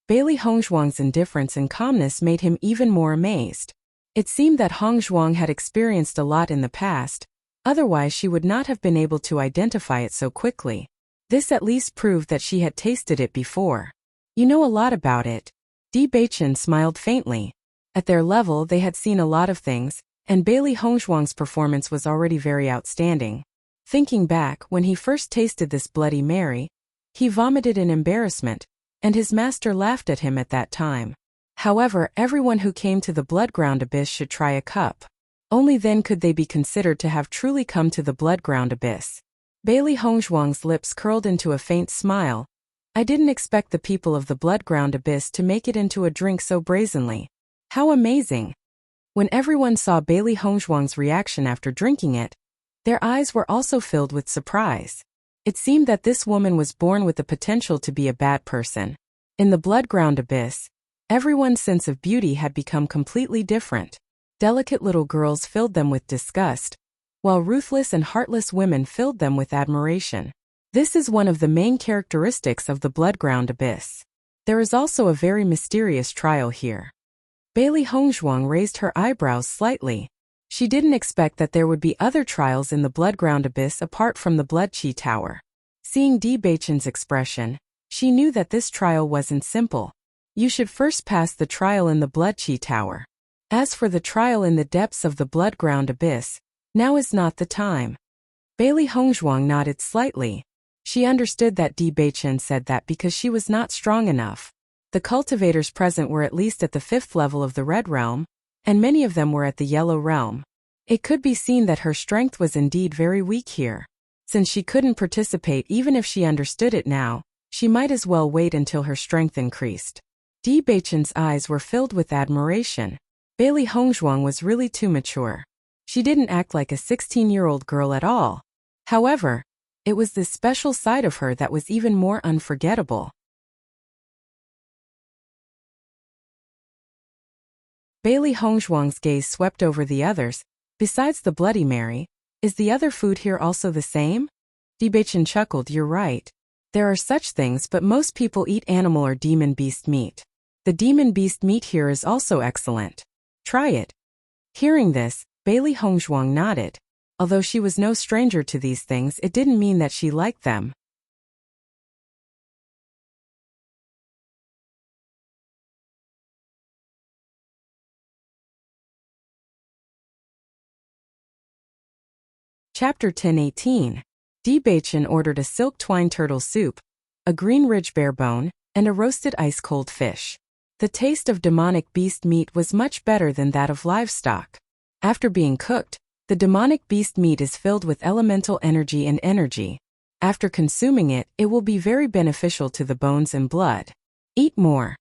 Bailey Hongzhuang's indifference and calmness made him even more amazed. It seemed that Hongzhuang had experienced a lot in the past, otherwise she would not have been able to identify it so quickly. This at least proved that she had tasted it before. "You know a lot about it." Dibachin smiled faintly. At their level they had seen a lot of things, and Bailey Hongzhuang's performance was already very outstanding. Thinking back, when he first tasted this Bloody Mary, he vomited in embarrassment, and his master laughed at him at that time. However, everyone who came to the blood-ground abyss should try a cup. Only then could they be considered to have truly come to the blood-ground abyss. Bailey Hongzhuang's lips curled into a faint smile. "I didn't expect the people of the blood-ground abyss to make it into a drink so brazenly. How amazing!" When everyone saw Bailey Hongzhuang's reaction after drinking it, their eyes were also filled with surprise. It seemed that this woman was born with the potential to be a bad person. In the blood-ground abyss, everyone's sense of beauty had become completely different. Delicate little girls filled them with disgust, while ruthless and heartless women filled them with admiration. This is one of the main characteristics of the blood-ground abyss. There is also a very mysterious trial here. Bailey Hongzhuang raised her eyebrows slightly. She didn't expect that there would be other trials in the blood-ground abyss apart from the Blood Chi Tower. Seeing Dibachin's expression, she knew that this trial wasn't simple. You should first pass the trial in the Blood Chi Tower. As for the trial in the depths of the blood-ground abyss, now is not the time. Bailey Hongzhuang nodded slightly. She understood that Dibachin said that because she was not strong enough. The cultivators present were at least at the 5th level of the Red Realm, and many of them were at the Yellow Realm. It could be seen that her strength was indeed very weak here. Since she couldn't participate even if she understood it now, she might as well wait until her strength increased. Dibachin's eyes were filled with admiration. Bailey Hongzhuang was really too mature. She didn't act like a 16-year-old girl at all. However, It was this special side of her that was even more unforgettable. Bailey Hongzhuang's gaze swept over the others. Besides the Bloody Mary, is the other food here also the same? Di Beichen chuckled. You're right. There are such things, but most people eat animal or demon beast meat. The demon beast meat here is also excellent. Try it. Hearing this, Bailey Hongzhuang nodded. Although she was no stranger to these things, it didn't mean that she liked them. Chapter 10:18. Di Beichen ordered a silk twine turtle soup, a green ridge bear bone, and a roasted ice-cold fish. The taste of demonic beast meat was much better than that of livestock. After being cooked, the demonic beast meat is filled with elemental energy and energy. After consuming it, it will be very beneficial to the bones and blood. Eat more.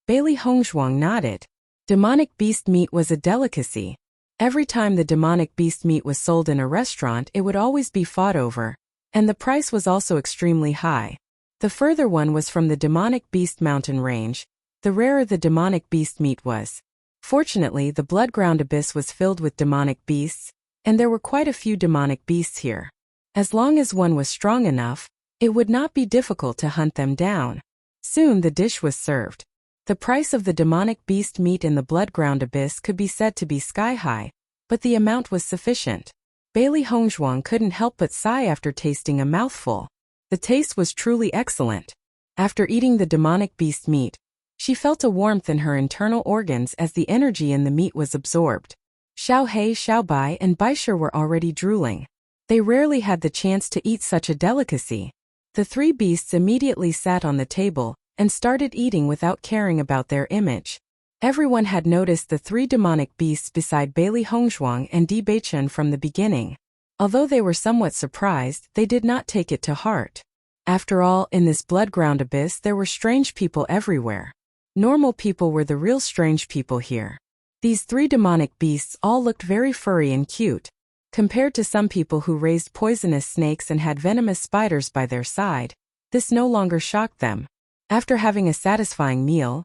Bailey Hongzhuang nodded. Demonic beast meat was a delicacy. Every time the demonic beast meat was sold in a restaurant, it would always be fought over, and the price was also extremely high. The further one was from the demonic beast mountain range, the rarer the demonic beast meat was. Fortunately, the blood-ground abyss was filled with demonic beasts, and there were quite a few demonic beasts here. As long as one was strong enough, it would not be difficult to hunt them down. Soon the dish was served. The price of the demonic beast meat in the blood-ground abyss could be said to be sky-high, but the amount was sufficient. Bailey Hongzhuang couldn't help but sigh after tasting a mouthful. The taste was truly excellent. After eating the demonic beast meat, she felt a warmth in her internal organs as the energy in the meat was absorbed. Xiao He, Xiao Bai, and Baisher were already drooling. They rarely had the chance to eat such a delicacy. The three beasts immediately sat on the table and started eating without caring about their image. Everyone had noticed the three demonic beasts beside Bailey Hongzhuang and Di Beichen from the beginning. Although they were somewhat surprised, they did not take it to heart. After all, in this blood-ground abyss there were strange people everywhere. Normal people were the real strange people here. These three demonic beasts all looked very furry and cute, compared to some people who raised poisonous snakes and had venomous spiders by their side. This no longer shocked them. After having a satisfying meal,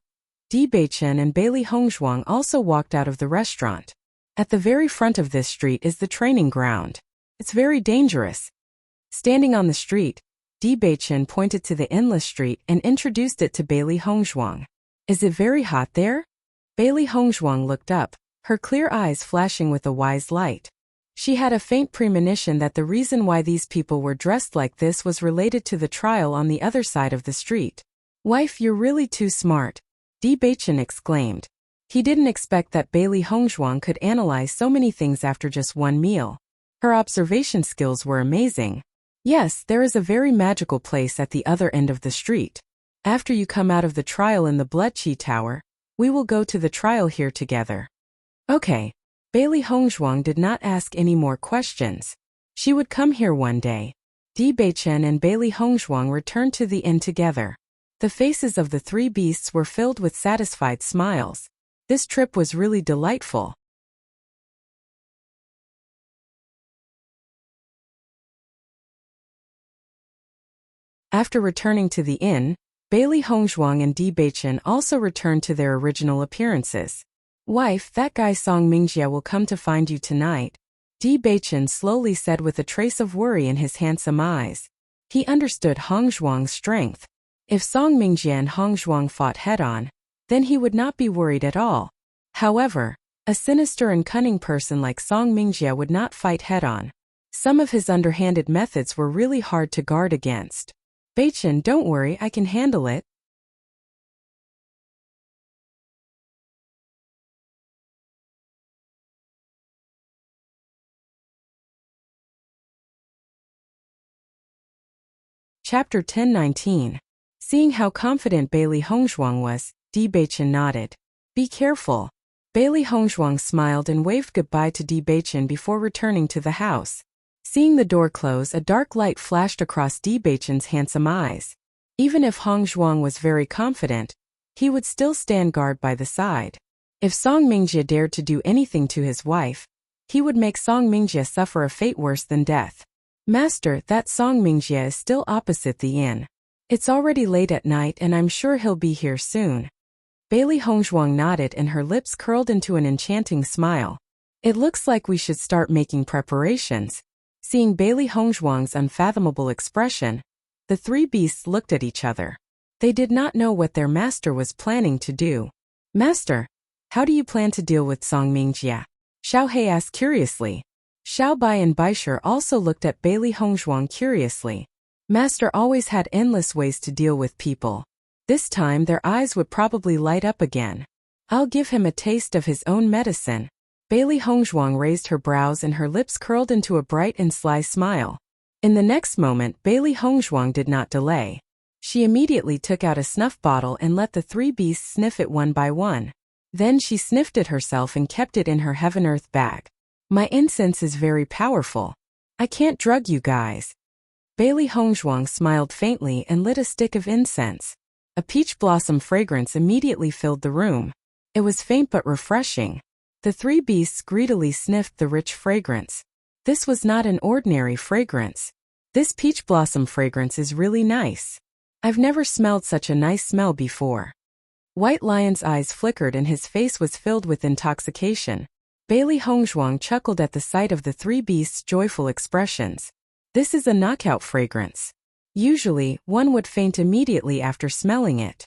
Di Beichen and Bailey Hongzhuang also walked out of the restaurant. At the very front of this street is the training ground. It's very dangerous. Standing on the street, Di Beichen pointed to the endless street and introduced it to Bailey Hongzhuang. Is it very hot there? Bailey Hongzhuang looked up, her clear eyes flashing with a wise light. She had a faint premonition that the reason why these people were dressed like this was related to the trial on the other side of the street. Wife, you're really too smart, Di Beichen exclaimed. He didn't expect that Bailey Hongzhuang could analyze so many things after just one meal. Her observation skills were amazing. Yes, there is a very magical place at the other end of the street. After you come out of the trial in the Blood Chi Tower, we will go to the trial here together. Okay. Bailey Hongzhuang did not ask any more questions. She would come here one day. Di Beichen and Bailey Hongzhuang returned to the inn together. The faces of the three beasts were filled with satisfied smiles. This trip was really delightful. After returning to the inn, Bailey Hongzhuang and Di Beichen also returned to their original appearances. Wife, that guy Song Mingjie will come to find you tonight, Di Beichen slowly said with a trace of worry in his handsome eyes. He understood Hongzhuang's strength. If Song Mingjie and Hongzhuang fought head-on, then he would not be worried at all. However, a sinister and cunning person like Song Mingjie would not fight head-on. Some of his underhanded methods were really hard to guard against. Beichen, don't worry, I can handle it. Chapter 10:19. Seeing how confident Bailey Hongzhuang was, Di Beichen nodded. Be careful. Bailey Hongzhuang smiled and waved goodbye to Di Beichen before returning to the house. Seeing the door close, a dark light flashed across Di Beichen's handsome eyes. Even if Hongzhuang was very confident, he would still stand guard by the side. If Song Mingjie dared to do anything to his wife, he would make Song Mingjie suffer a fate worse than death. Master, that Song Mingjie is still opposite the inn. It's already late at night and I'm sure he'll be here soon. Bailey Hongzhuang nodded and her lips curled into an enchanting smile. It looks like we should start making preparations. Seeing Bailey Hongzhuang's unfathomable expression, the three beasts looked at each other. They did not know what their master was planning to do. Master, how do you plan to deal with Song Mingjie? Xiao He asked curiously. Xiao Bai and Baisher also looked at Bailey Hongzhuang curiously. Master always had endless ways to deal with people. This time their eyes would probably light up again. I'll give him a taste of his own medicine. Bailey Hongzhuang raised her brows and her lips curled into a bright and sly smile. In the next moment, Bailey Hongzhuang did not delay. She immediately took out a snuff bottle and let the three beasts sniff it one by one. Then she sniffed it herself and kept it in her heaven-earth bag. My incense is very powerful. I can't drug you guys. Bailey Hongzhuang smiled faintly and lit a stick of incense. A peach blossom fragrance immediately filled the room. It was faint but refreshing. The three beasts greedily sniffed the rich fragrance. This was not an ordinary fragrance. This peach blossom fragrance is really nice. I've never smelled such a nice smell before. White Lion's eyes flickered and his face was filled with intoxication. Bailey Hongzhuang chuckled at the sight of the three beasts' joyful expressions. This is a knockout fragrance. Usually, one would faint immediately after smelling it.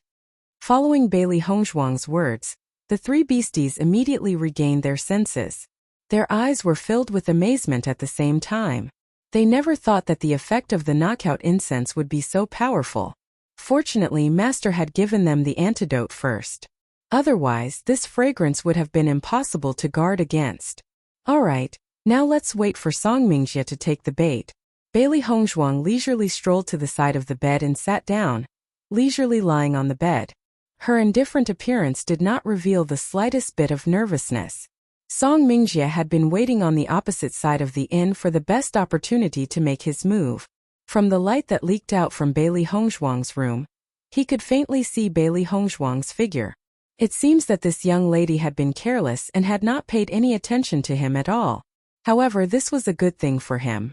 Following Bailey Hongzhuang's words, the three beasties immediately regained their senses. Their eyes were filled with amazement at the same time. They never thought that the effect of the knockout incense would be so powerful. Fortunately, Master had given them the antidote first. Otherwise, this fragrance would have been impossible to guard against. Alright, now let's wait for Song Mingjie to take the bait. Bailey Hongzhuang leisurely strolled to the side of the bed and sat down, leisurely lying on the bed. Her indifferent appearance did not reveal the slightest bit of nervousness. Song Mingjie had been waiting on the opposite side of the inn for the best opportunity to make his move. From the light that leaked out from Bailey Hongzhuang's room, he could faintly see Bailey Hongzhuang's figure. It seems that this young lady had been careless and had not paid any attention to him at all. However, this was a good thing for him.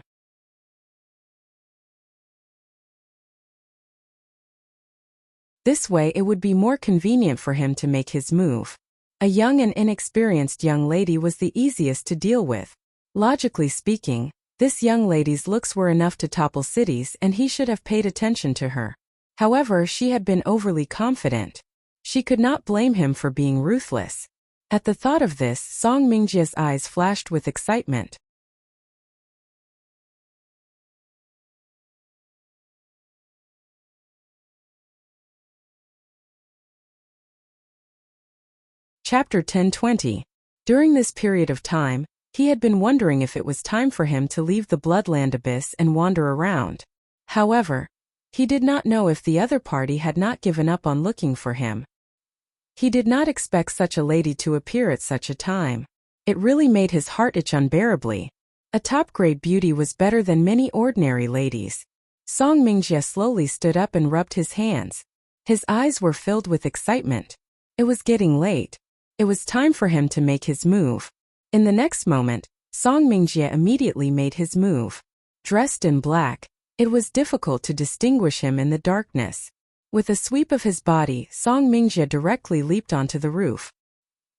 This way it would be more convenient for him to make his move. A young and inexperienced young lady was the easiest to deal with. Logically speaking, this young lady's looks were enough to topple cities and he should have paid attention to her. However, she had been overly confident. She could not blame him for being ruthless. At the thought of this, Song Mingjie's eyes flashed with excitement. Chapter 10:20. During this period of time, he had been wondering if it was time for him to leave the Bloodland Abyss and wander around. However, he did not know if the other party had not given up on looking for him. He did not expect such a lady to appear at such a time. It really made his heart itch unbearably. A top-grade beauty was better than many ordinary ladies. Song Mingjie slowly stood up and rubbed his hands. His eyes were filled with excitement. It was getting late. It was time for him to make his move. In the next moment, Song Mingjie immediately made his move. Dressed in black, it was difficult to distinguish him in the darkness. With a sweep of his body, Song Mingjie directly leaped onto the roof.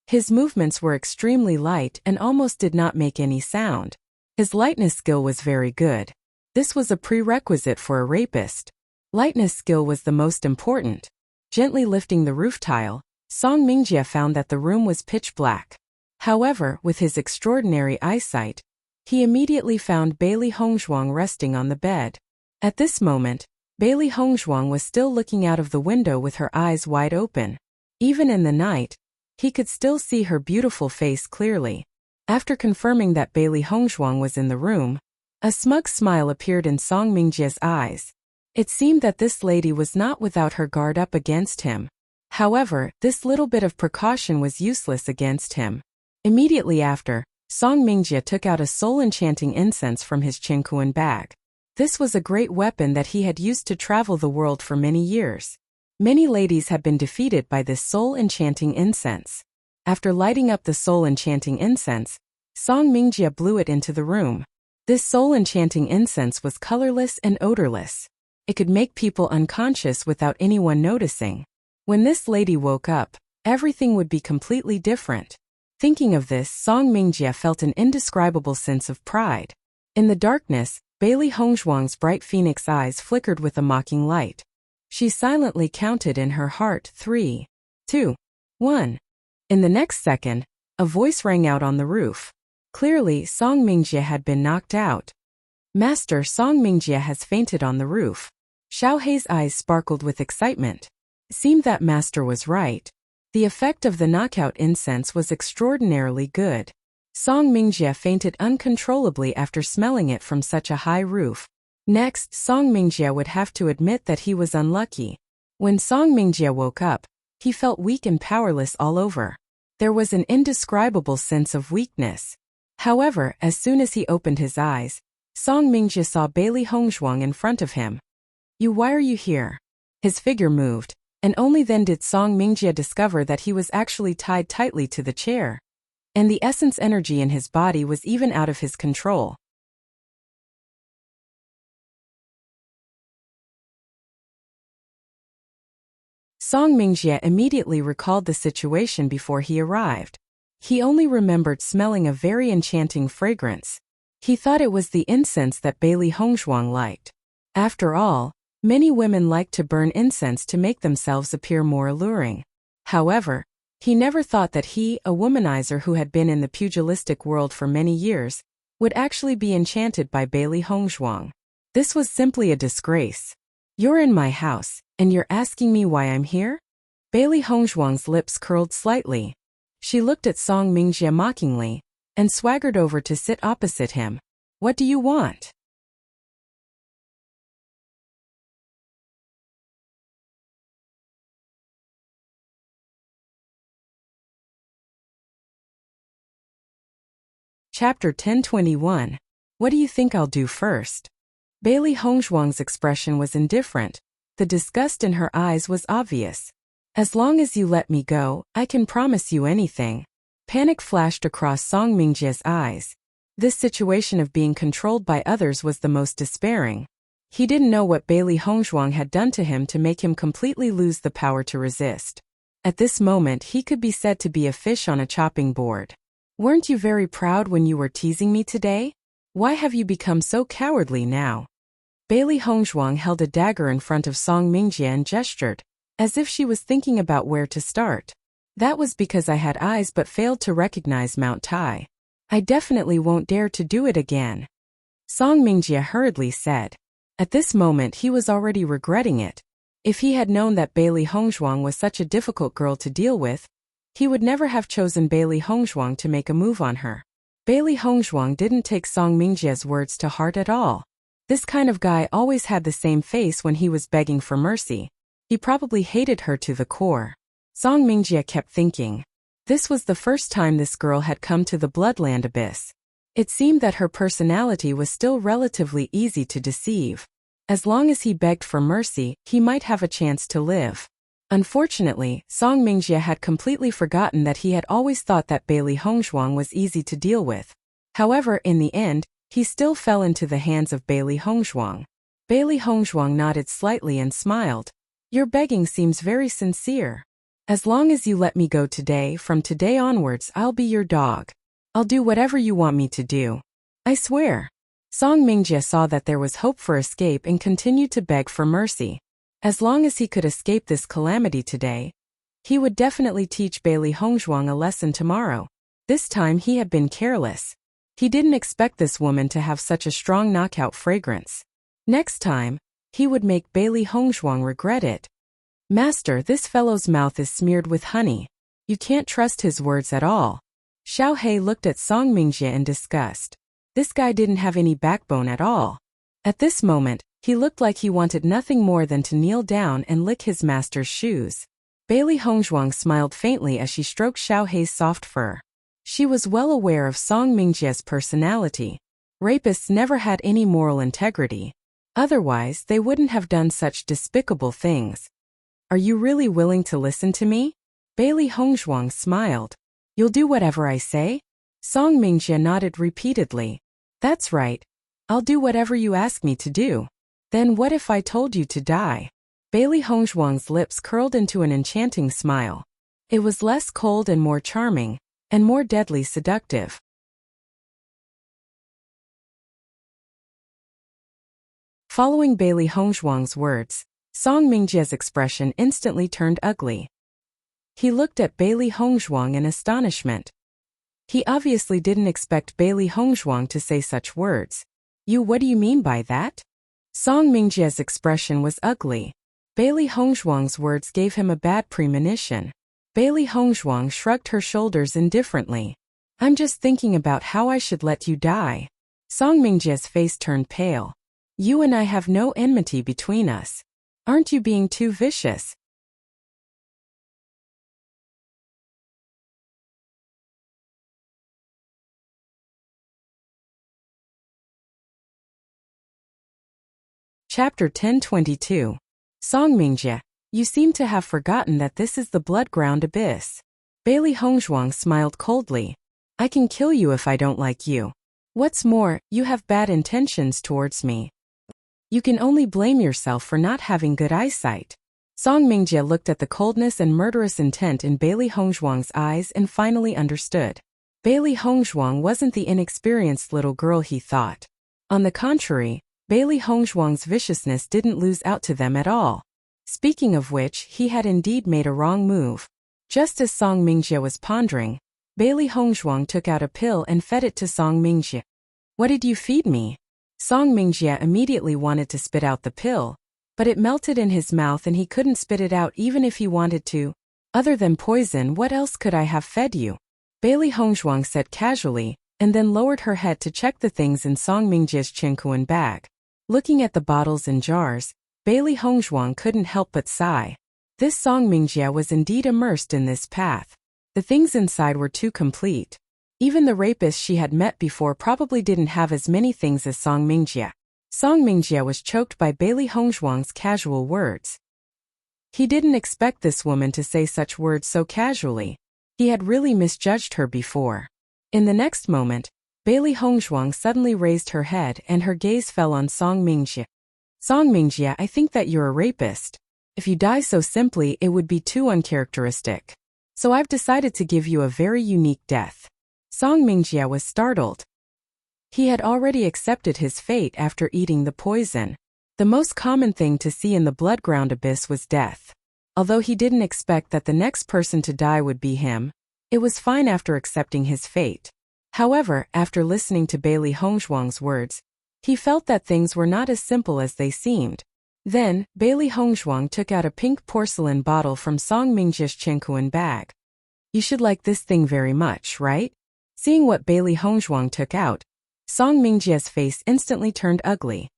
His movements were extremely light and almost did not make any sound. His lightness skill was very good. This was a prerequisite for a rapist. Lightness skill was the most important. Gently lifting the roof tile, Song Mingjie found that the room was pitch black. However, with his extraordinary eyesight, he immediately found Bailey Hongzhuang resting on the bed. At this moment, Bailey Hongzhuang was still looking out of the window with her eyes wide open. Even in the night, he could still see her beautiful face clearly. After confirming that Bailey Hongzhuang was in the room, a smug smile appeared in Song Mingjie's eyes. It seemed that this lady was not without her guard up against him. However, this little bit of precaution was useless against him. Immediately after, Song Mingjie took out a soul-enchanting incense from his Qingkuan bag. This was a great weapon that he had used to travel the world for many years. Many ladies had been defeated by this soul-enchanting incense. After lighting up the soul-enchanting incense, Song Mingjie blew it into the room. This soul-enchanting incense was colorless and odorless. It could make people unconscious without anyone noticing. When this lady woke up, everything would be completely different. Thinking of this, Song Mingjie felt an indescribable sense of pride. In the darkness, Bailey Hongzhuang's bright phoenix eyes flickered with a mocking light. She silently counted in her heart 3, 2, 1. In the next second, a voice rang out on the roof. Clearly, Song Mingjie had been knocked out. Master, Song Mingjie has fainted on the roof. Xiao Hei's eyes sparkled with excitement. It seemed that Master was right. The effect of the knockout incense was extraordinarily good. Song Mingjie fainted uncontrollably after smelling it from such a high roof. Next, Song Mingjie would have to admit that he was unlucky. When Song Mingjie woke up, he felt weak and powerless all over. There was an indescribable sense of weakness. However, as soon as he opened his eyes, Song Mingjie saw Bailey Hongzhuang in front of him. Why are you here? His figure moved, and only then did Song Mingjie discover that he was actually tied tightly to the chair. And the essence energy in his body was even out of his control. Song Mingjie immediately recalled the situation before he arrived. He only remembered smelling a very enchanting fragrance. He thought it was the incense that Bailey Hongzhuang liked. After all, many women like to burn incense to make themselves appear more alluring. However, he never thought that he, a womanizer who had been in the pugilistic world for many years, would actually be enchanted by Bailey Hongzhuang. This was simply a disgrace. You're in my house, and you're asking me why I'm here? Bailey Hongzhuang's lips curled slightly. She looked at Song Mingjie mockingly, and swaggered over to sit opposite him. What do you want? Chapter 1021. What do you think I'll do first? Bailey Hongzhuang's expression was indifferent. The disgust in her eyes was obvious. As long as you let me go, I can promise you anything. Panic flashed across Song Mingjie's eyes. This situation of being controlled by others was the most despairing. He didn't know what Bailey Hongzhuang had done to him to make him completely lose the power to resist. At this moment, he could be said to be a fish on a chopping board. Weren't you very proud when you were teasing me today? Why have you become so cowardly now? Bailey Hongzhuang held a dagger in front of Song Mingjie and gestured, as if she was thinking about where to start. That was because I had eyes but failed to recognize Mount Tai. I definitely won't dare to do it again. Song Mingjie hurriedly said. At this moment he was already regretting it. If he had known that Bailey Hongzhuang was such a difficult girl to deal with, he would never have chosen Bailey Hongzhuang to make a move on her. Bailey Hongzhuang didn't take Song Mingjie's words to heart at all. This kind of guy always had the same face when he was begging for mercy. He probably hated her to the core. Song Mingjie kept thinking. This was the first time this girl had come to the Bloodland Abyss. It seemed that her personality was still relatively easy to deceive. As long as he begged for mercy, he might have a chance to live. Unfortunately, Song Mingjie had completely forgotten that he had always thought that Bailey Hongzhuang was easy to deal with. However, in the end, he still fell into the hands of Bailey Hongzhuang. Bailey Hongzhuang nodded slightly and smiled. Your begging seems very sincere. As long as you let me go today, from today onwards I'll be your dog. I'll do whatever you want me to do. I swear. Song Mingjie saw that there was hope for escape and continued to beg for mercy. As long as he could escape this calamity today, he would definitely teach Bailey Hongzhuang a lesson tomorrow. This time he had been careless. He didn't expect this woman to have such a strong knockout fragrance. Next time, he would make Bailey Hongzhuang regret it. Master, this fellow's mouth is smeared with honey. You can't trust his words at all. Xiao Hei looked at Song Mingjie in disgust. This guy didn't have any backbone at all. At this moment, he looked like he wanted nothing more than to kneel down and lick his master's shoes. Bailey Hongzhuang smiled faintly as she stroked Xiao Hei's soft fur. She was well aware of Song Mingjie's personality. Rapists never had any moral integrity. Otherwise, they wouldn't have done such despicable things. Are you really willing to listen to me? Bailey Hongzhuang smiled. You'll do whatever I say? Song Mingjie nodded repeatedly. That's right, I'll do whatever you ask me to do. Then what if I told you to die? Bailey Hongzhuang's lips curled into an enchanting smile. It was less cold and more charming, and more deadly seductive. Following Bailey Hongzhuang's words, Song Mingjie's expression instantly turned ugly. He looked at Bailey Hongzhuang in astonishment. He obviously didn't expect Bailey Hongzhuang to say such words. What do you mean by that? Song Mingjie's expression was ugly. Bailey Hongzhuang's words gave him a bad premonition. Bailey Hongzhuang shrugged her shoulders indifferently. I'm just thinking about how I should let you die. Song Mingjie's face turned pale. You and I have no enmity between us. Aren't you being too vicious? Chapter 1022. Song Mingjie, you seem to have forgotten that this is the blood-ground abyss. Bailey Hongzhuang smiled coldly. I can kill you if I don't like you. What's more, you have bad intentions towards me. You can only blame yourself for not having good eyesight. Song Mingjie looked at the coldness and murderous intent in Bailey Hongzhuang's eyes and finally understood. Bailey Hongzhuang wasn't the inexperienced little girl he thought. On the contrary, Bailey Hongzhuang's viciousness didn't lose out to them at all. Speaking of which, he had indeed made a wrong move. Just as Song Mingjie was pondering, Bailey Hongzhuang took out a pill and fed it to Song Mingjie. What did you feed me? Song Mingjie immediately wanted to spit out the pill, but it melted in his mouth and he couldn't spit it out even if he wanted to. Other than poison, what else could I have fed you? Bailey Hongzhuang said casually, and then lowered her head to check the things in Song Mingjie's chinkuan bag. Looking at the bottles and jars, Bailey Hongzhuang couldn't help but sigh. This Song Mingjie was indeed immersed in this path. The things inside were too complete. Even the rapist she had met before probably didn't have as many things as Song Mingjie. Song Mingjie was choked by Bailey Hongzhuang's casual words. He didn't expect this woman to say such words so casually. He had really misjudged her before. In the next moment, Bailey Hongzhuang suddenly raised her head and her gaze fell on Song Mingjie. Song Mingjie, I think that you're a rapist. If you die so simply, it would be too uncharacteristic. So I've decided to give you a very unique death. Song Mingjie was startled. He had already accepted his fate after eating the poison. The most common thing to see in the blood-ground abyss was death. Although he didn't expect that the next person to die would be him, it was fine after accepting his fate. However, after listening to Bailey Hongzhuang's words, he felt that things were not as simple as they seemed. Then, Bailey Hongzhuang took out a pink porcelain bottle from Song Mingjie's chinkuan bag. You should like this thing very much, right? Seeing what Bailey Hongzhuang took out, Song Mingjie's face instantly turned ugly.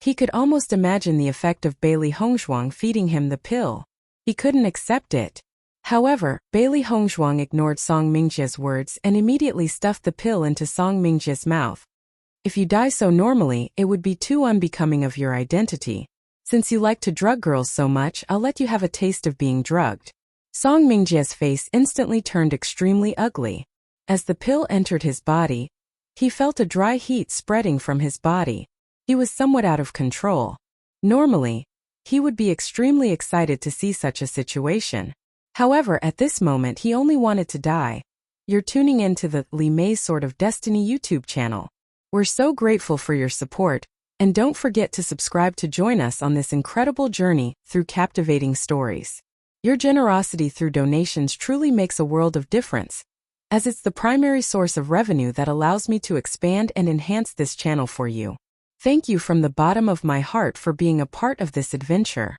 He could almost imagine the effect of Bailey Hongzhuang feeding him the pill. He couldn't accept it. However, Bailey Hongzhuang ignored Song Mingjie's words and immediately stuffed the pill into Song Mingjie's mouth. If you die so normally, it would be too unbecoming of your identity. Since you like to drug girls so much, I'll let you have a taste of being drugged. Song Mingjie's face instantly turned extremely ugly. As the pill entered his body, he felt a dry heat spreading from his body. He was somewhat out of control. Normally, he would be extremely excited to see such a situation. However, at this moment he only wanted to die. You're tuning in to the Li Mei's Sword of Destiny YouTube channel. We're so grateful for your support, and don't forget to subscribe to join us on this incredible journey through captivating stories. Your generosity through donations truly makes a world of difference, as it's the primary source of revenue that allows me to expand and enhance this channel for you. Thank you from the bottom of my heart for being a part of this adventure.